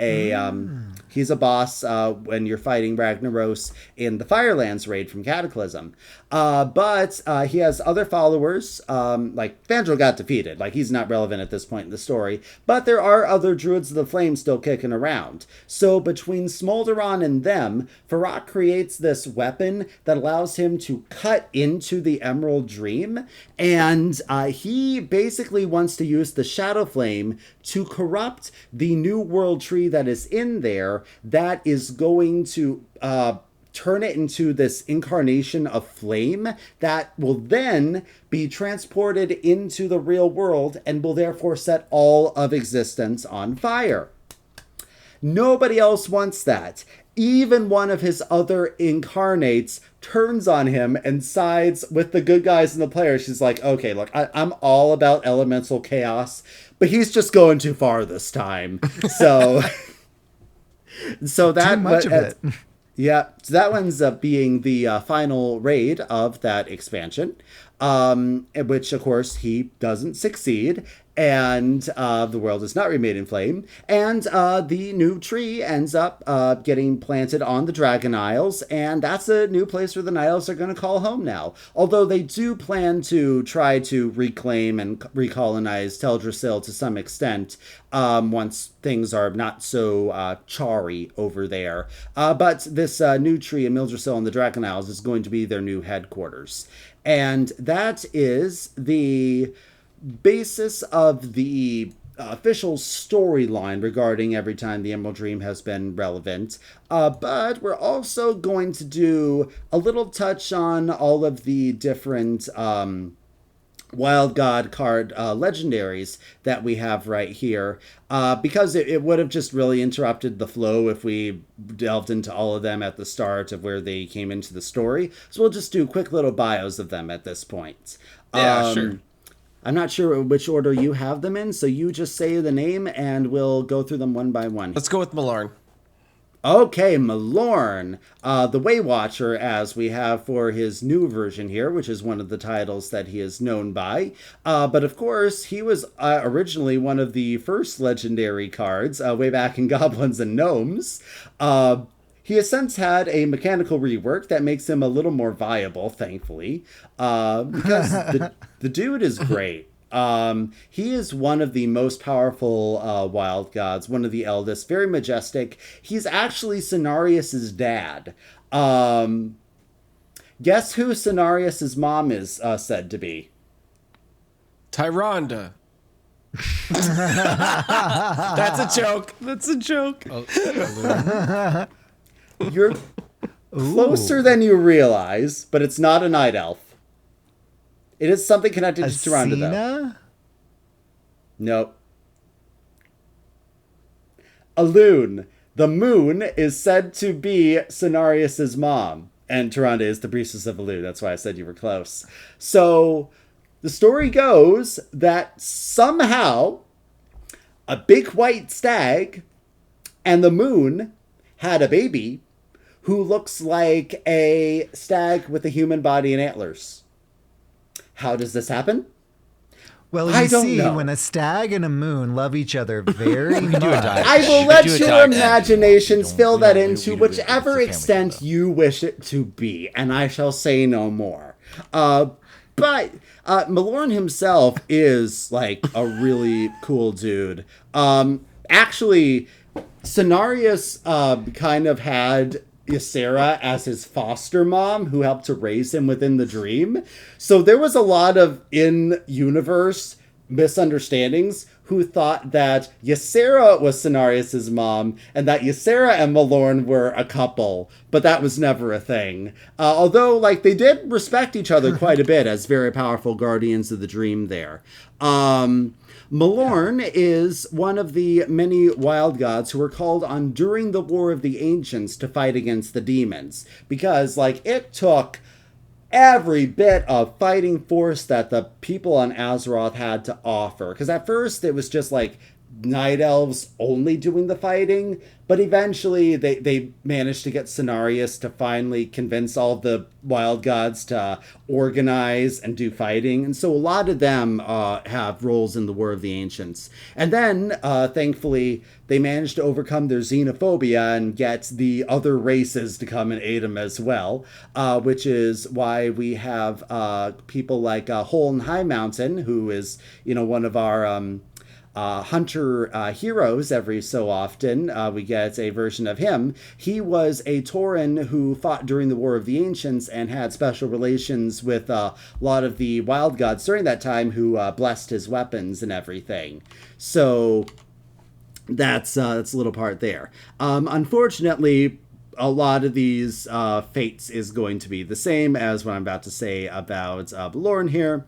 he's a boss when you're fighting Ragnaros in the Firelands raid from Cataclysm. But he has other followers, Fandral got defeated. He's not relevant at this point in the story. But there are other Druids of the Flame still kicking around. So between Smolderon and them, Farak creates this weapon that allows him to cut into the Emerald Dream. And he basically wants to use the Shadow Flame to corrupt the new world tree that is in there, that is going to turn it into this incarnation of flame that will then be transported into the real world and will therefore set all of existence on fire. Nobody else wants that. Even one of his other incarnates turns on him and sides with the good guys and the players. She's like, okay, look, I'm all about elemental chaos, but he's just going too far this time. So, that too much of it. Yeah, so that ends up being the final raid of that expansion, which, of course, he doesn't succeed, and the world is not remade in flame, and the new tree ends up getting planted on the Dragon Isles, and that's a new place where the Night Elves are going to call home now. Although they do plan to try to reclaim and recolonize Teldrassil to some extent, once things are not so charry over there. But this new tree in Mildrassil and the Dragon Isles is going to be their new headquarters. And that is the basis of the official storyline regarding Every Time the Emerald Dream has been relevant. But we're also going to do a little touch on all of the different Wild God card legendaries that we have right here, because it would have just really interrupted the flow if we delved into all of them at the start of where they came into the story. So we'll just do quick little bios of them at this point. Yeah, sure. I'm not sure which order you have them in, so you just say the name and we'll go through them one by one. Let's go with Malarn. Okay, Malorn, the Waywatcher, as we have for his new version here, which is one of the titles that he is known by. But of course, he was originally one of the first legendary cards way back in Goblins and Gnomes. He has since had a mechanical rework that makes him a little more viable, thankfully, because the dude is great. He is one of the most powerful wild gods, one of the eldest, very majestic. He's actually Cenarius's dad. Guess who Cenarius's mom is said to be? Tyrande. That's a joke. That's a joke. You're closer than you realize, but it's not a night elf. It is something connected to Tyrande, though. Nope. Alune. The moon is said to be Cenarius's mom, and Tyrande is the priestess of Alune. That's why I said you were close. So the story goes that somehow a big white stag and the moon had a baby who looks like a stag with a human body and antlers. How does this happen? Well, I you don't see, know. when a stag and a moon love each other very much. I will let your imaginations fill that into whichever extent you wish it to be, and I shall say no more. But Malorn himself is like a really cool dude. Actually, Cenarius kind of had Ysera as his foster mom who helped to raise him within the dream. So there was a lot of in-universe misunderstandings who thought that Ysera was Cenarius's mom and that Ysera and Malorn were a couple, but that was never a thing. Although, like, they did respect each other quite a bit as very powerful guardians of the dream there. Malorn is one of the many wild gods who were called on during the War of the Ancients to fight against the demons. Because, like, it took every bit of fighting force that the people on Azeroth had to offer. Because at first it was just, like, night elves only doing the fighting, but eventually they managed to get Cenarius to finally convince all the wild gods to organize and do fighting, and so a lot of them have roles in the War of the Ancients. And then thankfully they managed to overcome their xenophobia and get the other races to come and aid them as well, which is why we have people like Holn High Mountain, who is, you know, one of our hunter heroes. Every so often we get a version of him. He was a Tauren who fought during the War of the Ancients and had special relations with a lot of the wild gods during that time, who blessed his weapons and everything. So that's a little part there. Unfortunately, a lot of these fates is going to be the same as what I'm about to say about Bjorn here.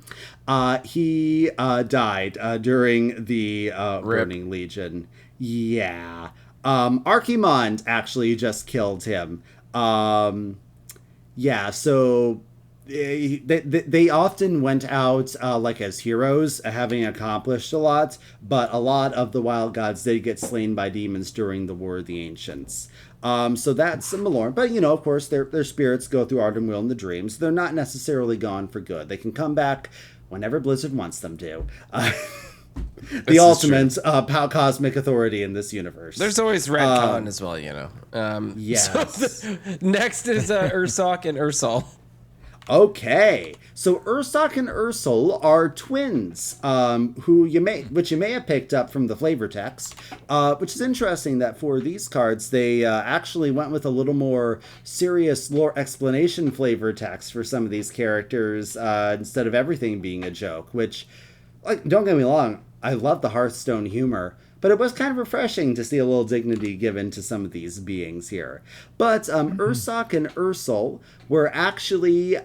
He died during the Burning Legion. Yeah. Archimond actually just killed him. Yeah, so they often went out like as heroes, having accomplished a lot, but a lot of the wild gods did get slain by demons during the War of the Ancients. So that's similar, but of course, their spirits go through Ardenweald in the dreams. They're not necessarily gone for good. They can come back whenever Blizzard wants them to. The ultimate cosmic authority in this universe. There's always retcon as well, Yes. So next is Ursoc and Ursol. Okay, so Ursoc and Ursol are twins, which you may have picked up from the flavor text, which is interesting that for these cards they actually went with a little more serious lore explanation flavor text for some of these characters instead of everything being a joke. Which, like, don't get me wrong, I love the Hearthstone humor. But it was kind of refreshing to see a little dignity given to some of these beings here. But Ursoc and Ursol were actually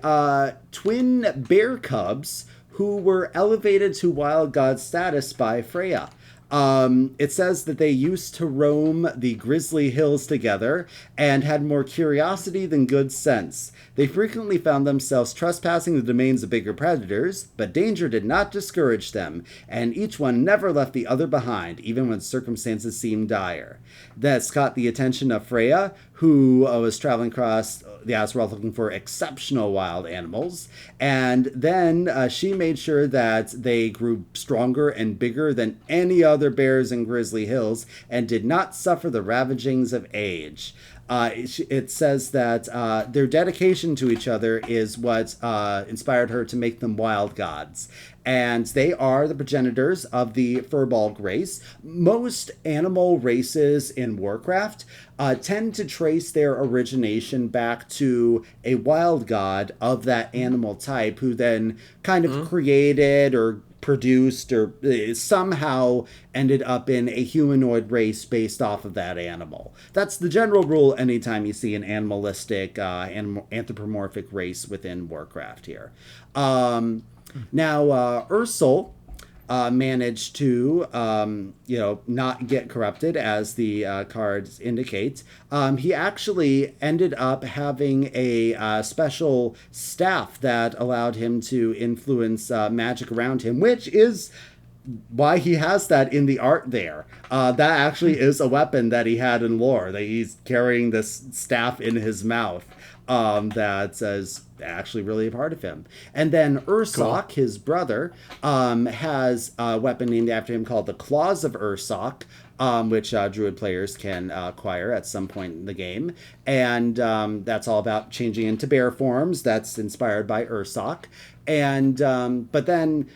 twin bear cubs who were elevated to wild god status by Freya. It says that they used to roam the Grizzly Hills together and had more curiosity than good sense. They frequently found themselves trespassing the domains of bigger predators, but danger did not discourage them, and each one never left the other behind, even when circumstances seemed dire. This caught the attention of Freya, who was traveling across the Azeroth looking for exceptional wild animals, and then she made sure that they grew stronger and bigger than any other bears in Grizzly Hills and did not suffer the ravagings of age. It says that their dedication to each other is what inspired her to make them wild gods. And they are the progenitors of the Furbolg race. Most animal races in Warcraft tend to trace their origination back to a wild god of that animal type who then kind of created or produced or somehow ended up in a humanoid race based off of that animal. That's the general rule anytime you see an animalistic, anthropomorphic race within Warcraft here. Now, Ursol managed to, not get corrupted, as the cards indicate. He actually ended up having a special staff that allowed him to influence magic around him, which is why he has that in the art there. That actually is a weapon that he had in lore, that he's carrying this staff in his mouth. That is actually really a part of him. And then Ursoc, his brother, has a weapon named after him called the Claws of Ursoc, which Druid players can acquire at some point in the game. And that's all about changing into bear forms. That's inspired by Ursoc. And but then,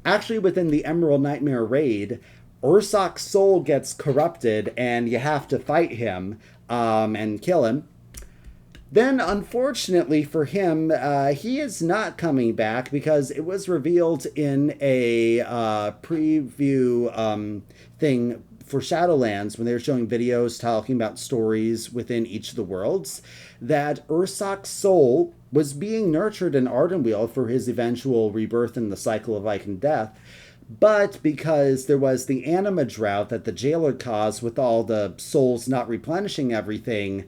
actually within the Emerald Nightmare raid, Ursoc's soul gets corrupted, and you have to fight him and kill him. Then, unfortunately for him, he is not coming back because it was revealed in a preview thing for Shadowlands when they were showing videos talking about stories within each of the worlds that Ursoc's soul was being nurtured in Ardenweald for his eventual rebirth in the cycle of life and death. But because there was the anima drought that the jailer caused with all the souls not replenishing everything,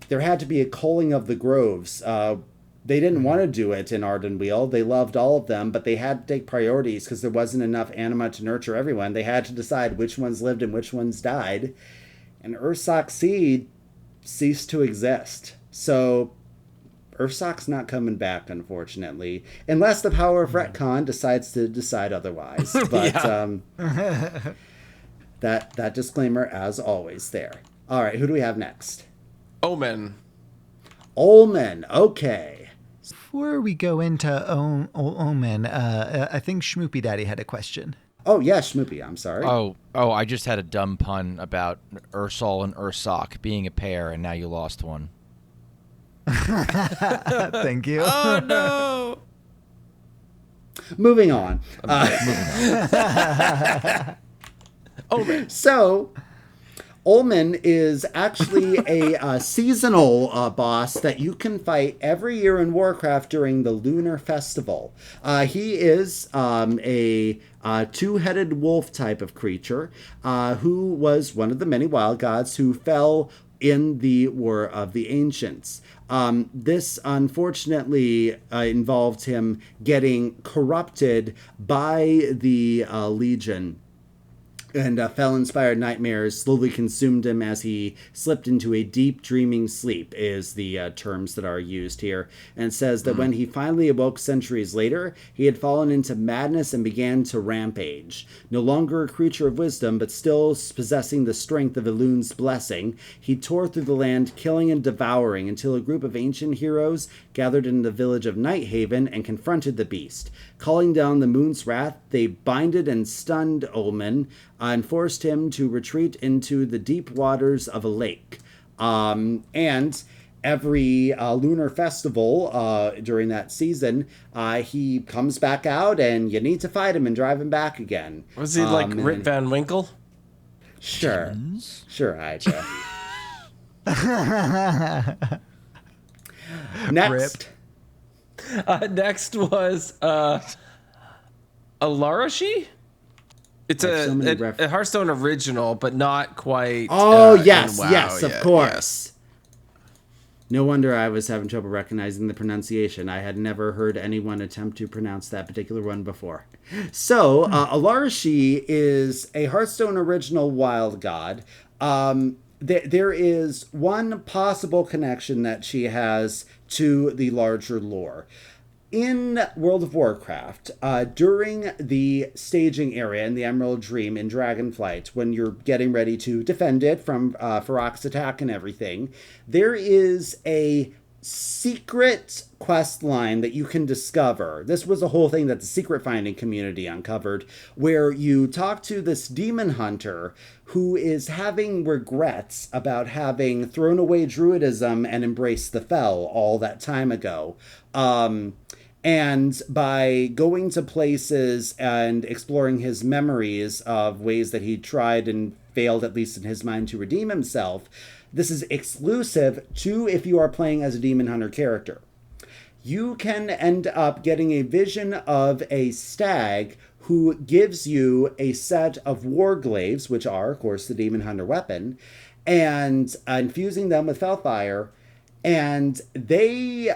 there had to be a culling of the groves. They didn't want to do it in Ardenweald. They loved all of them, but they had to take priorities because there wasn't enough anima to nurture everyone. They had to decide which ones lived and which ones died. And Ursoc's seed ceased to exist. So Ursoc's not coming back, unfortunately, unless the power of retcon decides to decide otherwise. But that disclaimer, as always, there. All right, who do we have next? Omen, okay. Before we go into Omen, I think Schmoopydady had a question. Oh, yeah, Schmoopy, I'm sorry. Oh, I just had a dumb pun about Ursol and Ursoc being a pair, and now you lost one. Thank you. Oh no. Moving on. Omen. So, Ullman is actually a seasonal boss that you can fight every year in Warcraft during the Lunar Festival. He is a two-headed wolf type of creature who was one of the many wild gods who fell in the War of the Ancients. This unfortunately involved him getting corrupted by the Legion. And fell-inspired nightmares slowly consumed him as he slipped into a deep dreaming sleep, is the terms that are used here. And it says that when he finally awoke centuries later, he had fallen into madness and began to rampage. No longer a creature of wisdom, but still possessing the strength of Elun's blessing, he tore through the land, killing and devouring, until a group of ancient heroes gathered in the village of Nighthaven and confronted the beast. Calling down the moon's wrath, they binded and stunned Ullman, and forced him to retreat into the deep waters of a lake. And every lunar festival during that season, he comes back out, and you need to fight him and drive him back again. Was he like Rip Van Winkle? Sure. Sure, Hydra. Next. Next was Alarashi? It's a Hearthstone original, but not quite. Oh, yes, WoW yes, of yet. course. Yes. No wonder I was having trouble recognizing the pronunciation. I had never heard anyone attempt to pronounce that particular one before. So, Alarashi is a Hearthstone original wild god. There is one possible connection that she has to the larger lore. In World of Warcraft, during the staging area in the Emerald Dream in Dragonflight, when you're getting ready to defend it from Ferox attack and everything, there is a secret quest line that you can discover. This was a whole thing that the secret finding community uncovered, where you talk to this demon hunter who is having regrets about having thrown away druidism and embraced the Fel all that time ago. And by going to places and exploring his memories of ways that he tried and failed, at least in his mind, to redeem himself, this is exclusive to if you are playing as a demon hunter character. You can end up getting a vision of a stag who gives you a set of warglaives, which are, of course, the demon hunter weapon, and infusing them with Felfire, and they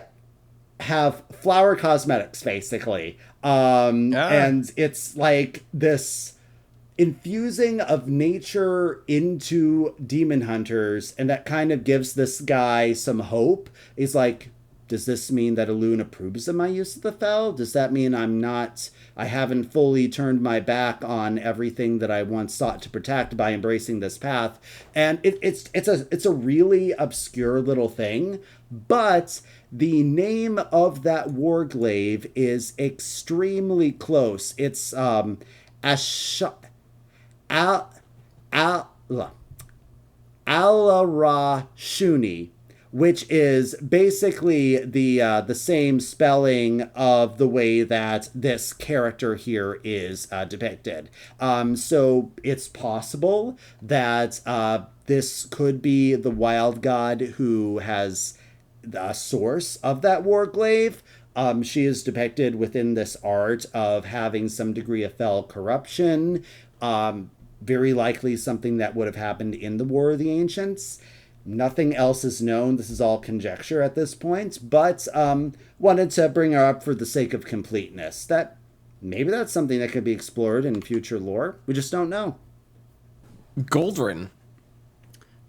have flower cosmetics, basically. And it's like this infusing of nature into demon hunters, and that kind of gives this guy some hope. He's like, does this mean that Elune approves of my use of the Fel? Does that mean I haven't fully turned my back on everything that I once sought to protect by embracing this path? And it's a really obscure little thing, but the name of that warglaive is extremely close. It's Alarashuni, which is basically the same spelling of the way that this character here is depicted. So it's possible that this could be the wild god who has the source of that warglaive. She is depicted within this art of having some degree of Fel corruption. Very likely something that would have happened in the War of the Ancients. Nothing else is known. This is all conjecture at this point, but wanted to bring her up for the sake of completeness. That maybe that's something that could be explored in future lore. We just don't know. Goldrin,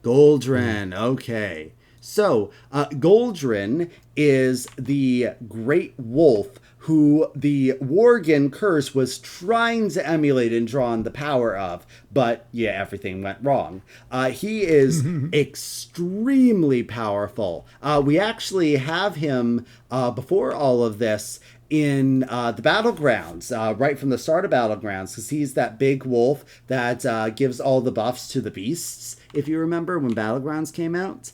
okay. So, Goldrin is the great wolf who the Worgen curse was trying to emulate and draw on the power of, but yeah, everything went wrong. He is extremely powerful. We actually have him, before all of this, in the Battlegrounds, right from the start of Battlegrounds, because he's that big wolf that gives all the buffs to the beasts, if you remember, when Battlegrounds came out.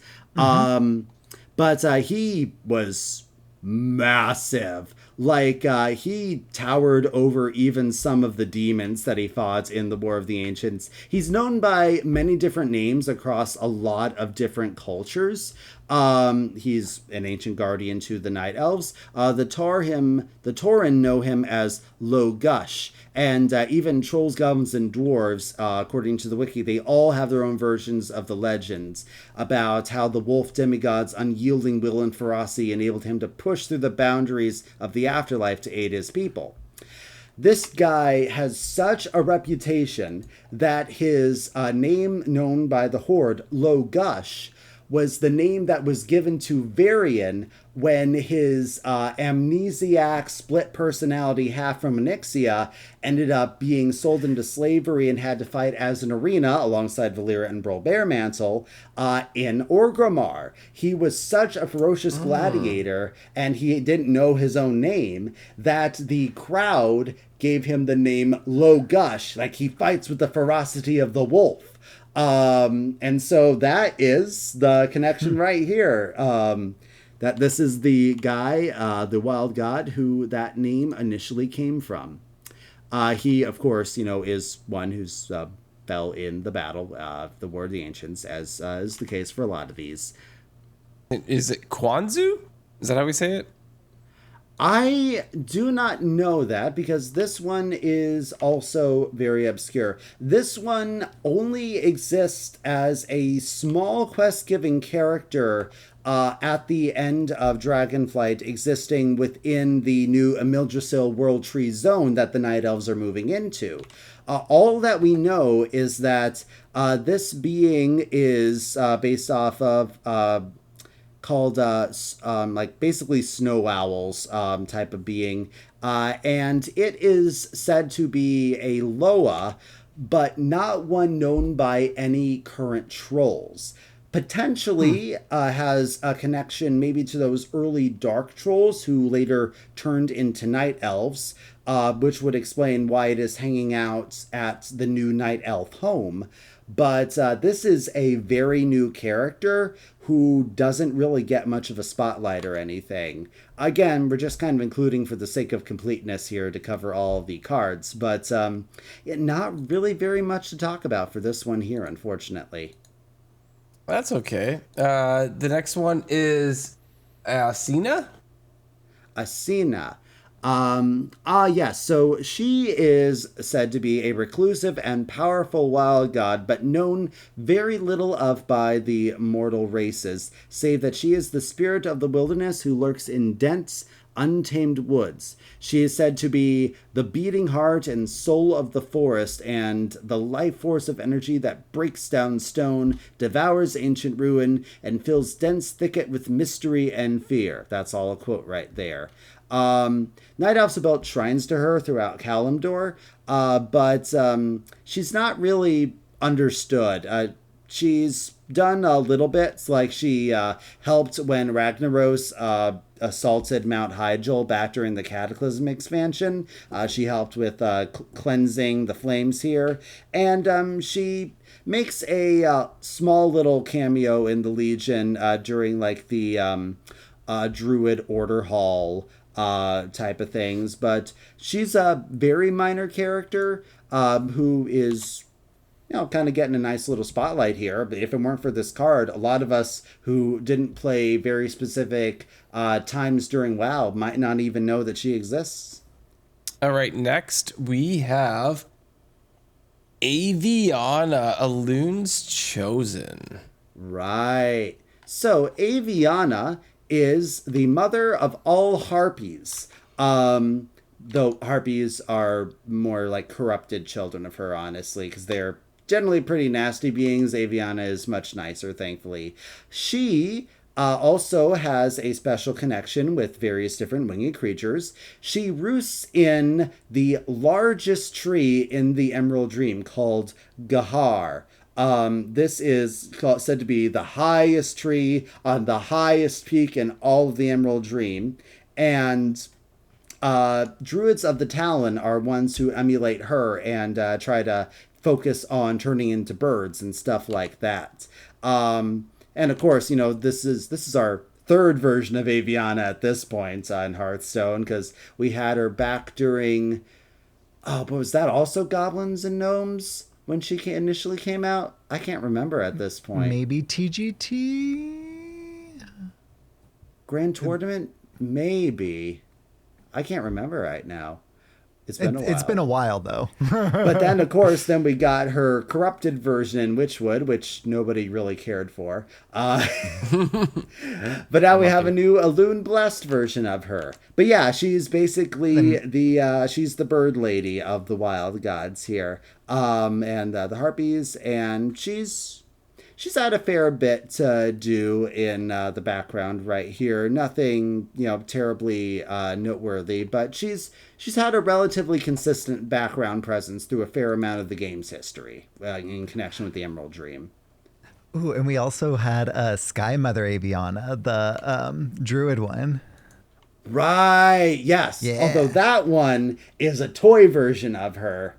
But he was massive. Like, he towered over even some of the demons that he fought in the War of the Ancients. He's known by many different names across a lot of different cultures. He's an ancient guardian to the Night Elves. The Tauren know him as Logush, and even trolls, goblins, and dwarves, according to the wiki, they all have their own versions of the legends about how the wolf demigod's unyielding will and ferocity enabled him to push through the boundaries of the afterlife to aid his people. This guy has such a reputation that his name known by the Horde, Logush, was the name that was given to Varian when his amnesiac split personality half from Onyxia ended up being sold into slavery and had to fight as an arena alongside Valyria and Brol Baremantle in Orgrimmar. He was such a ferocious gladiator, and he didn't know his own name, that the crowd gave him the name Logush, like he fights with the ferocity of the wolf. And so that is the connection right here. That this is the guy, the wild god, who that name initially came from. He, of course, is one who's fell in the battle, the War of the Ancients, as is the case for a lot of these. Is it Kwanzu? Is that how we say it? I do not know that, because this one is also very obscure. This one only exists as a small quest-giving character at the end of Dragonflight, existing within the new Emildrasil World Tree Zone that the Night Elves are moving into. All that we know is that this being is based off of... called like basically snow owls type of being, and it is said to be a Loa, but not one known by any current trolls. Potentially has a connection maybe to those early dark trolls who later turned into night elves, which would explain why it is hanging out at the new night elf home. But this is a very new character who doesn't really get much of a spotlight or anything. Again, we're just kind of including for the sake of completeness here to cover all the cards, but not really very much to talk about for this one here, unfortunately. That's okay. The next one is Asina? Asina. Yes, so she is said to be a reclusive and powerful wild god, but known very little of by the mortal races, save that she is the spirit of the wilderness who lurks in dense, untamed woods. She is said to be the beating heart and soul of the forest, and the life force of energy that breaks down stone, devours ancient ruin, and fills dense thicket with mystery and fear. That's all a quote right there. Night Elves have built shrines to her throughout Kalimdor, but she's not really understood. She's done a little bit, like she helped when Ragnaros assaulted Mount Hyjal back during the Cataclysm expansion. She helped with cleansing the flames here, and she makes a small little cameo in the Legion during like the Druid Order Hall type of things, but she's a very minor character who is, kind of getting a nice little spotlight here. But if it weren't for this card, a lot of us who didn't play very specific times during WoW might not even know that she exists. All right, next we have Aviana, Alun's Chosen. Right. So Aviana is the mother of all harpies. Though harpies are more like corrupted children of her, honestly, because they're generally pretty nasty beings. Aviana is much nicer, thankfully. She also has a special connection with various different winged creatures. She roosts in the largest tree in the Emerald Dream called Gahar. This is said to be the highest tree on the highest peak in all of the Emerald Dream. And Druids of the Talon are ones who emulate her and try to focus on turning into birds and stuff like that. And of course, this is our third version of Aviana at this point in Hearthstone, because we had her back during, but was that also Goblins and Gnomes when she initially came out? I can't remember at this point. Maybe TGT? Grand Tournament? Maybe. I can't remember right now. It's been a while. It's been a while, though. But then, of course, then we got her corrupted version in Witchwood, which nobody really cared for. But now we have a new Elune Blessed version of her. But yeah, she's basically she's the bird lady of the wild gods here. And the harpies, and she's had a fair bit to do in the background right here. Nothing, terribly noteworthy, but she's had a relatively consistent background presence through a fair amount of the game's history in connection with the Emerald Dream. Ooh, and we also had Sky Mother Aviana, the druid one. Right, yes. Yeah. Although that one is a toy version of her.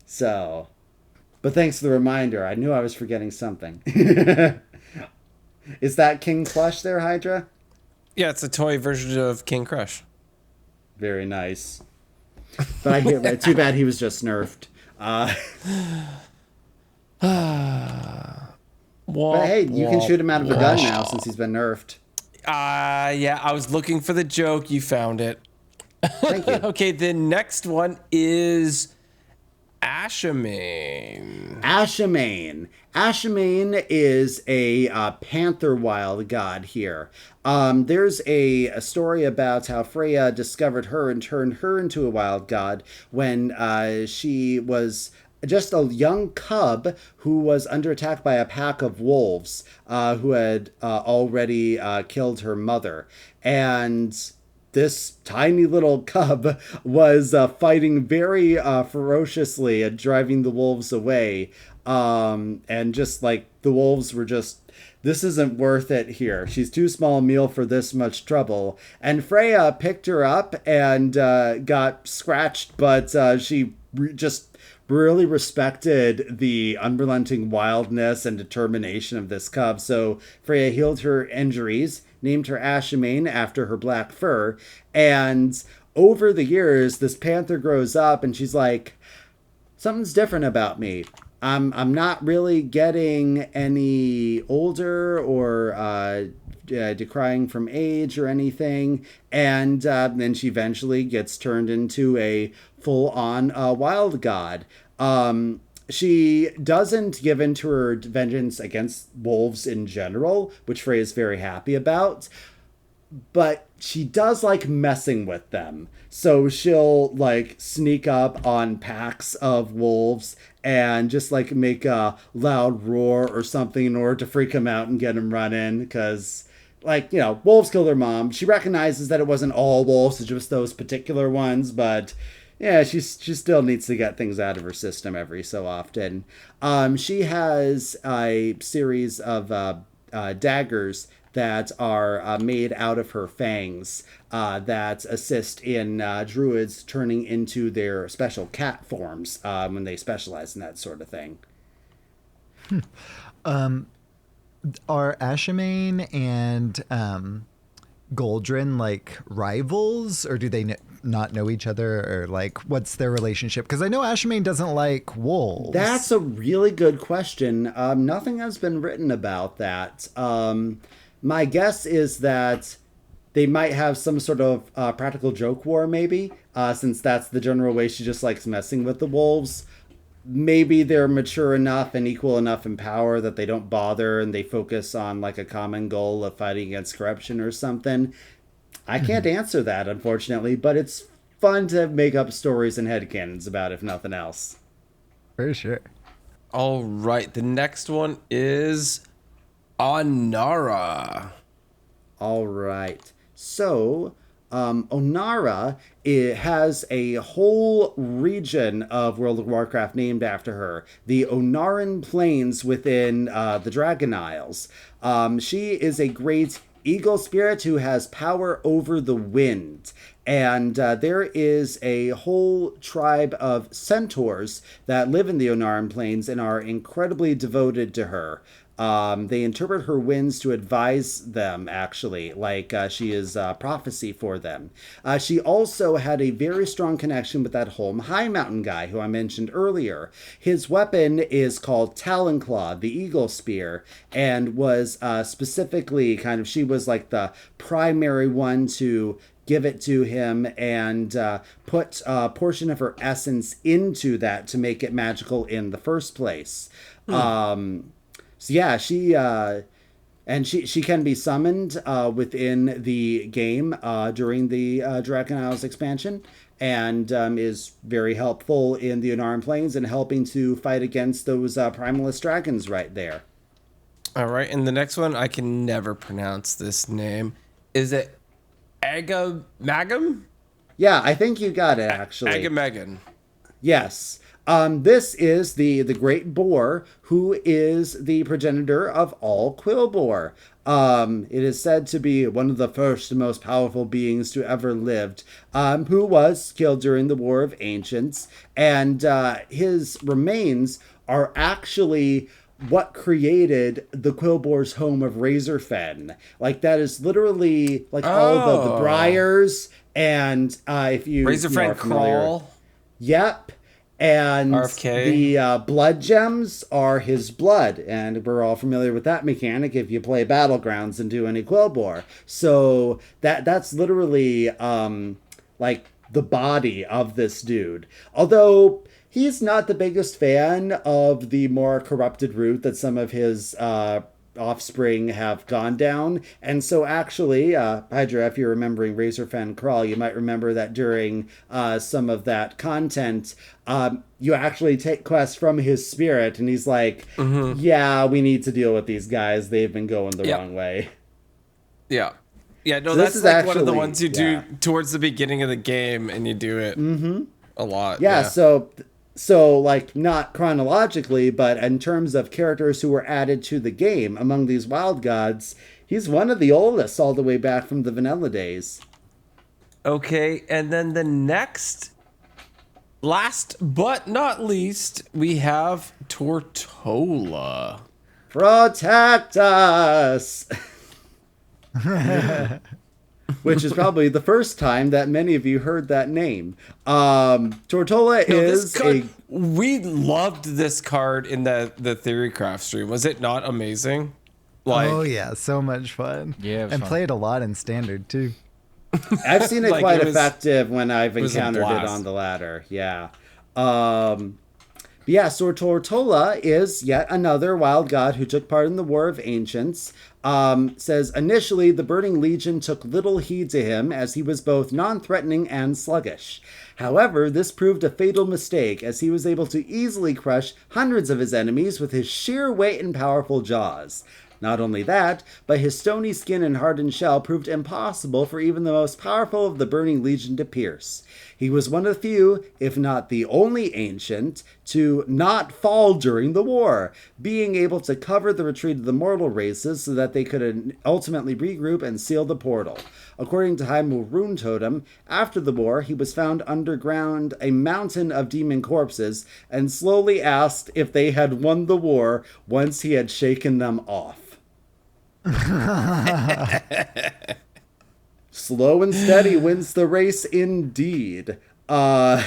So... But thanks for the reminder. I knew I was forgetting something. Is that King Plush there, Hydra? Yeah, it's a toy version of King Crush. Very nice. But I hear that. Too bad he was just nerfed. But hey, you can shoot him out of a gun now since he's been nerfed. Yeah, I was looking for the joke. You found it. Thank you. Okay, the next one is... Ashamain. Ashamain is a panther wild god here. There's a story about how Freya discovered her and turned her into a wild god when she was just a young cub who was under attack by a pack of wolves who had already killed her mother. And this tiny little cub was fighting very ferociously and driving the wolves away. And just like the wolves were just, this isn't worth it here. She's too small a meal for this much trouble. And Freya picked her up and got scratched, but she just really respected the unrelenting wildness and determination of this cub. So Freya healed her injuries, named her Ashamain after her black fur, and over the years, this panther grows up and she's like, something's different about me. I'm not really getting any older or decrying from age or anything, and then she eventually gets turned into a full-on wild god. She doesn't give in to her vengeance against wolves in general, which Frey is very happy about, but she does like messing with them. So she'll like sneak up on packs of wolves and just like make a loud roar or something in order to freak them out and get them running, because wolves kill their mom. She recognizes that it wasn't all wolves, it's just those particular ones, but yeah, she still needs to get things out of her system every so often. She has a series of daggers that are made out of her fangs that assist in druids turning into their special cat forms when they specialize in that sort of thing. Are Ashamain and Goldrin like rivals, or do they not know each other, or like what's their relationship? Because I know Ashamain doesn't like wolves. That's a really good question. Nothing has been written about that. My guess is that they might have some sort of practical joke war, maybe, since that's the general way she just likes messing with the wolves. Maybe they're mature enough and equal enough in power that they don't bother and they focus on like a common goal of fighting against corruption or something. I can't answer that, unfortunately, but it's fun to make up stories and headcanons about, if nothing else. For sure. All right, the next one is Onara. All right. So, Onara, it has a whole region of World of Warcraft named after her. The Onaran Plains within the Dragon Isles. She is a great eagle spirit who has power over the wind. And there is a whole tribe of centaurs that live in the Onaran Plains and are incredibly devoted to her. They interpret her winds to advise them, actually, like she is prophecy for them. She also had a very strong connection with that Holm High Mountain guy who I mentioned earlier. His weapon is called Talonclaw, the Eagle Spear, and was specifically she was like the primary one to give it to him and put a portion of her essence into that to make it magical in the first place. So yeah, she can be summoned within the game during the Dragon Isles expansion, and is very helpful in the Onaran Plains and helping to fight against those primalist dragons right there. All right, and the next one, I can never pronounce this name. Is it Agamagam? Yeah, I think you got it, actually. Agamagam. Yes. This is the great boar who is the progenitor of all Quillboar. It is said to be one of the first and most powerful beings to ever lived, who was killed during the War of Ancients, and his remains are actually what created the Quillboar's home of Razorfen. Like, that is literally like all the briars, and if you Razorfen are familiar, crawl. Yep. And RFK. the blood gems are his blood, and we're all familiar with that mechanic if you play Battlegrounds and do any Quillboar. So that's literally like the body of this dude. Although he's not the biggest fan of the more corrupted route that some of his offspring have gone down. And so actually, Hydra, if you're remembering Razorfen Crawl, you might remember that during some of that content, you actually take quests from his spirit, and he's like, yeah, we need to deal with these guys. They've been going the wrong way. Yeah. Yeah, no, So that's this is like actually, one of the ones you do towards the beginning of the game, and you do it a lot. Yeah, so like not chronologically, but in terms of characters who were added to the game among these wild gods, he's one of the oldest all the way back from the vanilla days. Okay, and then the next, last but not least, we have Tortola. Protect us! Which is probably the first time that many of you heard that name. Tortola is we loved this card in the Theorycraft stream. Was it not amazing? Like, oh yeah, so much fun. Yeah, it was and fun. played a lot in standard too. I've seen it Like, quite it was- effective when I've was a encountered it blast. on the ladder. Yeah. So Tortola is yet another wild god who took part in the War of Ancients. Says initially the Burning Legion took little heed to him as he was both non-threatening and sluggish. However, this proved a fatal mistake as he was able to easily crush hundreds of his enemies with his sheer weight and powerful jaws. Not only that, but his stony skin and hardened shell proved impossible for even the most powerful of the Burning Legion to pierce. He was one of the few, if not the only ancient, to not fall during the war, being able to cover the retreat of the mortal races so that they could ultimately regroup and seal the portal. According to Heimel Rune Totem, after the war, he was found underground a mountain of demon corpses and slowly asked if they had won the war once he had shaken them off. Slow and steady wins the race indeed. Though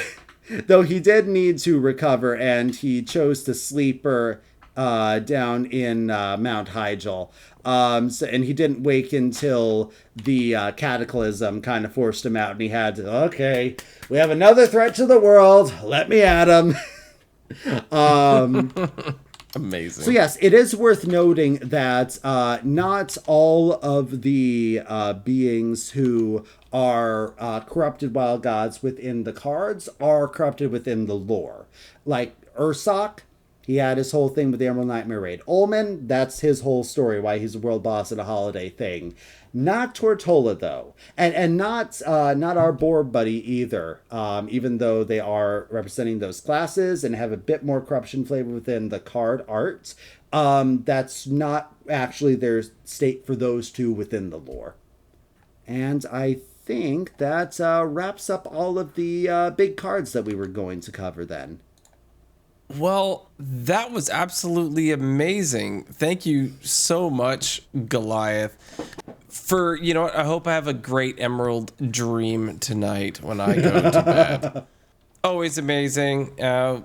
he did need to recover, and he chose to sleeper down in Mount Hyjal. And he didn't wake until the cataclysm kind of forced him out, and he had to, okay, we have another threat to the world. Let me at him. amazing. So yes, it is worth noting that not all of the beings who are corrupted wild gods within the cards are corrupted within the lore. Like Ursoc, he had his whole thing with the Emerald Nightmare Raid. Ullman, that's his whole story, why he's a world boss at a holiday thing. Not Tortola, though. And not our boar buddy either, even though they are representing those classes and have a bit more corruption flavor within the card art. That's not actually their state for those two within the lore. And I think that wraps up all of the big cards that we were going to cover then. Well, that was absolutely amazing. Thank you so much, Goliath. For, you know what, I hope I have a great Emerald dream tonight when I go to bed. Always amazing.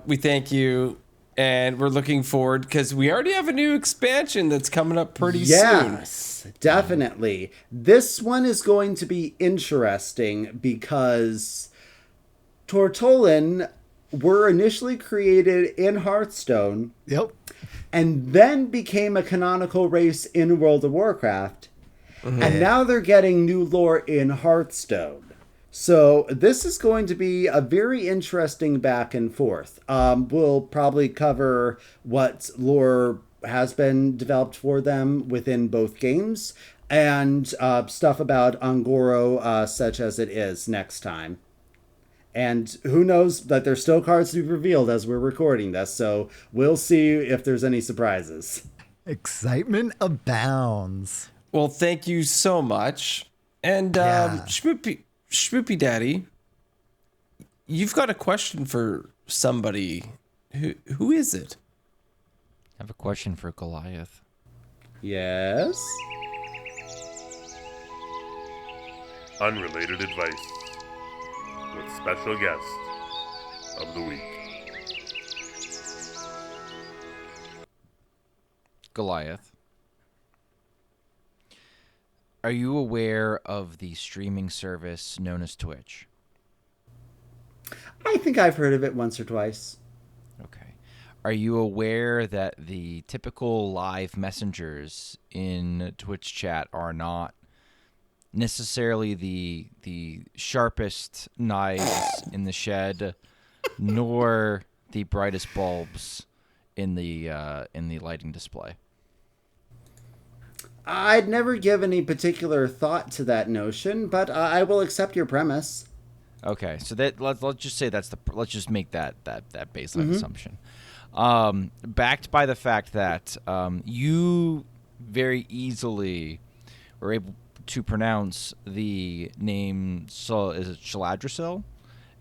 We thank you. And we're looking forward because we already have a new expansion that's coming up pretty soon. Yes, definitely. This one is going to be interesting because Tortollan were initially created in Hearthstone. Yep. And then became a canonical race in World of Warcraft. And now they're getting new lore in Hearthstone. So this is going to be a very interesting back and forth. We'll probably cover what lore has been developed for them within both games and stuff about Ungoro, such as it is, next time. And who knows that there's still cards to be revealed as we're recording this, so we'll see if there's any surprises. Excitement abounds. Well, thank you so much. And Schmoopydady, you've got a question for somebody. Who is it? I have a question for Goliath. Yes? Unrelated Advice with special guest of the week. Goliath, are you aware of the streaming service known as Twitch? I think I've heard of it once or twice. Okay. Are you aware that the typical live messengers in Twitch chat are not necessarily the sharpest knives in the shed, nor the brightest bulbs in the lighting display? I'd never given any particular thought to that notion, but I will accept your premise. Okay, so that let's just say let's just make that baseline assumption, backed by the fact that you very easily were able to pronounce the name. So is it Shaladrisil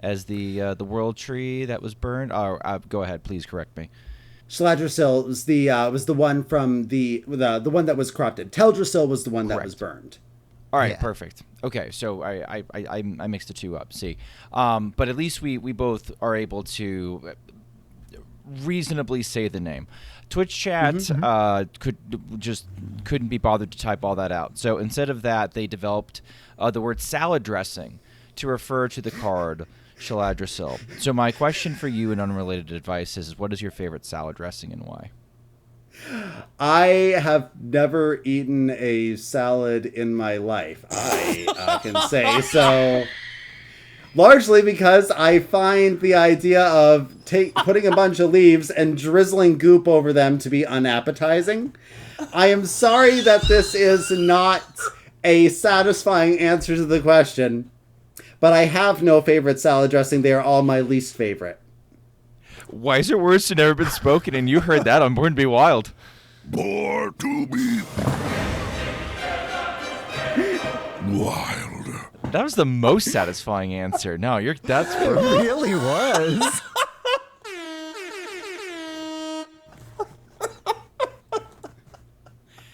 as the world tree that was burned? Go ahead, please correct me. Shaladrisil was the one from the one that was corrupted. Teldrassil was the one that was burned. All right, Yeah. perfect. Okay, so I mixed the two up. See, but at least we both are able to reasonably say the name. Twitch chat couldn't be bothered to type all that out. So instead of that, they developed the word salad dressing to refer to the card Shaladrisil. So my question for you in Unrelated Advice is, what is your favorite salad dressing and why? I have never eaten a salad in my life. I can say so. Largely because I find the idea of putting a bunch of leaves and drizzling goop over them to be unappetizing. I am sorry that this is not a satisfying answer to the question, but I have no favorite salad dressing. They are all my least favorite. Wiser words have never been spoken, and you heard that on Born to Be Wild. Born to be wild. That was the most satisfying answer. No, that's It really was.